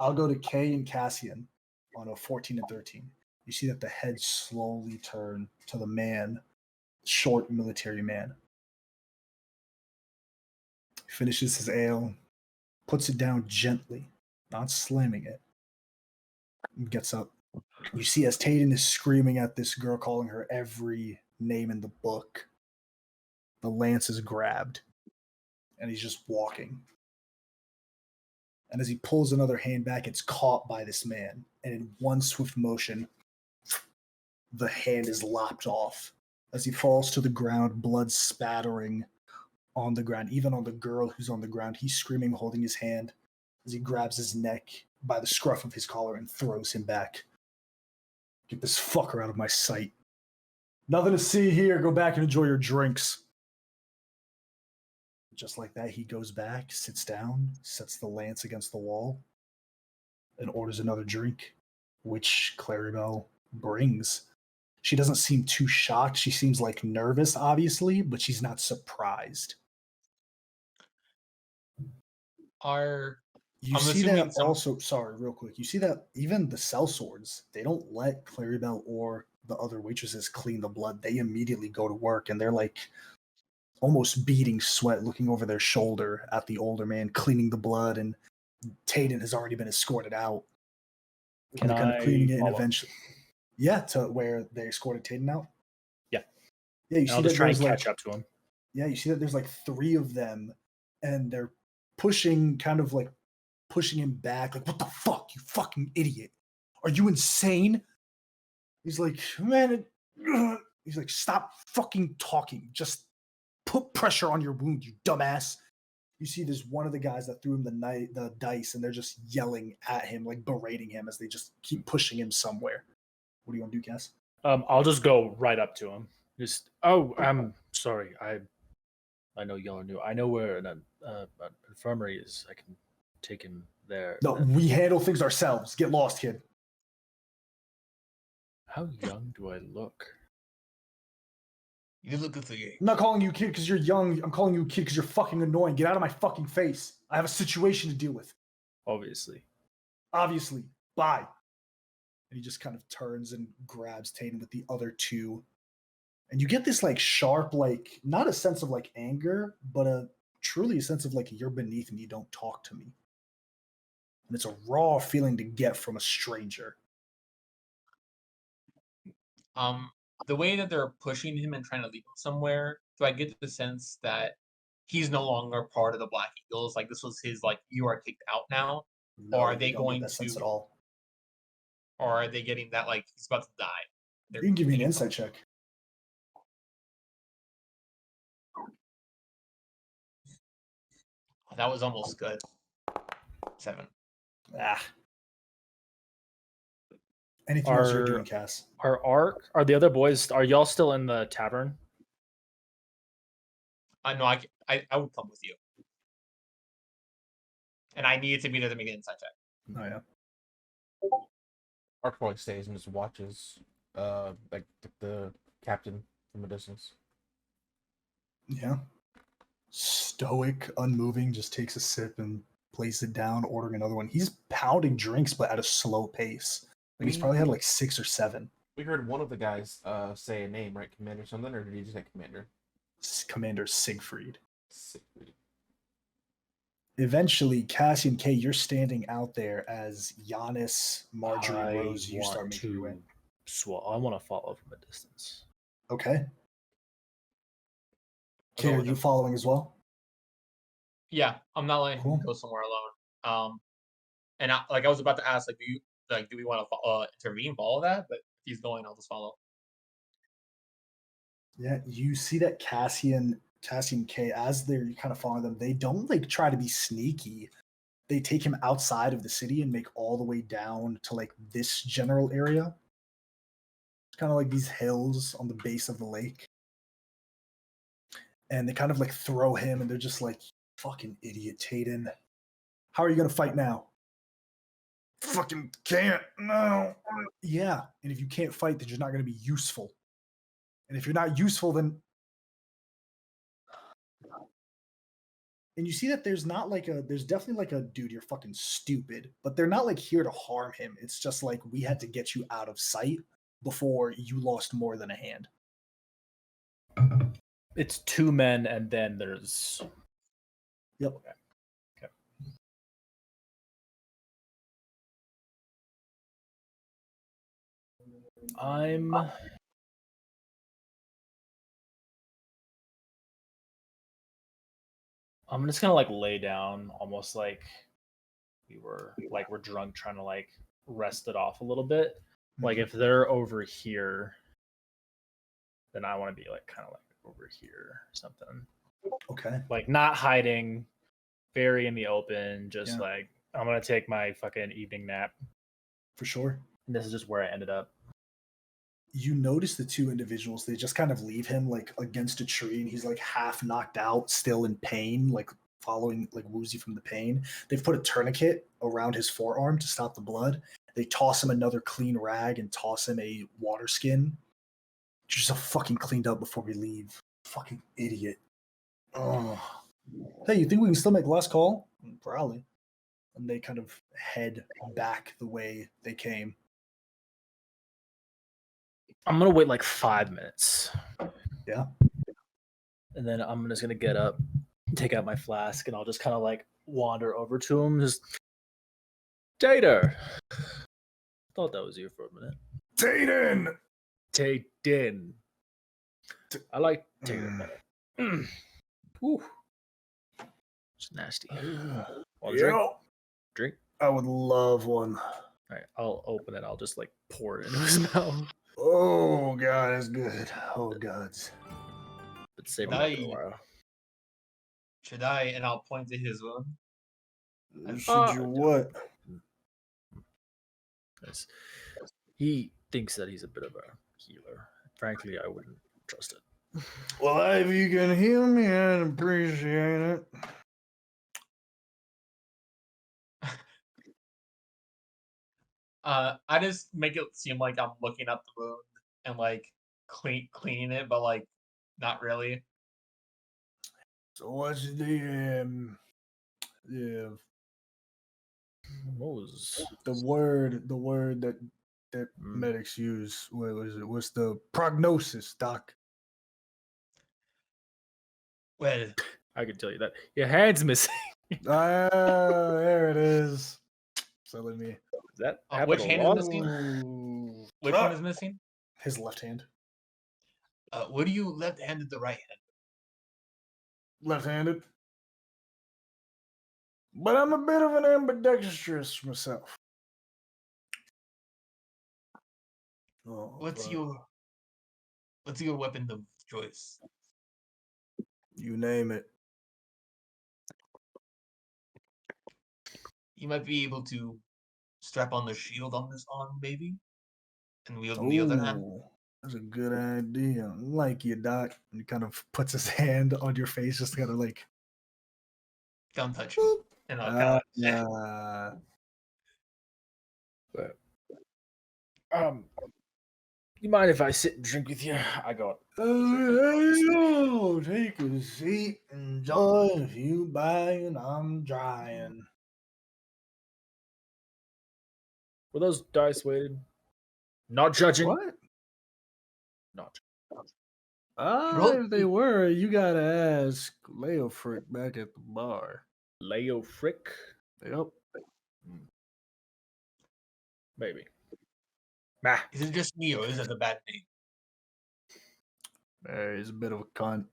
I'll go to Kay and Cassian on a 14 and 13. You see that the heads slowly turn to the man, short military man. He finishes his ale, puts it down gently, not slamming it, and gets up. You see as Tatum is screaming at this girl, calling her every name in the book, the lance is grabbed, and he's just walking. And as he pulls another hand back, it's caught by this man. And in one swift motion, the hand is lopped off. As he falls to the ground, blood spattering on the ground, even on the girl who's on the ground. He's screaming, holding his hand, as he grabs his neck by the scruff of his collar and throws him back. Get this fucker out of my sight. Nothing to see here. Go back and enjoy your drinks. Just like that, he goes back, sits down, sets the lance against the wall, and orders another drink, which Claribel brings. She doesn't seem too shocked. She seems like nervous, obviously, but she's not surprised. You I'm see assuming that some- also, sorry, real quick. You see that even the sellswords, they don't let Claribel or the other waitresses clean the blood. They immediately go to work, and they're like almost beating sweat, looking over their shoulder at the older man, cleaning the blood, and Tatum has already been escorted out. Can They're kind of I cleaning it, and follow? eventually, yeah, to where they escorted Tatum out. Yeah. Yeah, you And see I'll that just try and there's catch like, up to him. yeah, you see that there's like 3 of them, and they're pushing, kind of like pushing him back, like, what the fuck, you fucking idiot? Are you insane? He's like, man, he's like, stop fucking talking. Just put pressure on your wound, you dumbass. You see there's one of the guys that threw him the dice, and they're just yelling at him, like berating him as they just keep pushing him somewhere. What do you want to do, Cass? I'll just go right up to him. I'm sorry. I know y'all are new. I know where an infirmary is. I can take him there. No, we handle things ourselves. Get lost, kid. How young do I look? You look good for your age. I'm not calling you kid because you're young. I'm calling you kid because you're fucking annoying. Get out of my fucking face. I have a situation to deal with. Obviously. Obviously. Bye. And he just kind of turns and grabs Tatum with the other two. And you get this like sharp, like not a sense of like anger, but truly a sense of like you're beneath me, don't talk to me. And it's a raw feeling to get from a stranger. The way that they're pushing him and trying to lead him somewhere, do I get the sense that he's no longer part of the Black Eagles? Like this was his like you are kicked out now, No, or are you they don't get going that to? sense at all? Or are they getting that like he's about to die? You can give me an insight check. That was almost good. 7. Ah. Anything else you're doing, Cass? Are the other boys? Are y'all still in the tavern? I know. I would come with you, and I needed to be there to make an insight check. Oh yeah. Ark probably stays and just watches, like the captain from a distance. Yeah. Stoic, unmoving, just takes a sip and places it down, ordering another one. He's pounding drinks, but at a slow pace. Like he's probably had like 6 or 7. We heard one of the guys say a name, right? Commander something, or did he just say Commander? Commander Siegfried. Siegfried. Eventually, Cassie and Kay, you're standing out there as Giannis, Marjorie, Rose, you start making your way. I want to follow from a distance. Okay. Kay, are you following as well? Yeah, I'm not letting Cool. him go somewhere alone. And I was about to ask, like, do we want to intervene, follow that? But if he's going, I'll just follow. Yeah, you see that Cassie and Kay, as they're kind of following them, they don't like try to be sneaky. They take him outside of the city and make all the way down to like this general area. It's kind of like these hills on the base of the lake. And they kind of like throw him and they're just like, fucking idiot, Tayden. How are you going to fight now? Fucking can't. No. Yeah. And if you can't fight, then you're not going to be useful. And if you're not useful, then. And you see that there's definitely like a dude, you're fucking stupid, but they're not like here to harm him. It's just like we had to get you out of sight before you lost more than a hand. It's 2 men, and then there's. Yep. Okay. I'm just gonna like lay down, almost like we're drunk, trying to like rest it off a little bit. Like if they're over here, then I want to be like kind of like over here or something. Okay. Like not hiding, very in the open, just Yeah. like I'm gonna take my fucking evening nap. For sure. And this is just where I ended up. You notice the 2 individuals, they just kind of leave him like against a tree and he's like half knocked out, still in pain, like following, like woozy from the pain. They've put a tourniquet around his forearm to stop the blood. They toss him another clean rag and toss him a water skin. Just so fucking cleaned up before we leave. Fucking idiot. Oh. Hey, you think we can still make last call? Probably. And they kind of head back the way they came. I'm gonna wait like 5 minutes. Yeah. And then I'm just gonna get up, take out my flask, and I'll just kind of like wander over to him. Just Tater. Thought that was you for a minute. Tayden. I like Tater better. Whew. It's nasty. Want a drink? I would love one. All right, I'll open it. I'll just like pour it into his mouth. Oh god, that's good. Oh gods. But save it for a while. Should I? And I'll point to his wound. Should you what? He thinks that he's a bit of a healer. Frankly, I wouldn't trust it. Well, if you can heal me, I'd appreciate it. I just make it seem like I'm looking at the wound and like cleaning it, but like not really. So what's the What was the word that medics use? What was it? What's the prognosis, Doc? Well, I can tell you that your hand's missing. There it is. So let me. Is that which happened a hand lot? is missing? Ooh. Which one is missing? His left hand. What are you left-handed to right-handed? Left-handed. But I'm a bit of an ambidextrous myself. Oh, What's your weapon of choice? You name it. You might be able to strap on the shield on this arm, maybe, and wield in the other hand. That's a good idea. Like you, Doc. And he kind of puts his hand on your face, just kind of like. Don't touch me. And I'll You mind if I sit and drink with you? I got. Take a seat, enjoy a few buying. I'm drying. Were those dice weighted? Not judging. What? Not. If they were, you gotta ask Leo Frick back at the bar. Leo Frick? Yep. Maybe. Nah. Is it just me, or is it a bad name? He's a bit of a cunt.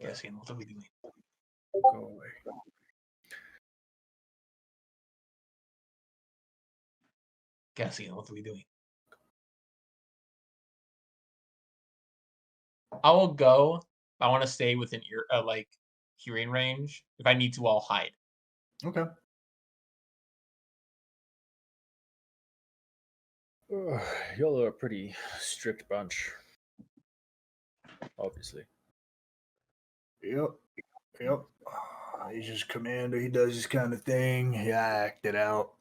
Cassian, what are we doing? Go away. Cassian, what are we doing? I will go. I want to stay within hearing range. If I need to, I'll hide. Okay. Y'all are a pretty strict bunch. Obviously. Yep. He's just commander. He does this kind of thing. I act it out.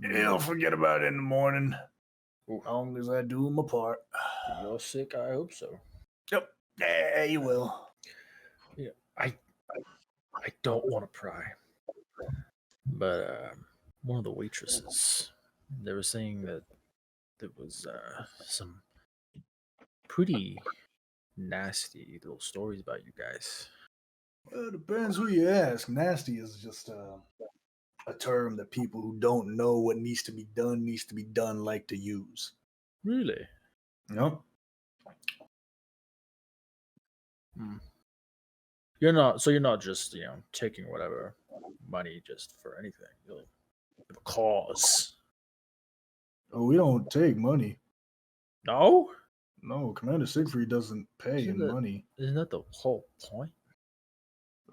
He'll forget about it in the morning. As long as I do my part. You're sick, I hope so. Yep. Yeah, you will. Yeah, I don't want to pry. But one of the waitresses, they were saying that there was some pretty nasty little stories about you guys. Well, it depends who you ask. Nasty is just a term that people who don't know what needs to be done like to use. Really? Yep. You're not just, taking whatever money just for anything. You'll have a cause. Oh, we don't take money. No? No, Commander Siegfried doesn't pay in money. Isn't that the whole point?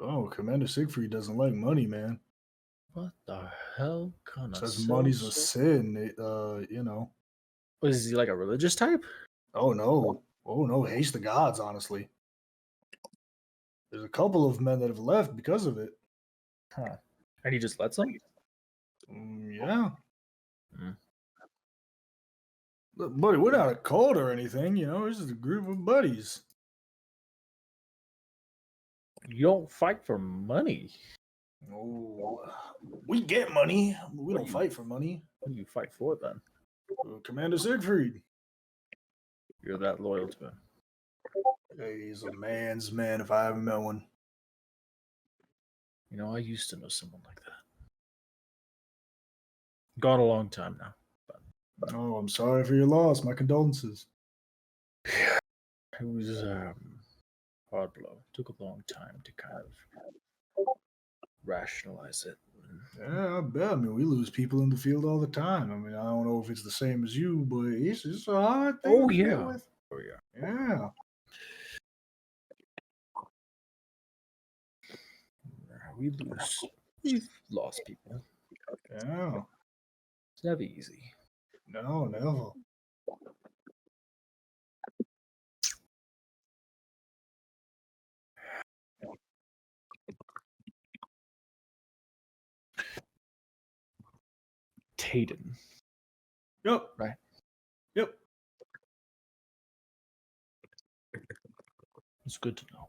Oh, Commander Siegfried doesn't like money, man. What the hell kind of says money's a sin, Is he like a religious type? Oh no, hates the gods, honestly. There's a couple of men that have left because of it. Huh. And he just lets them? Yeah. Look, buddy, we're not a cult or anything, this is a group of buddies. You don't fight for money. Oh, we get money. We don't fight for money. What do you fight for then? Commander Siegfried. You're that loyal to him. He's a man's man if I ever met one. I used to know someone like that. Gone a long time now. But... Oh, I'm sorry for your loss. My condolences. It was hard blow. Took a long time to kind of rationalize it. Yeah, I bet. I mean, we lose people in the field all the time. I mean, I don't know if it's the same as you, but it's a hard thing to deal with. Oh, yeah. Yeah. We've lost people. Yeah. It's never easy. No. Taden. Yep. Right. Yep. It's good to know.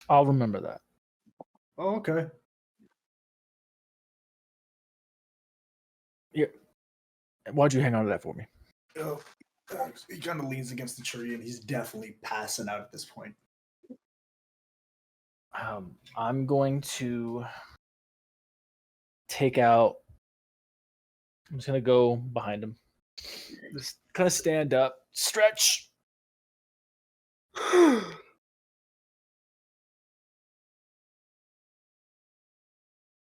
I'll remember that. Oh, okay. Yeah. Why'd you hang on to that for me? Oh, he kind of leans against the tree, and he's definitely passing out at this point. I'm going to take out. I'm just gonna go behind him. Just kind of stand up, stretch.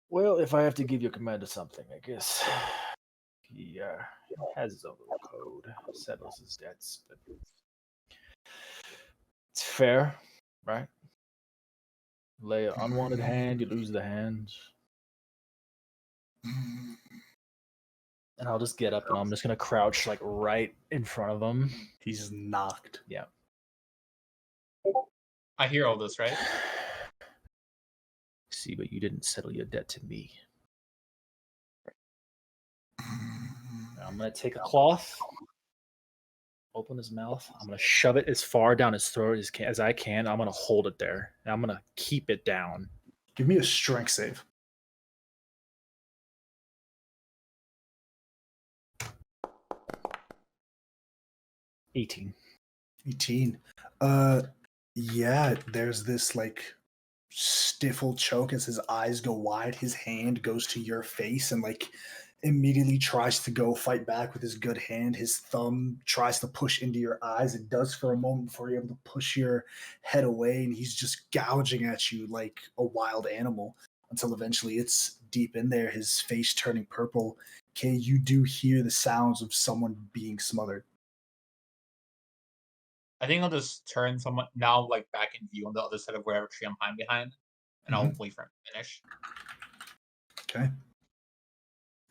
Well, if I have to give you a command to something, I guess he has his own little code, settles his debts, but it's fair, right? Lay an unwanted hand, you lose the hand. And I'll just get up and I'm just gonna crouch like right in front of him. He's knocked. Yeah. I hear all this, right? See, but you didn't settle your debt to me. I'm gonna take a cloth, open his mouth. I'm gonna shove it as far down his throat as I can. I'm gonna hold it there, and I'm gonna keep it down. Give me a strength save. $18. 18. Yeah, there's this like stifled choke as his eyes go wide. His hand goes to your face and like immediately tries to go fight back with his good hand. His thumb tries to push into your eyes. It does for a moment before you're able to push your head away, and he's just gouging at you like a wild animal until eventually it's deep in there, his face turning purple. Kay, you do hear the sounds of someone being smothered. I think I'll just turn someone now, like back in view on the other side of wherever tree I'm hiding behind, and I'll wait for him to finish. Okay.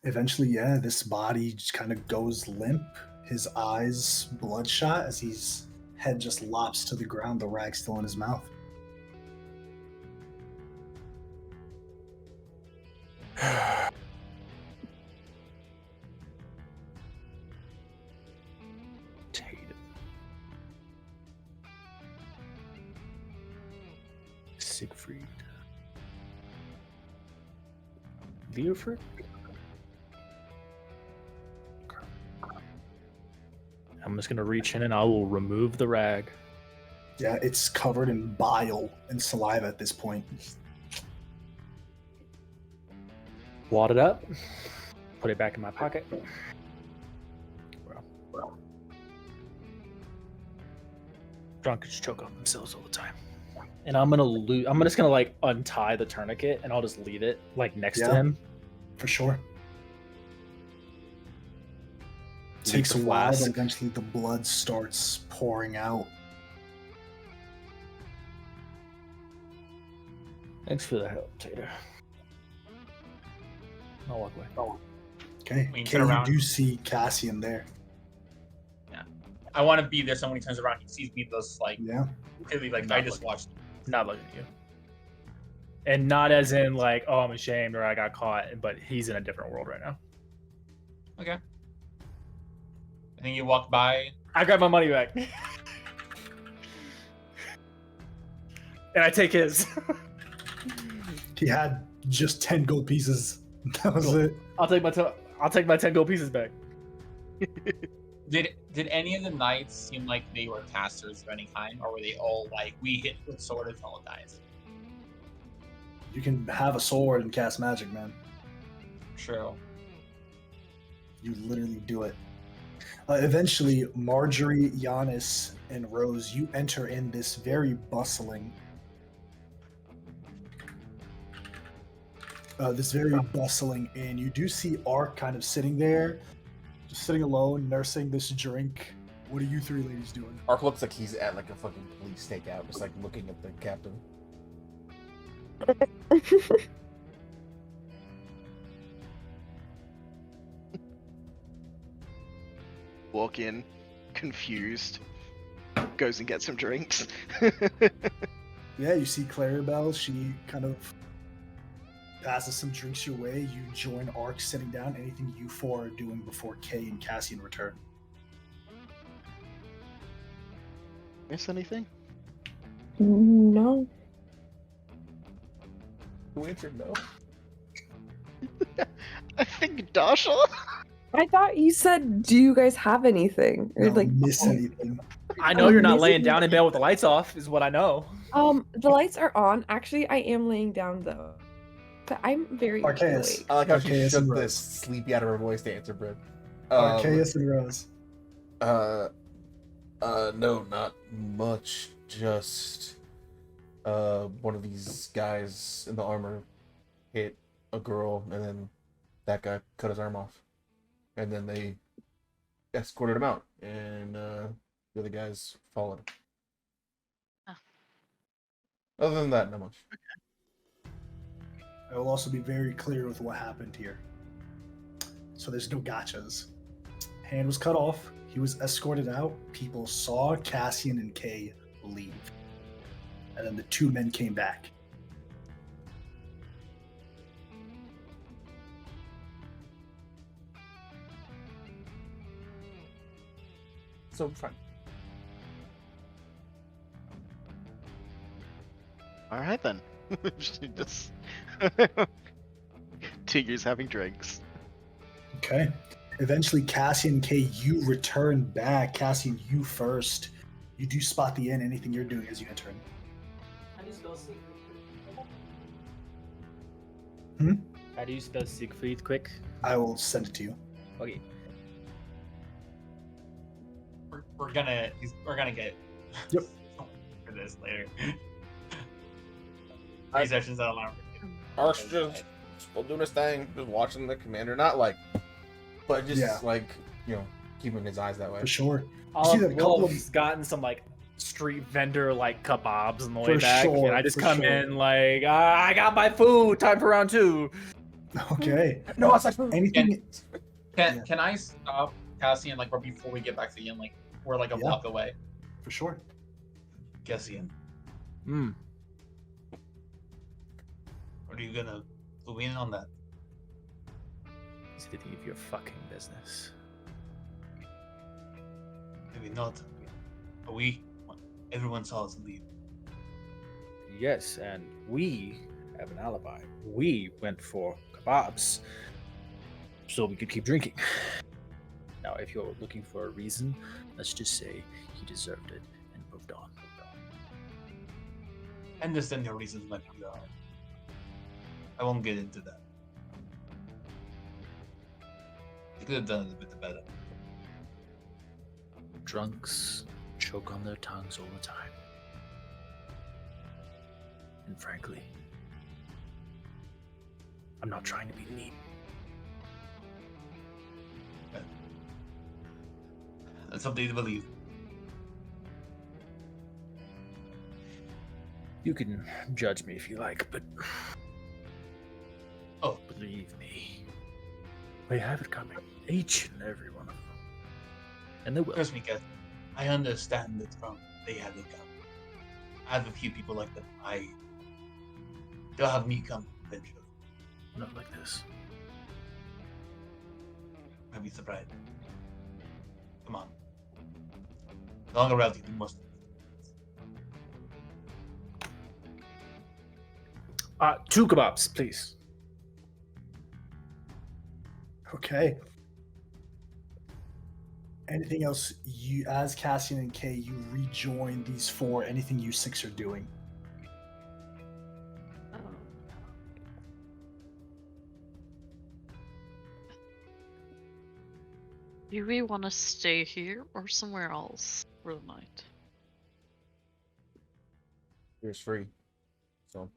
Eventually, yeah, this body just kind of goes limp. His eyes bloodshot as his head just lops to the ground, the rag still in his mouth. Siegfried. Leoford? I'm just gonna reach in and I will remove the rag. Yeah, it's covered in bile and saliva at this point. Wad it up, put it back in my pocket. Well. Drunkards choke on themselves all the time. And I'm just gonna like untie the tourniquet and I'll just leave it like next to him. For sure. Takes a while, but eventually the blood starts pouring out. Thanks for the help, Tater. I'll walk away. Okay. You do see Cassian there. Yeah. I want to be there, so when he turns around, he sees me thus like clearly like I just watched. Not looking at you. And not as in like, oh, I'm ashamed or I got caught, but he's in a different world right now. Okay. I think you walk by. I grab my money back. And I take his. He had just 10 gold pieces. That was it. I'll take my 10 gold pieces back. Did any of the knights seem like they were casters of any kind, or were they all like, we hit with sword and all dies? You can have a sword and cast magic, man. True. You literally do it. Eventually, Marjorie, Giannis, and Rose, you enter in this very bustling inn. You do see Ark kind of sitting there, just sitting alone, nursing this drink. What are you three ladies doing? Ark looks like he's at like a fucking police stakeout, just like looking at the captain. walk in, confused, goes and gets some drinks. Yeah, you see Clarabelle. She kind of passes some drinks your way. You join Ark sitting down. Anything you four are doing before Kay and Cassian return? Miss anything? No. Who answered no? I think Dasha. I thought you said, "Do you guys have anything?" Or No, miss anything? I know you're not Miss laying down in anything? bed with the lights off, is what I know. The lights are on. Actually, I am laying down though, but I'm very Arceus. awake. I like how she Arceus shook and this Rose. sleepy out of her voice to answer Brit. Arceus and Rose. No, not much. Just, one of these guys in the armor hit a girl, and then that guy cut his arm off. And then they escorted him out, and, the other guys followed him. Huh. Other than that, not much. I will also be very clear with what happened here. So there's no gotchas. Hand was cut off. He was escorted out. People saw Cassian and Kay leave. And then the two men came back. So, fine. All right then. Just Tigger's having drinks. Okay. Eventually, Cassian and Kay, you return back. Cassian, you first. You do spot the inn. Anything you're doing as you enter in? How do you spell Siegfried quick? I will send it to you. Okay. We're gonna get Yep. for this later. I- 3 sessions out of Ark's just still doing his thing, just watching the commander, not like, but just Yeah. like, you know, keeping his eyes that way. For sure. All see that a couple of- Wolf's gotten some like street vendor like kebabs on the way For back, sure, and I just for come sure. in like, I got my food. Time for round 2. Okay. No, outside food. Anything? Can I stop Cassian like right before we get back to the inn? Like we're like a Yeah. block away. For sure. Cassian, Hmm. are you gonna go in on that? Is it any of your fucking business? Maybe not. But everyone saw us leave. Yes, and we have an alibi. We went for kebabs, so we could keep drinking. Now, if you're looking for a reason, let's just say he deserved it and moved on. I understand your reasons might be wrong. I won't get into that. You could have done it a bit better. Drunks choke on their tongues all the time. And frankly, I'm not trying to be mean. That's something to believe. You can judge me if you like, but Oh. believe me, they have it coming. Each and every one of them. And they will. Trust me, Cassian. I understand it's from they have it come. I have a few people like that. They'll have me come eventually. Not like this. I'd be surprised. Come on. Longer route you must. 2 kebabs, please. Okay. Anything else you, as Cassian and Kay, you rejoin these four? Anything you 6 are doing? Do we want to stay here or somewhere else for the night? Here's free. So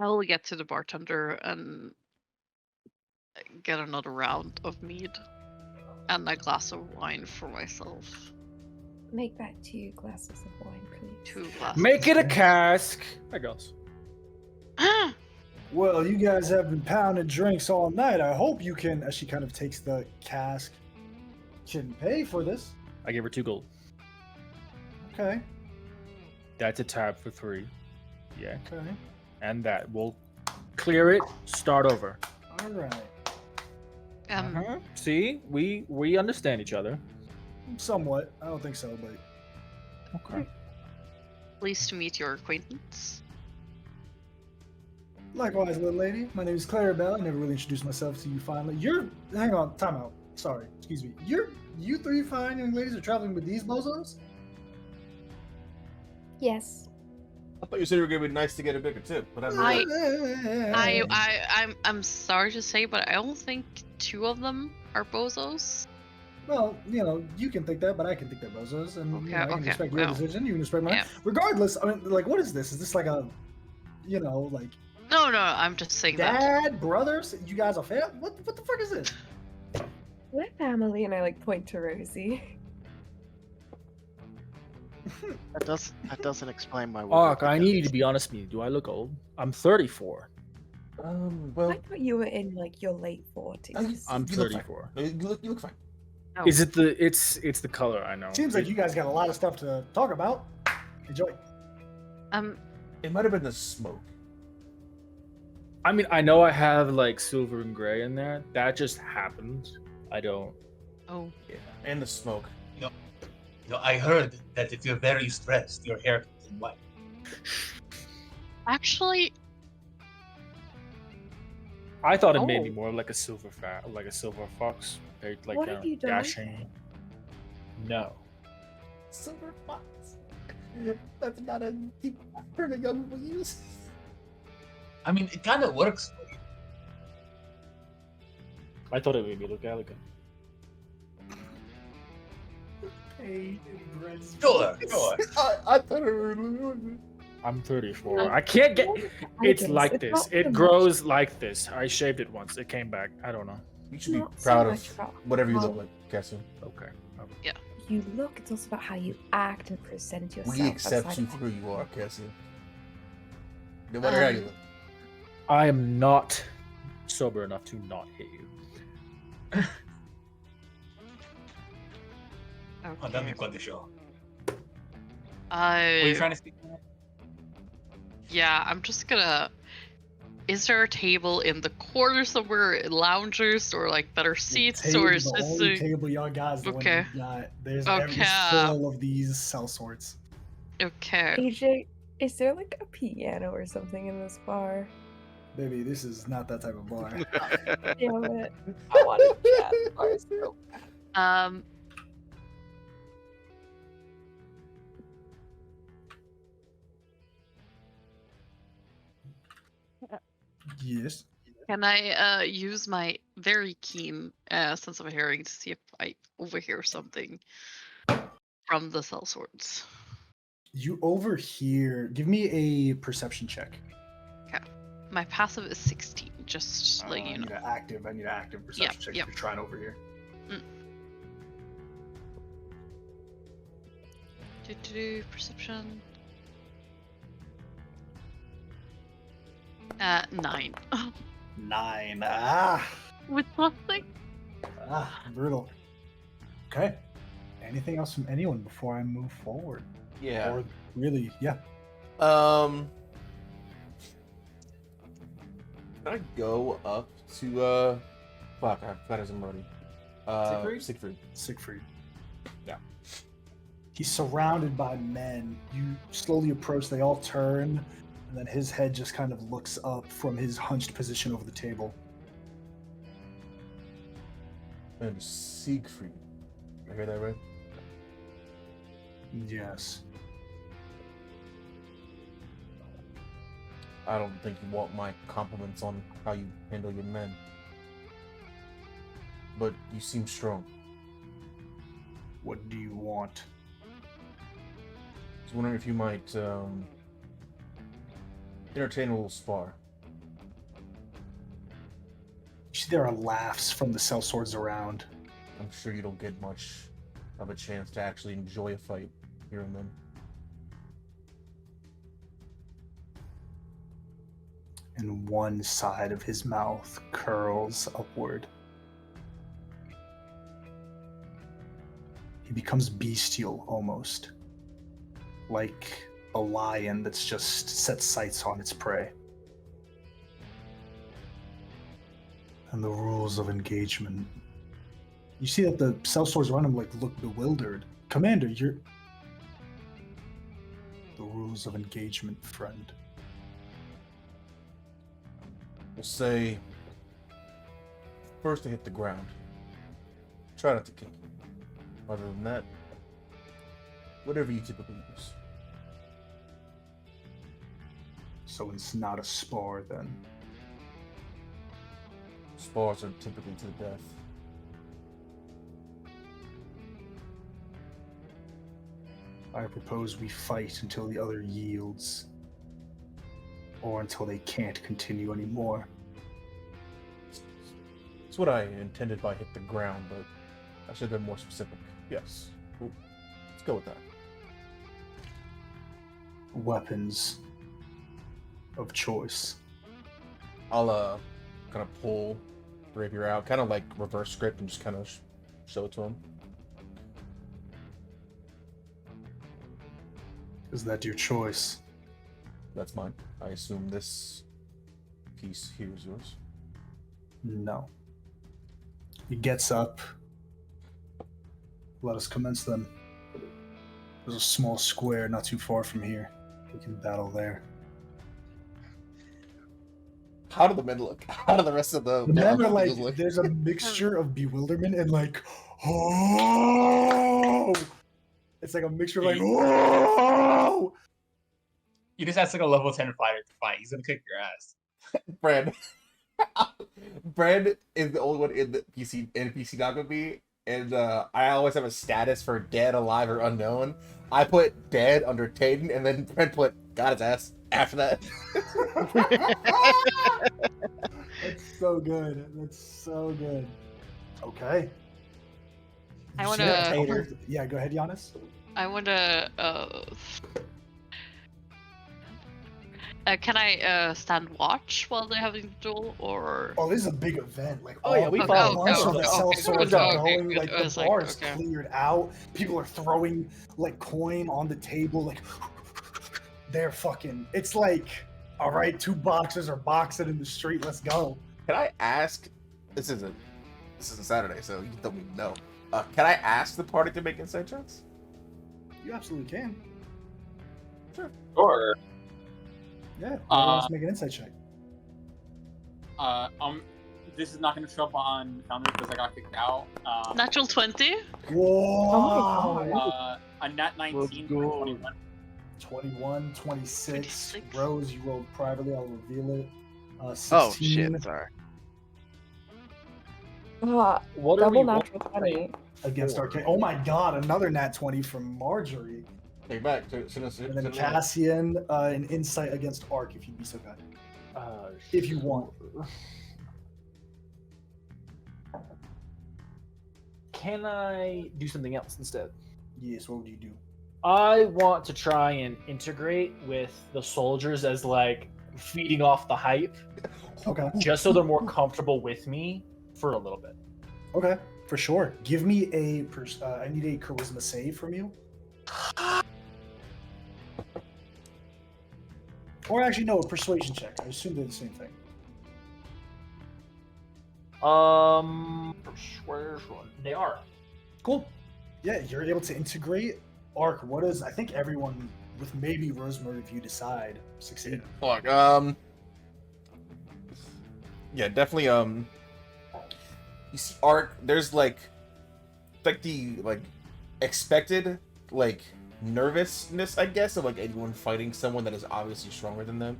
I'll get to the bartender and get another round of mead and a glass of wine for myself. Make that 2 glasses of wine, please. 2 glasses. Make it a cask. Hi, girls. Well, you guys have been pounding drinks all night. I hope you can, as she kind of takes the cask, can pay for this. I give her 2 gold. Okay. That's a tab for 3. Yeah. Okay. And that will clear it. Start over. All right. See, we understand each other. Somewhat. I don't think so, but Okay. Pleased to meet your acquaintance. likewise, little lady. My name is Clarabelle. I never really introduced myself to you finally. Hang on, time out. Sorry, excuse me. You 3 fine young ladies are traveling with these bozos? Yes. I thought you said you were gonna be nice to get a bigger tip, but I'm sorry to say, but I don't think 2 of them are bozos. Well, you can think that, but I can think they're bozos, and I can respect your well, decision. You can respect mine. yeah. Regardless, I mean, like, what is this? Is this like a, like No, I'm just saying that. dad, brothers? You guys are family? What the fuck is this? We're family, and I like point to Rosie. That doesn't explain my. Ark, I need you to be honest with me. Do I look old? I'm 34. Well, I thought you were in like your late 40s. I'm you look fine. 34. You look fine. Oh. Is it the? It's the color. I know. Seems like you guys got a lot of stuff to talk about. Enjoy. It might have been the smoke. I mean, I know I have like silver and gray in there. That just happened. I don't. Oh. Yeah, and the smoke. I heard that if you're very stressed, your hair turns white. Actually, I thought it made me more like a silver fox, very like What have you done? dashing. No. Silver fox. That's not a deep term that young people use. I mean, it kind of works. I thought it made me look elegant. Sure. I thought it was. I'm 34. I can't get. It's like It's this. not so It much- grows like this. I shaved it once. It came back. I don't know. You should be Not so proud much of about whatever you how look like, Cassie. Okay. you look, it's also about how you act and present yourself. We accept outside you of for who you are, Cassie. No matter how you look. I am not sober enough to not hit you. That'd be quite the show. Were you I trying to speak? yeah, I'm just gonna. Is there a table in the corner somewhere, loungers or like better seats, or is the this only a... table y'all got is the Okay. one you got. There's Okay. it's full of these cell sorts. Okay? AJ, is there like a piano or something in this bar? Baby, this is not that type of bar. Damn it. I want a jazz bar so bad. Yes. Can I use my very keen sense of hearing to see if I overhear something from the cell sorts? You overhear. Give me a perception check. My passive is 16, just I letting you know. need an active perception check yep. if you're trying over here. Perception. 9. 9. With nothing? Brutal. Okay. Anything else from anyone before I move forward? Yeah. Or really, yeah. Can I go up to fuck, I forgot his name already. Siegfried? Siegfried. Yeah. He's surrounded by men. You slowly approach, they all turn, and then his head just kind of looks up from his hunched position over the table. And Siegfried. I hear that right? Yes. I don't think you want my compliments on how you handle your men. But you seem strong. What do you want? I was wondering if you might entertain a little spar. You see there are laughs from the cell swords around. I'm sure you don't get much of a chance to actually enjoy a fight here and then. and one side of his mouth curls upward. He becomes bestial almost, like a lion that's just set sights on its prey. And the rules of engagement. You see that the sellswords around him look bewildered. Commander, you're... The rules of engagement, friend. We'll say, first to hit the ground. Try not to kick. Other than that, whatever you typically use. So it's not a spar then. Spars are typically to the death. I propose we fight until the other yields. Or until they can't continue anymore. It's what I intended by hit the ground, but I should have been more specific. Yes. Cool. Let's go with that. Weapons of choice. I'll kind of pull rapier out, kind of like reverse script, and just kind of show it to him. Is that your choice? That's mine. I assume this piece here is yours. No. He gets up. Let us commence then. There's a small square not too far from here. We can battle there. How do the men look? How do the rest of the The men are look? like, there's a mixture of bewilderment and like, oh! It's like a mixture of like, oh! You just ask like a level 10 fighter to fight. He's gonna kick your ass. Brand. Brand is the only one in the NPC not gonna be, and I always have a status for dead, alive, or unknown. I put dead under Tayden, and then Brand put got his ass after that. That's so good. That's so good. Okay. I wanna- Yeah, go ahead, Giannis. I want to. Can I stand watch while they're having the duel, or? Oh, this is a big event. Like, Oh, yeah, we the follow. bunch of the Okay, sellswords okay, are okay, going. good. Like, I the was like, bar is okay. cleared out. People are throwing like coin on the table. Like, they're fucking. It's like, all right, two boxers are boxing in the street. Let's go. Can I ask? This isn't Saturday, so you can tell me no. Can I ask the party to make insight checks? You absolutely can. Sure. Yeah. Let's make an insight check. This is not going to show up on Foundry because I got kicked out. Natural 20? Whoa! A nat 19 for 21. 21, 26. 26. Rose, you rolled privately. I'll reveal it. 16 Oh shit! Sorry. What are Double we natural 20. against Arcane. Oh my god, another nat 20 from Marjorie. Take it back. And then Cassian, an insight against Arc, if you'd be so kind. If you want. Can I do something else instead? Yes, what would you do? I want to try and integrate with the soldiers as like feeding off the hype, Okay. just so they're more comfortable with me for a little bit. Okay, for sure. Give me a. I need a charisma save from you. Or actually, no, a persuasion check. I assume they're the same thing. Persuasion. They are. Cool. Yeah, you're able to integrate. Arc, what is? I think everyone, with maybe Rosemary, if you decide, succeed. Fuck. Yeah, definitely. You see, Arc. There's like the expected nervousness, I guess, of anyone fighting someone that is obviously stronger than them.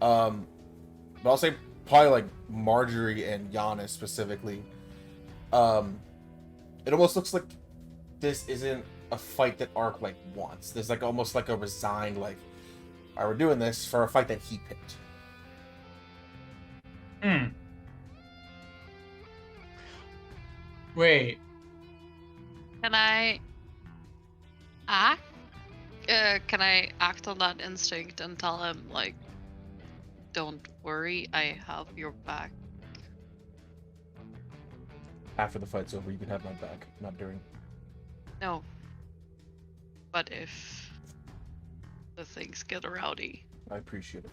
But I'll say probably Marjorie and Giannis specifically. It almost looks like this isn't a fight that Arc wants. There's almost a resigned all right, we're doing this for a fight that he picked. Wait. Can I act? Can I act on that instinct and tell him Don't worry, I have your back. After the fight's over, you can have my back, not during. No. But if the things get rowdy. I appreciate it,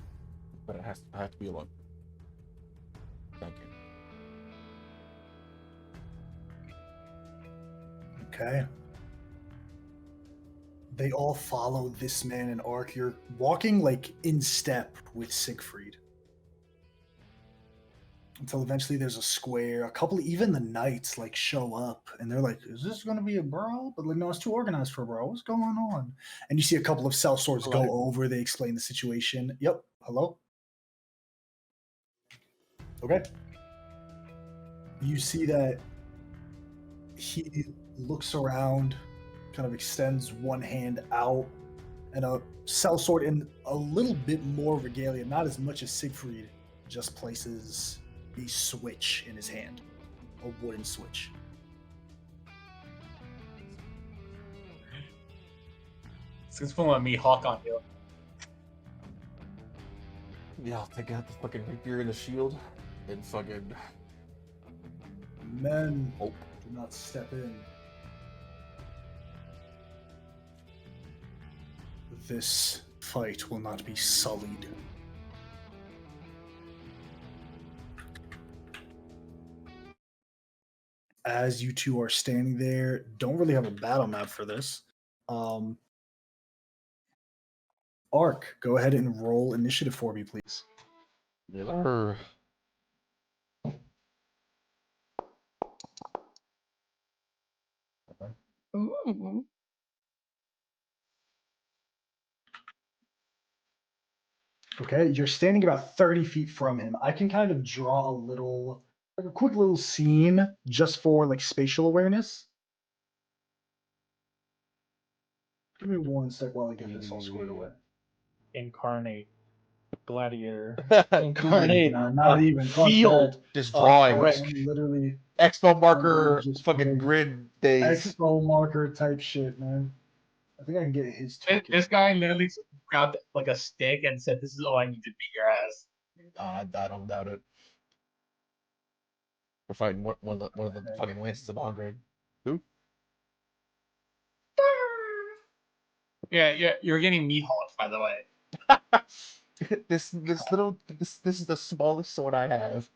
but I have to be alone. Thank you. Okay. They all follow this man and Ark. You're walking like in step with Siegfried. Until eventually there's a square. A couple, even the knights, like show up and they're like, is this going to be a brawl? But like, no, it's too organized for a brawl. What's going on? And you see a couple of sellswords go over. They explain the situation. Yep. Hello? Okay. You see that he looks around, kind of extends one hand out, and a sellsword in a little bit more regalia, not as much as Siegfried, just places a switch in his hand, a wooden switch. It's pulling me Hawk on you. Yeah, I'll take out the fucking rapier and the shield, and fucking. Men, Oh. do not step in. This fight will not be sullied. As you two are standing there, don't really have a battle map for this. Ark, go ahead and roll initiative for me, please. Arr. Ooh. Okay, you're standing about 30 feet from him. I can kind of draw like a quick little scene just for like spatial awareness. Give me one sec while I get this all squared away. Incarnate gladiator. Incarnate. Not even Field. Just drawings. Literally Expo marker. Just Fucking grid days. expo marker type shit, man. I think I can get his token. This guy literally grabbed like a stick and said, "This is all I need to beat your ass." I don't doubt it. We're fighting one of the fucking lances of Ongrade. Who? Yeah, you're getting me Hawk, by the way. this is the smallest sword I have.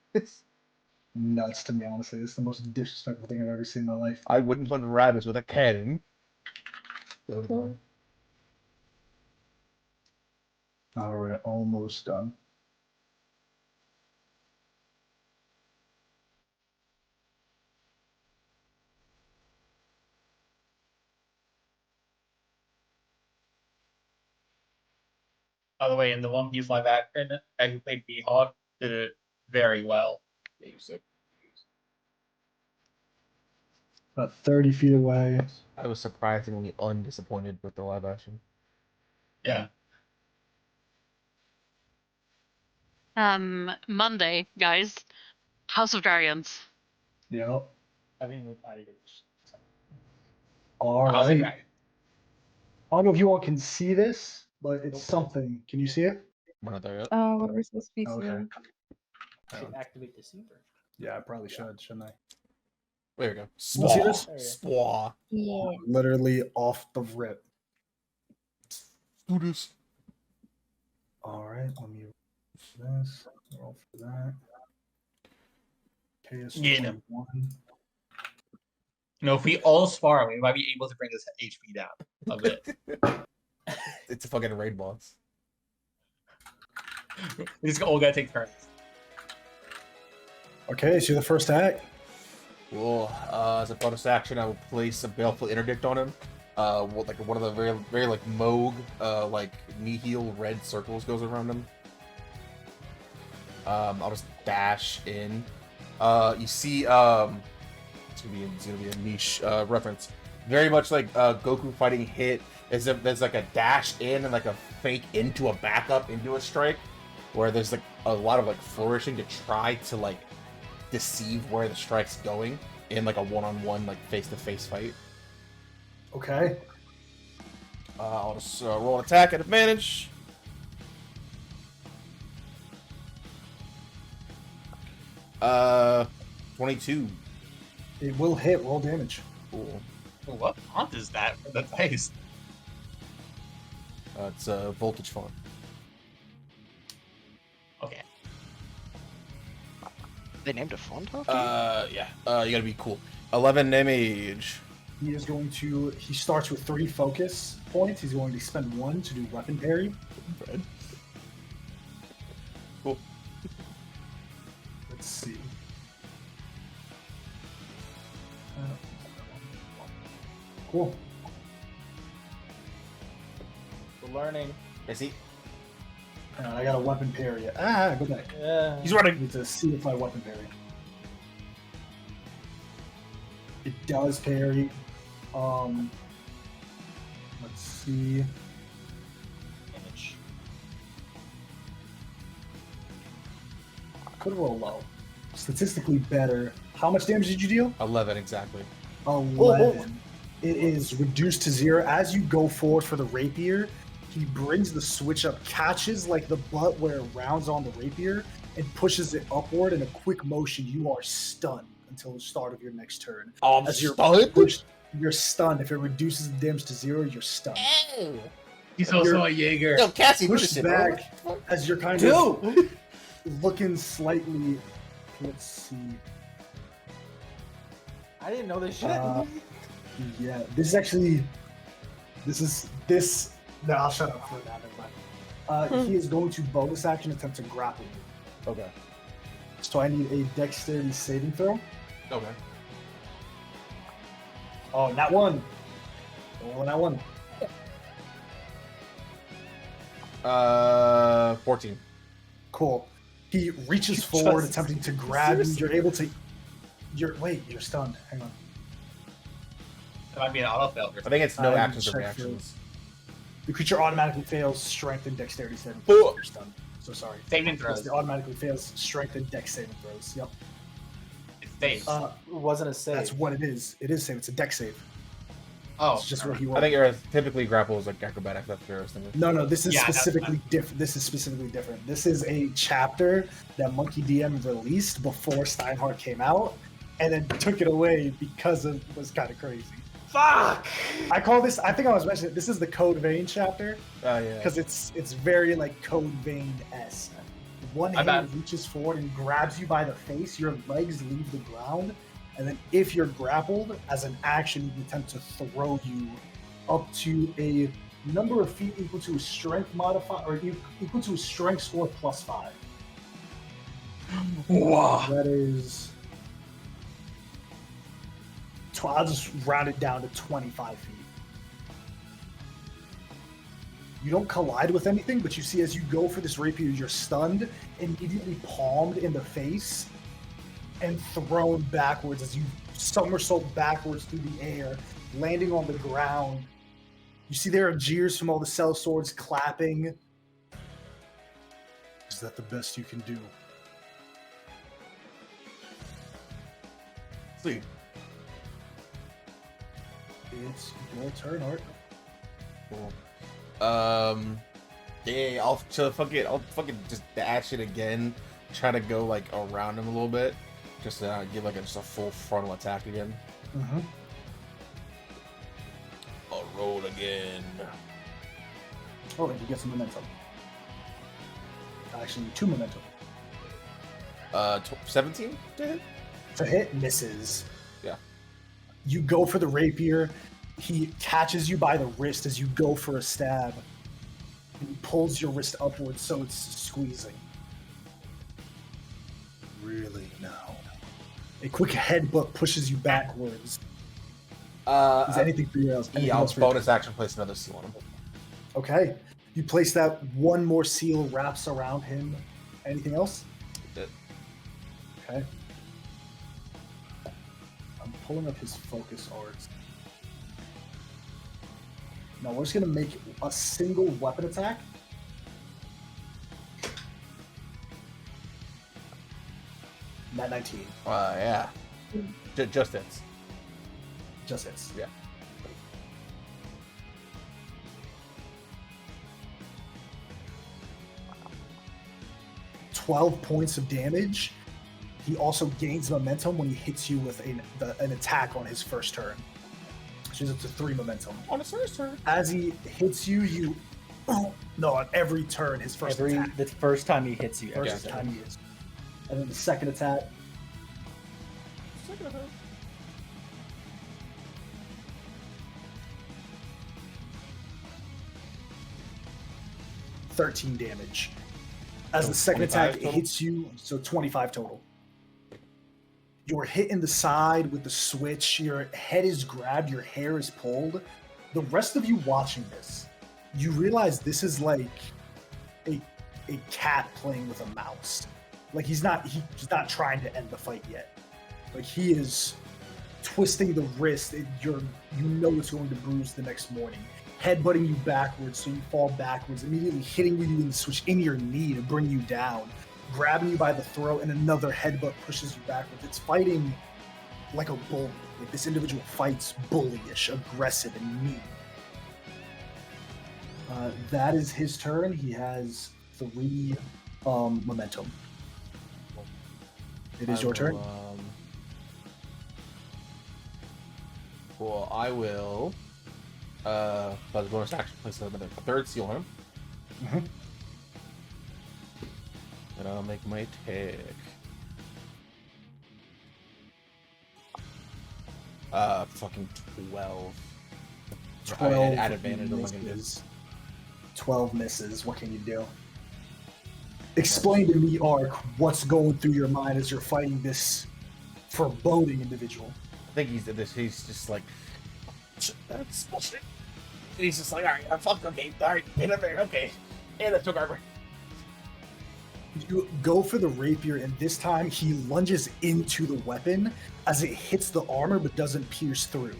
Nuts to me, honestly. It's the most disrespectful thing I've ever seen in my life. I wouldn't hunt rabbits with a cannon. Alright, almost done. By the way, in the One Piece live action, I who played Mihawk did it very well. About 30 feet away. I was surprisingly undisappointed with the live action. Yeah. Monday, guys. House of Dragons. Yep. I mean, Alright. I don't know if you all can see this, but it's something. Can you see it? We're not there yet. Oh, what we're supposed to be Okay. seeing. should activate Deceiver. Yeah, I probably should, shouldn't I? There we go. You see this? Spwa. Yeah. Literally off the rip. Do this. Alright, let me roll this. Roll for that. KS Get him. 21. You know, if we all spar, we might be able to bring this HP down a bit. It's a fucking raid boss. We just all gotta take turns. Okay, so the first act. Cool. As a bonus action, I will place a baleful interdict on him. Like one of the very like Moog, like nihil red circles goes around him. I'll just dash in. You see, it's gonna be a niche reference. Very much like Goku fighting Hit. As if there's like a dash in and like a fake into a backup into a strike, where there's like a lot of like flourishing to try to like deceive where the strike's going in like a one-on-one like face-to-face fight. Okay. I'll just roll an attack at advantage. 22. It will hit. Roll damage. Cool. What font is that for the dice? It's a voltage font. Okay. They named a font off? Yeah. You gotta be cool. 11 damage. He is going to. He starts with 3 focus points. He's going to spend 1 to do weapon parry. Fred. Cool. Let's see. Cool. We're learning. I see. I got a weapon parry. Go back. Yeah. He's running. Need to see if my weapon parry. It does parry. Let's see. Damage. Could roll low. Statistically better. How much damage did you deal? 11 exactly. 11. It is reduced to 0 as you go forward for the rapier. He brings the switch up, catches like the butt where it rounds on the rapier, and pushes it upward in a quick motion. You are stunned until the start of your next turn. I'm As you're stunned? pushed, you're stunned. If it reduces the damage to 0, you're stunned. He's also a Jaeger. Yo, Cassie, Pushed back as you're kind Dude! of looking slightly. Let's see. I didn't know this shit. Yeah, this is actually. This. No, I'll shut up for that. Never mind. He is going to bonus action attempt to grapple you. Okay. So I need a dexterity saving throw. Okay. Oh, not one. Oh, not one. 14. Cool. He reaches forward, Just- attempting to grab you. You're able to. You're stunned. Hang on. That might be an auto fail. I think it's no I actions or check reactions. The creature automatically fails strength and dexterity saving Oh. throws. You're stunned. So sorry. Saving Yes, throws. it automatically fails strength and dex saving throws. Yep. It saves. It wasn't a save. That's what it is. It is save. It's a dex save. Oh, It's just what he I wants. think Earth typically grapples like acrobatics. That's what I was thinking. No, this is Yeah, that's specifically different. This is specifically different. This is a chapter that Monkey DM released before Steinhardt came out, and then took it away because it was kind of crazy. Fuck! I call this. I think I was mentioning. This is the Code Vein chapter Oh, yeah. because it's very like Code Vein-esque. One My hand bad. reaches forward and grabs you by the face. Your legs leave the ground, and then if you're grappled, as an action, you can attempt to throw you up to a number of feet equal to a strength modifier, or equal to a strength score +5. wow. That is. I'll just round it down to 25 feet. You don't collide with anything, but you see as you go for this rapier, you're stunned, immediately palmed in the face, and thrown backwards as you somersault backwards through the air, landing on the ground. You see there are jeers from all the cell swords clapping. Is that the best you can do? Sweet. It's your turn, Art. Cool. Yeah, I'll fucking just dash it again. Try to go like around him a little bit, just to give like just a full frontal attack again. Mm-hmm. I'll roll again. Oh, and you get some momentum. Actually, 2 momentum. 17 to hit? To hit, misses. Yeah. You go for the rapier. He catches you by the wrist as you go for a stab. And he pulls your wrist upwards so it's squeezing. Really now. A quick headbutt pushes you backwards. Is anything for you else? Anything Yeah, I'll else for you? bonus action place another seal on him. Okay. You place that, one more seal wraps around him. Anything else? That's it. Okay. I'm pulling up his focus arts. Now we're just gonna make a single weapon attack. Nat 19. Yeah. Just hits. Just hits. Yeah. $12 points of damage. he also gains momentum when he hits you with an attack on his first turn. So it's a 3 momentum. On his first turn. As he hits you, you... No, on every turn, his first attack. The first time he hits you. First time he is. And then the second attack. 13 damage. As the second attack hits you, so 25 total. You're hit in the side with the switch, your head is grabbed, your hair is pulled. The rest of you watching this, you realize this is like a cat playing with a mouse. Like he's not trying to end the fight yet. Like he is twisting the wrist. You know it's going to bruise the next morning. Headbutting you backwards so you fall backwards, immediately hitting you in the switch in your knee to bring you down, grabbing you by the throat, and another headbutt pushes you backwards. It's fighting like a bully. Like this individual fights bullyish, aggressive, and mean. That is his turn. He has 3 momentum. It is your turn. Cool. I will. As a bonus action, place a 3rd seal on him. Mm-hmm. And I'll make my attack. Fucking 12. 12 at advantage. misses. 12 misses. What can you do? Explain to me, Ark, what's going through your mind as you're fighting this foreboding individual. I think he's just like, that's bullshit. He's just like, alright, I'm fucked, okay, alright, get up there, okay. And I took armor. You go for the rapier, and this time he lunges into the weapon as it hits the armor but doesn't pierce through.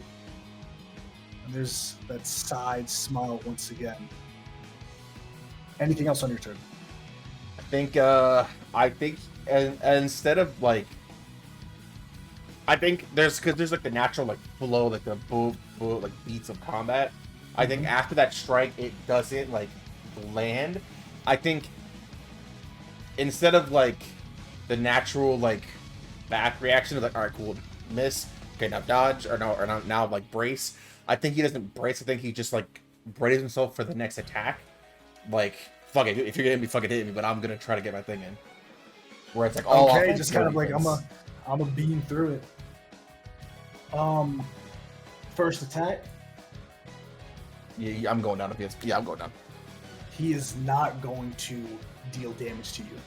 And there's that side smile once again. Anything else on your turn? I think instead of like, I think there's like the natural like flow, like the boom, like beats of combat. I think after that strike, it doesn't like land. I think instead of like the natural like back reaction of like, all right, cool, miss, okay, now dodge, or now like brace. I think he doesn't brace. I think he just like braces himself for the next attack. Like, fuck it, if you're gonna hit me, fucking hit me, but I'm gonna try to get my thing in. Where it's like, oh, okay, just kind of like I'm a beam through it. First attack. Yeah, I'm going down. Yeah, I'm going down. He is not going to deal damage to you.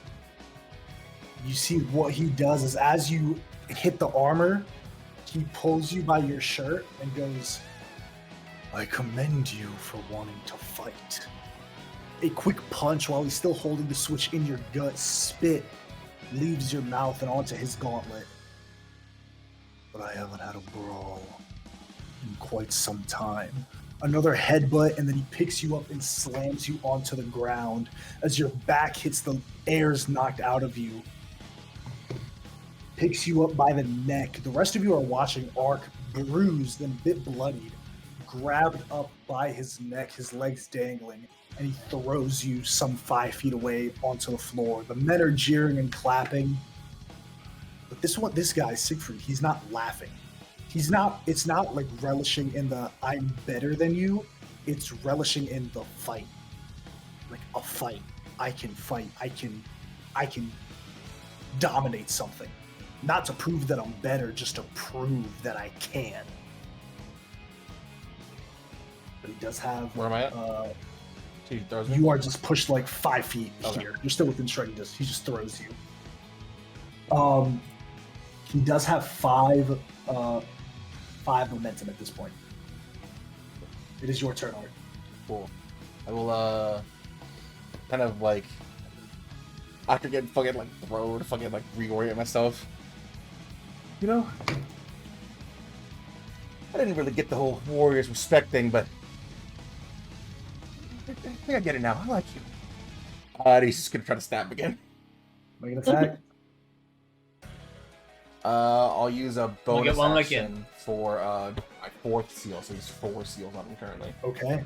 You see what he does is as you hit the armor, he pulls you by your shirt and goes, I commend you for wanting to fight. A quick punch while he's still holding the switch in your gut, spit leaves your mouth and onto his gauntlet. But I haven't had a brawl in quite some time. Another headbutt, and then he picks you up and slams you onto the ground. As your back hits the air's knocked out of you. Picks you up by the neck. The rest of you are watching Ark, bruised and a bit bloodied, grabbed up by his neck, his legs dangling, and he throws you some 5 feet away onto the floor. The men are jeering and clapping. But this guy, Siegfried, he's not laughing. It's not like relishing in the I'm better than you. It's relishing in the fight. Like a fight. I can fight. I can dominate something. Not to prove that I'm better, just to prove that I can. But he does have... Where am I at? He throws me? You are just pushed like 5 feet Okay. here. You're still within striking distance. He just throws you. He does have 5 momentum at this point. It is your turn, Art. Cool. I will kind of like, after getting fucking like thrown, fucking like reorient myself. You know, I didn't really get the whole warrior's respect thing, but I think I get it now. I like you. And he's just gonna try to stab again. Make an attack. I'll use a bonus get one action for my 4th seal, so there's 4 seals on him currently. Okay.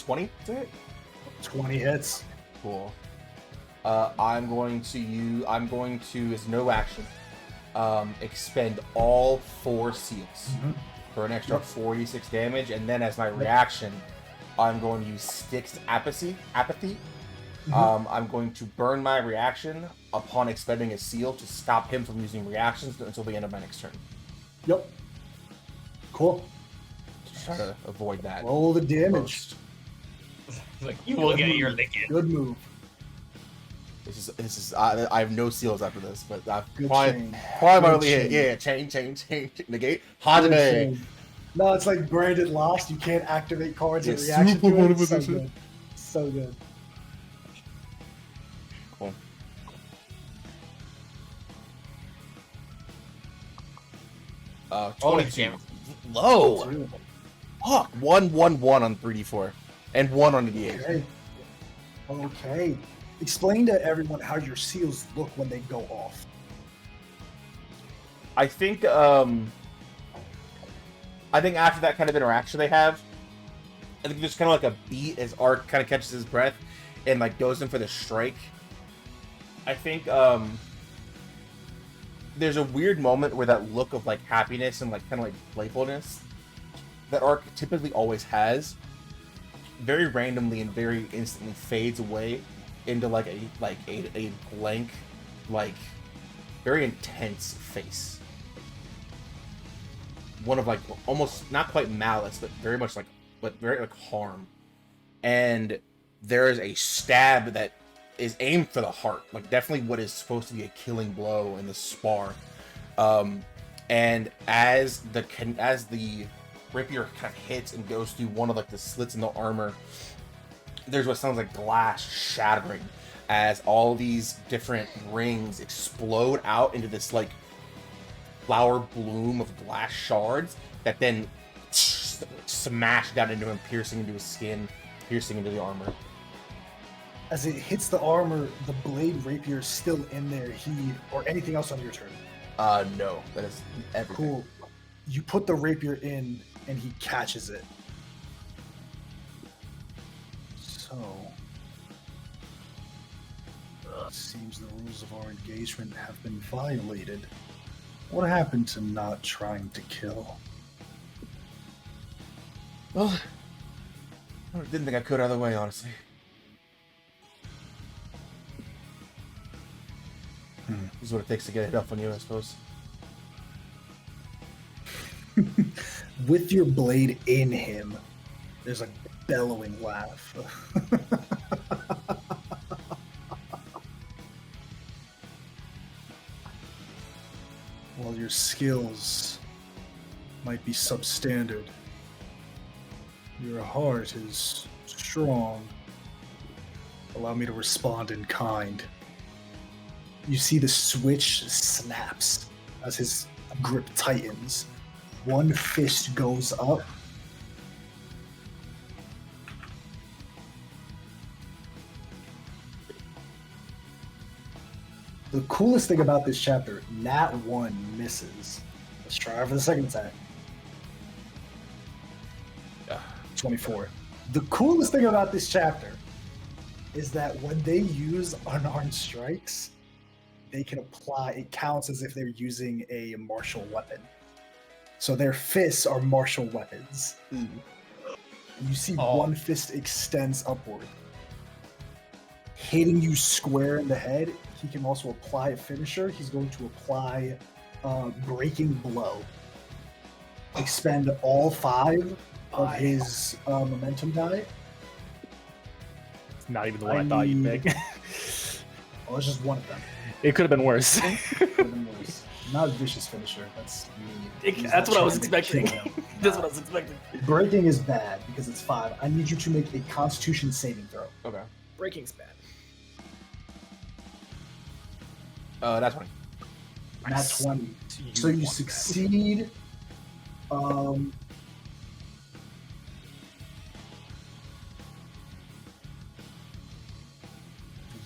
20 to hit? 20 hits. Cool. I'm going to, as no action, expend all 4 seals for an extra 46 damage, and then as my reaction, I'm going to use Styx's apathy. I'm going to burn my reaction upon expending a seal to stop him from using reactions until the end of my next turn. Yep. Cool. Just try to avoid that. Roll the damage. Like, you will get your licking. Good move. This is. I have no seals after this, but Good probably chain. might Good hit. chain. Yeah, chain, negate. Good Hajime. chain. No, it's like Branded Lost. You can't activate cards in Yeah, reaction super to it. It's so position. good. So good. Cool. Oh, 22. damn it. Low. Two. Fuck. 1 on 3d4, and 1 on the d8. Okay. Okay. Explain to everyone how your seals look when they go off. I think after that kind of interaction they have, I think there's kind of like a beat as Ark kind of catches his breath and like goes in for the strike. I think there's a weird moment where that look of like happiness and like kind of like playfulness that Ark typically always has, very randomly and very instantly fades away into like a blank, like very intense face. One of like almost not quite malice, but very much like very like harm. And there is a stab that is aimed for the heart, like definitely what is supposed to be a killing blow in the spar. And as the rapier kind of hits and goes through one of like the slits in the armor, there's what sounds like glass shattering as all these different rings explode out into this like flower bloom of glass shards that then smash down into him, piercing into his skin, piercing into the armor. As it hits the armor, the blade rapier is still in there. Or anything else on your turn? No, that is everything. Cool. You put the rapier in, and he catches it. So, seems the rules of our engagement have been violated. What happened to not trying to kill? Well, I didn't think I could either way, honestly. This is what it takes to get it up on you, I suppose. With your blade in him, there's a bellowing laugh. While your skills might be substandard, your heart is strong. Allow me to respond in kind. You see the switch snaps as his grip tightens. One fist goes up. The coolest thing about this chapter, Nat 1 misses. Let's try for the second attack. 24. The coolest thing about this chapter is that when they use unarmed strikes, they can apply, it counts as if they're using a martial weapon. So their fists are martial weapons. You see one fist extends upward. Hitting you square in the head, he can also apply a finisher. He's going to apply Breaking Blow. Expend all 5 of his momentum die. It's not even the one I thought you'd pick. Oh, it's just one of them. It could have been worse. Not a vicious finisher. That's mean. That's what I was expecting. That's what I was expecting. Breaking is bad because it's 5. I need you to make a Constitution saving throw. Okay. Breaking's bad. That's 20. Not 20. So you succeed.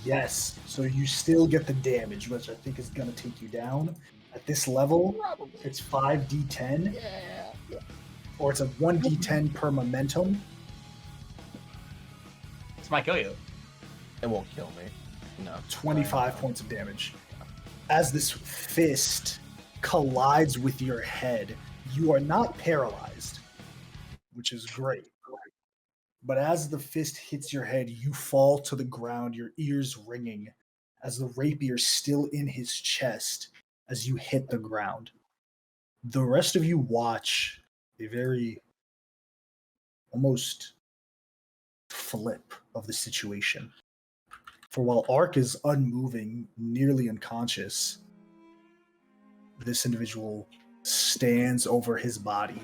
Yes. So you still get the damage, which I think is going to take you down. At this level, it's 5d10. Or it's a 1d10 per momentum. This might kill you. It won't kill me. No. 25 points of damage. As this fist collides with your head, you are not paralyzed, which is great. But as the fist hits your head, you fall to the ground, your ears ringing, as the rapier still in his chest as you hit the ground. The rest of you watch a very almost flip of the situation. For while Ark is unmoving, nearly unconscious, this individual stands over his body.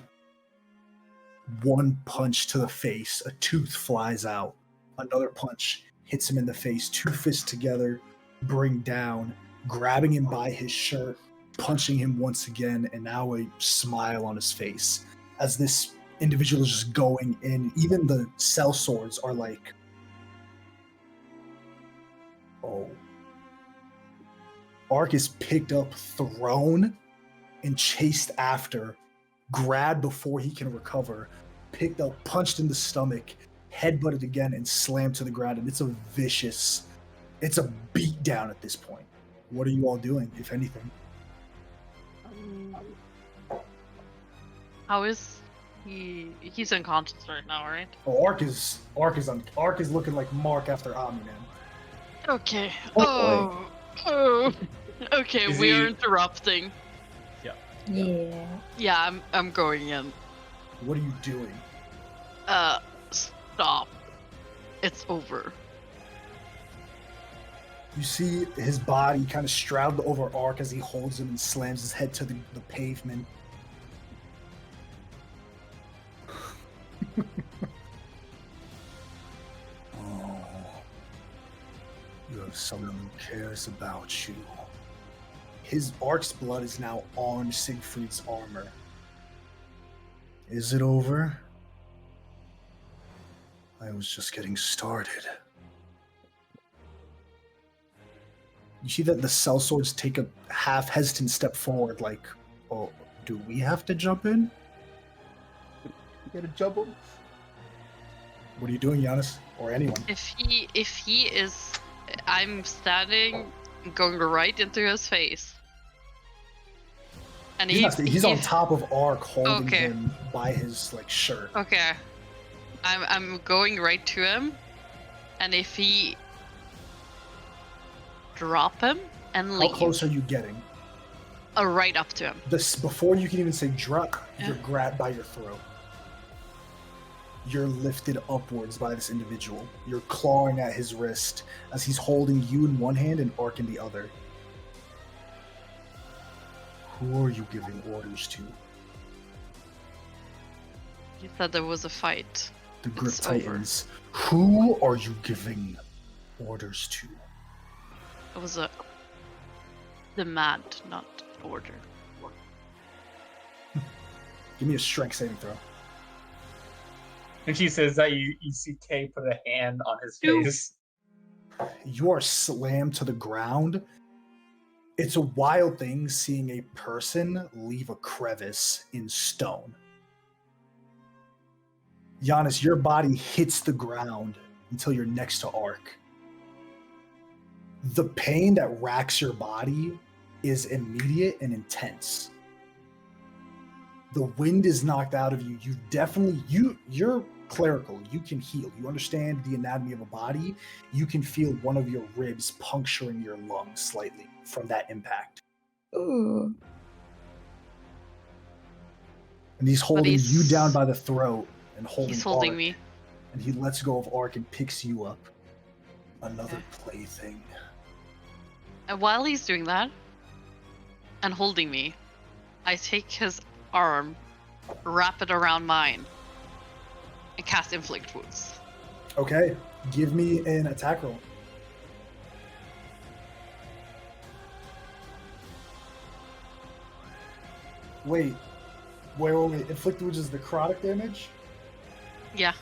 One punch to the face, a tooth flies out. Another punch hits him in the face. Two fists together bring down, grabbing him by his shirt, punching him once again, and now a smile on his face. As this individual is just going in, even the sellswords are like, oh. Ark is picked up, thrown, and chased after, grabbed before he can recover, picked up, punched in the stomach, headbutted again, and slammed to the ground. And it's a beat down at this point. What are you all doing, if anything? How is he? He's unconscious right now, right? Oh, Ark is looking like Mark after Omni-Man. Okay. Oh, Okay, Is we're he- interrupting. Yeah. Yeah, I'm going in. What are you doing? Stop. It's over. You see his body kind of shrouded over Ark as he holds him and slams his head to the pavement. Oh, you have someone who cares about you. His Ark's blood is now on Siegfried's armor. Is it over? I was just getting started. You see that the sellswords take a half hesitant step forward, like, oh, do we have to jump in? You gotta jump him. What are you doing, Giannis? Or anyone? If he is, I'm standing, going right into his face. And He's on top of Ark, holding Okay. him by his shirt. Okay. I'm going right to him, and if he drop him and How leave, close are you getting? right up to him. Before you can even say drop, Yeah. you're grabbed by your throat. You're lifted upwards by this individual. You're clawing at his wrist as he's holding you in one hand and Ark in the other. Who are you giving orders to? He said there was a fight. The Grip It's over. Titans. Who are you giving orders to? It was a demand, not order. Give me a strength saving throw. And she says that you see Kay put a hand on his Ew. face. You are slammed to the ground. It's a wild thing seeing a person leave a crevice in stone. Giannis, your body hits the ground until you're next to Ark. The pain that racks your body is immediate and intense. The wind is knocked out of you. You're clerical. You can heal. You understand the anatomy of a body. You can feel one of your ribs puncturing your lungs slightly from that impact. Ooh. And he's holding he's- you down by the throat and holding He's holding Ark. me. And he lets go of Ark and picks you up. Another plaything. And while he's doing that and holding me, I take his arm, wrap it around mine, and cast Inflict Wounds. Okay, give me an attack roll. Wait. Inflict wounds is necrotic damage? Yeah.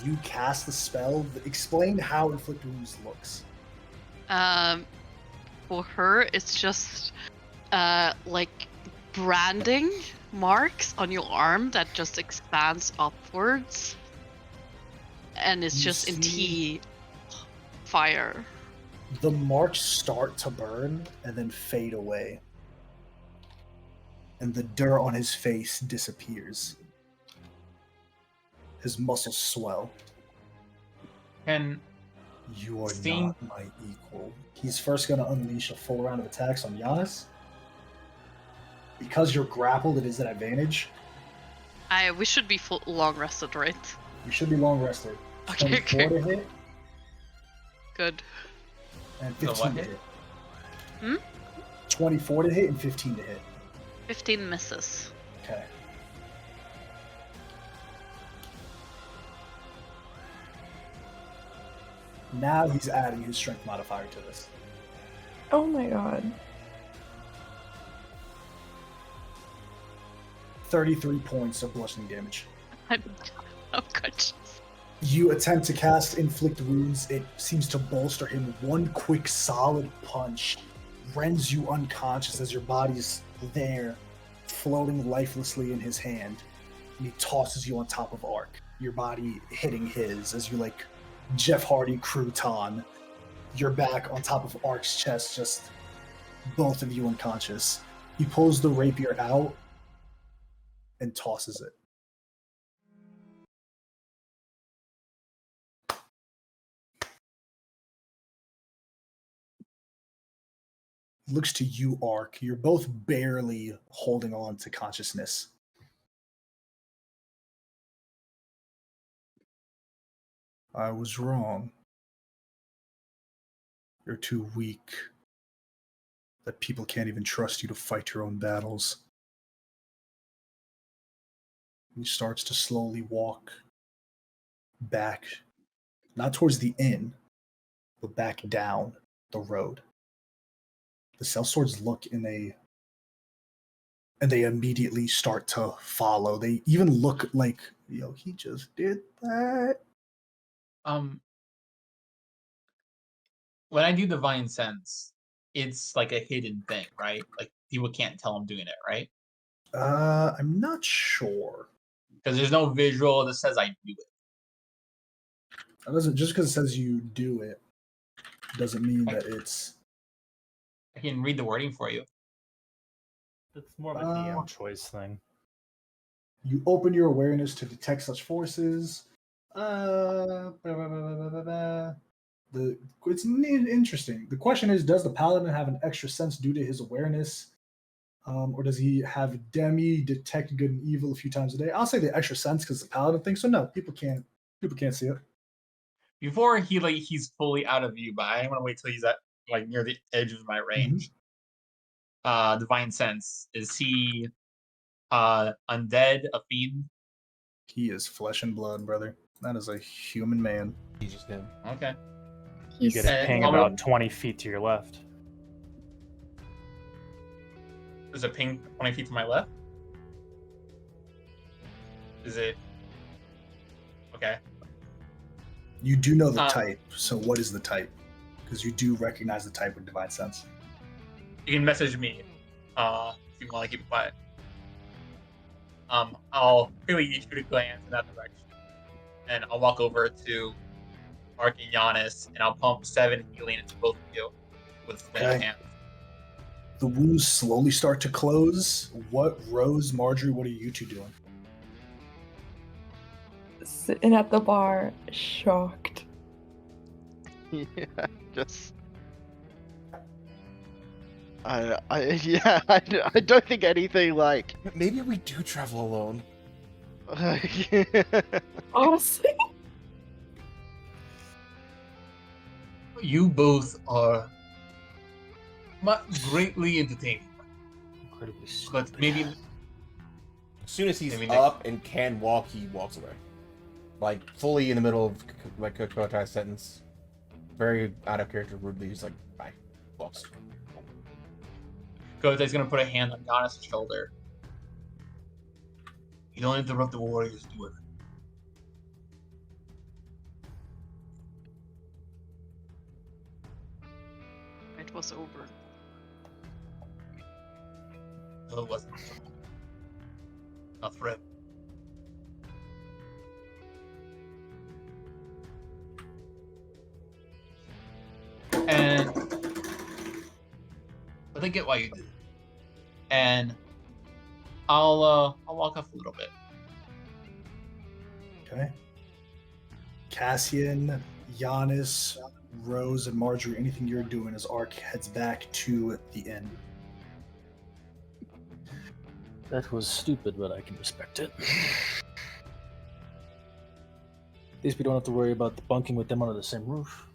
You cast the spell. Explain how inflict wounds looks. For her, it's just like branding marks on your arm that just expands upwards. and it's You just in see- tea fire. The marks start to burn and then fade away. And the dirt on his face disappears. His muscles swell. And You are Seeing- not my equal. He's first going to unleash a full round of attacks on Giannis. Because you're grappled, it is an advantage. We should be long rested, right? You should be long rested. Okay, 24 okay. to hit Good. and The 15 what to hit? hit. Hmm? 24 to hit and 15 to hit. 15 misses. Okay. Now he's adding his strength modifier to this. Oh my god. 33 points of bludgeoning damage. Oh, good. You attempt to cast Inflict Wounds. It seems to bolster him. One quick solid punch rends you unconscious as your body's there, floating lifelessly in his hand. And he tosses you on top of Ark, your body hitting his as you like Jeff Hardy crouton. Your back on top of Ark's chest, just both of you unconscious. He pulls the rapier out and tosses it. Looks to you, Ark. You're both barely holding on to consciousness. I was wrong. You're too weak. That people can't even trust you to fight your own battles. He starts to slowly walk back, not towards the inn, but back down the road. The sellswords look and they immediately start to follow. They even look like, yo, he just did that. When I do divine sense, it's like a hidden thing, right? Like people can't tell I'm doing it, right? I'm not sure. Because there's no visual that says I do it. It doesn't, just because it says you do it doesn't mean that it's. I can read the wording for you. It's more of a DM choice thing. You open your awareness to detect such forces. It's interesting. The question is, does the paladin have an extra sense due to his awareness? Or does he have Demi detect good and evil a few times a day? I'll say the extra sense because the paladin thinks so. No, people can't see it. Before he's fully out of view, but I want to wait till he's at like near the edge of my range. Divine sense. Is he undead, a fiend? He is flesh and blood, brother. That is a human man. He's just him. Okay. You get a ping about 20 feet to your left. There's a ping 20 feet to my left? Is it? Okay. You do know the type, so what is the type? Because you do recognize the type with divine sense. You can message me if you want to keep it quiet. I'll quickly shoot a glance in that direction, and I'll walk over to Ark and Giannis, and I'll pump 7 healing into both of you with one hand. The wounds slowly start to close. Rose, Marjorie, what are you two doing? Sitting at the bar, shocked. Yeah, just. I don't think anything like. Maybe we do travel alone. Honestly. You both are greatly entertaining. Incredibly But maybe As soon as he's Maybe up and can walk, he walks away. Like, fully in the middle of, like, a Kotai's sentence. Very out of character, rudely, he's like, bye. Walks. Kotai's gonna put a hand on Giannis' shoulder. You don't interrupt the warriors, do it. It was over. No, it wasn't. Not forever. they get why you did it. And I'll walk off a little bit. Okay. Cassian, Giannis, Rose, and Marjorie, anything you're doing as Ark heads back to the inn? That was stupid, but I can respect it. At least we don't have to worry about bunking with them under the same roof.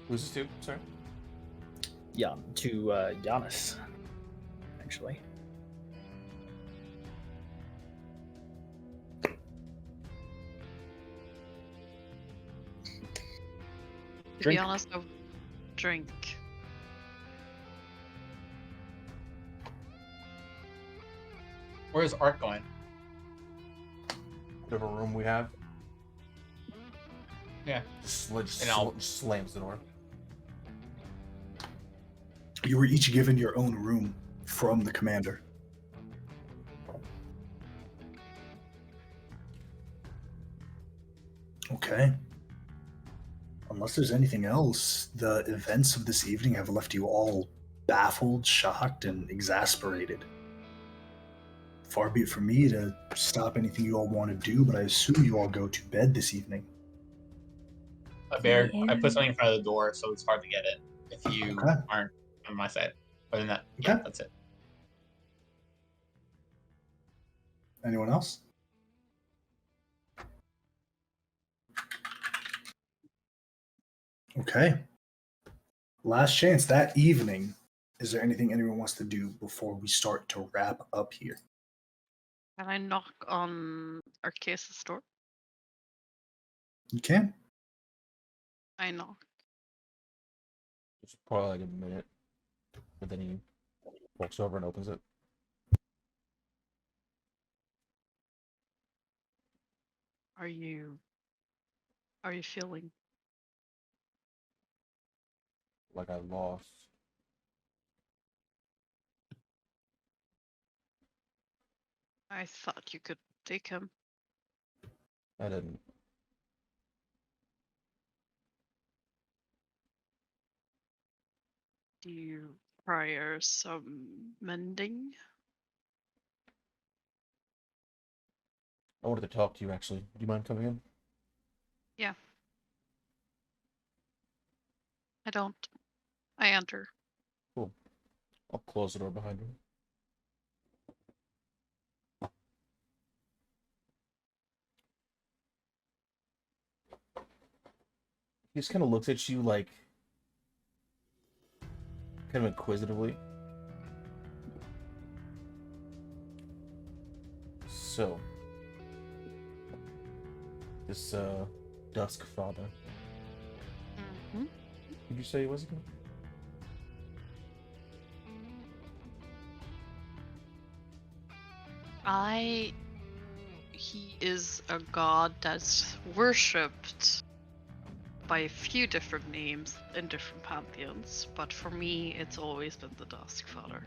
Who's this to? Sorry. Yeah, to Giannis, actually. To be honest, I would drink. Where's Art going? Whatever room we have. Yeah. Just slams the door. You were each given your own room from the commander. Okay. Unless there's anything else, the events of this evening have left you all baffled, shocked, and exasperated. Far be it from me to stop anything you all want to do, but I assume you all go to bed this evening. I put something in front of the door, so it's hard to get it if you aren't on my side. Other than that, yeah, that's it. Anyone else? Okay. Last chance that evening. Is there anything anyone wants to do before we start to wrap up here? Can I knock on Arceus' door? You can. I knock. It's probably like a minute. But then he walks over and opens it. Are you feeling? Like I lost. I thought you could take him. I didn't. Do you require some mending? I wanted to talk to you actually. Do you mind coming in? Yeah. I don't. I enter. Cool. I'll close the door behind you. He just kind of looks at you like kind of inquisitively. So, this Dusk Father. Mm-hmm. Did you say he was again? He is a god that's worshipped by a few different names in different pantheons, but for me, it's always been the Dusk Father.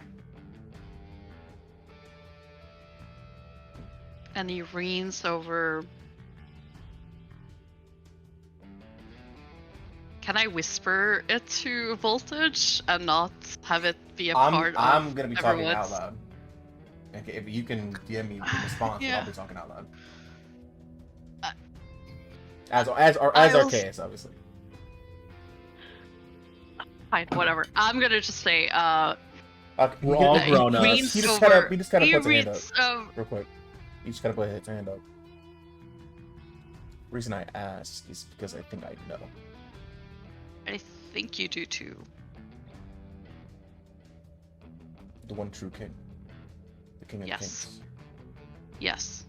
And he reigns over... Can I whisper it to Voltage and not have it be a part of I'm gonna be talking everyone's... out loud. Okay, if you can DM me the response, Yeah. I'll be talking out loud. As Arceus, obviously. Fine, whatever. I'm gonna just say, We're all grown ups. reigns He just over- kind of puts a hand reigns up real quick. He just kind of put his hand up. The reason I ask is because I think I know. I think you do too. The one true king. The king of Yes. kings. Yes.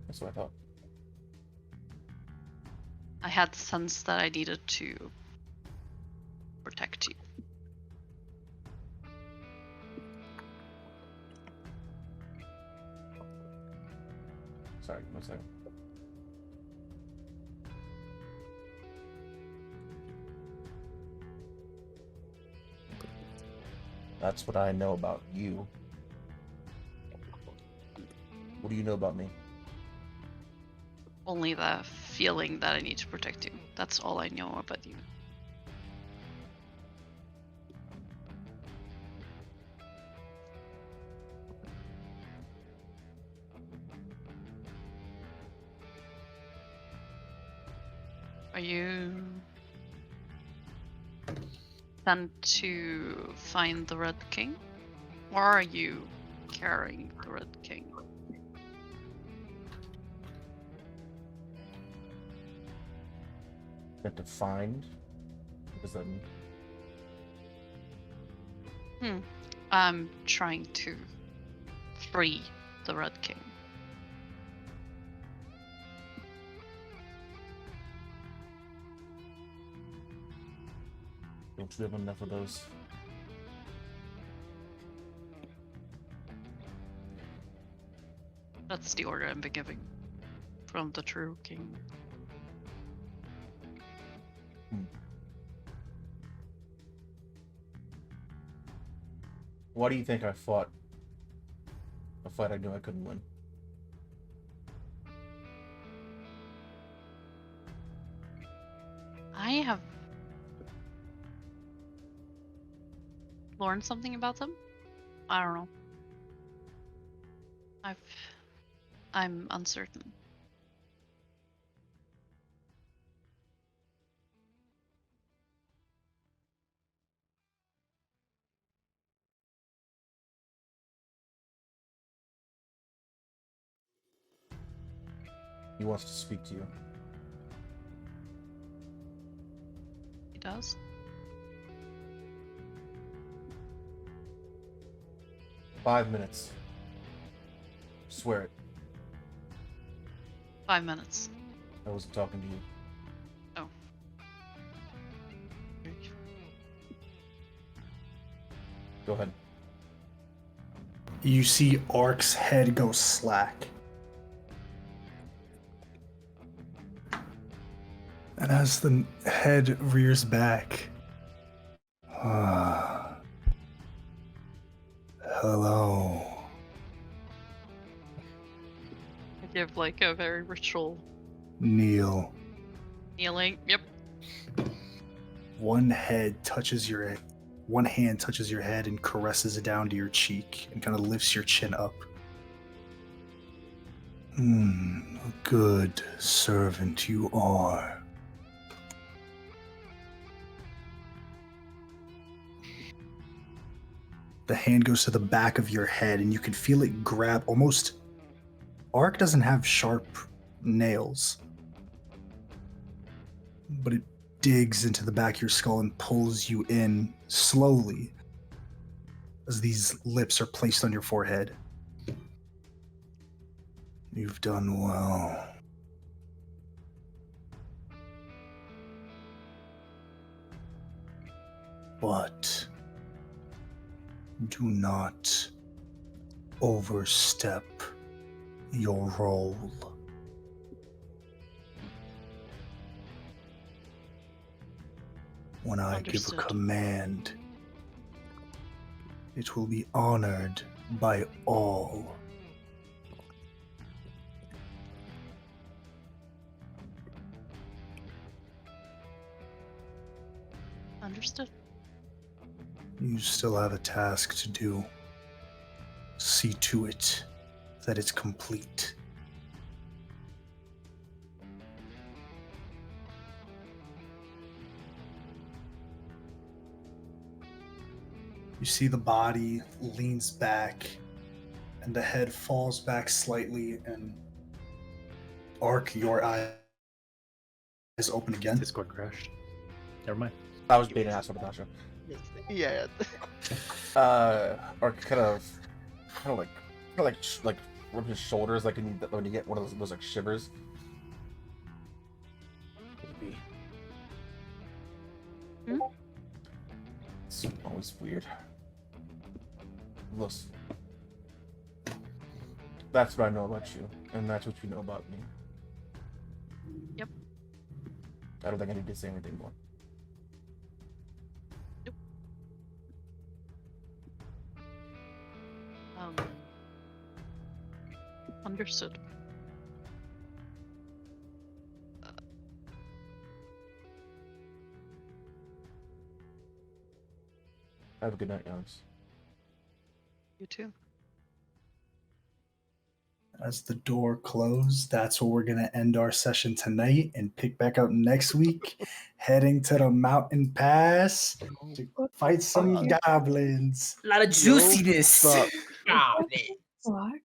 That's what I thought. I had the sense that I needed to protect you. Sorry, 1 second. That's what I know about you. What do you know about me? Only the feeling that I need to protect you. That's all I know about you. Are you sent to find the Red King? Or are you carrying the Red King? That to find? What does that mean? I'm trying to free the Red King. Don't you have enough of those? That's the order I'm giving from the true king. Why do you think I fought a fight I knew I couldn't win? I have learned something about them. I don't know. I'm uncertain. He wants to speak to you. He does? "5 minutes. Swear it. 5 minutes. I wasn't talking to you." Oh. Go ahead. You see Ark's head go slack. And as the head rears back, hello. I give like a very ritual Kneel. kneeling. Yep. One hand touches your head and caresses it down to your cheek and kind of lifts your chin up. A good servant you are. The hand goes to the back of your head and you can feel it grab almost. Ark doesn't have sharp nails, but it digs into the back of your skull and pulls you in slowly as these lips are placed on your forehead. You've done well. But do not overstep your role. When I give Understood. a command, it will be honored by all. Understood. You still have a task to do. See to it that it's complete. You see the body leans back and the head falls back slightly, and Ark, your eyes open again. Discord crashed. Never mind. I was being an asshole, Natasha. Yeah. Or kind of rub his shoulders, like when you get one of those like shivers. It's always weird. Look, that's what I know about you, and that's what you know about me. Yep. I don't think I need to say anything more. Understood. Have a good night, Giannis. You too. As the door closed, that's where we're going to end our session tonight and pick back up next week, heading to the mountain pass to fight some goblins. A lot of juiciness. fuck. God, it. What?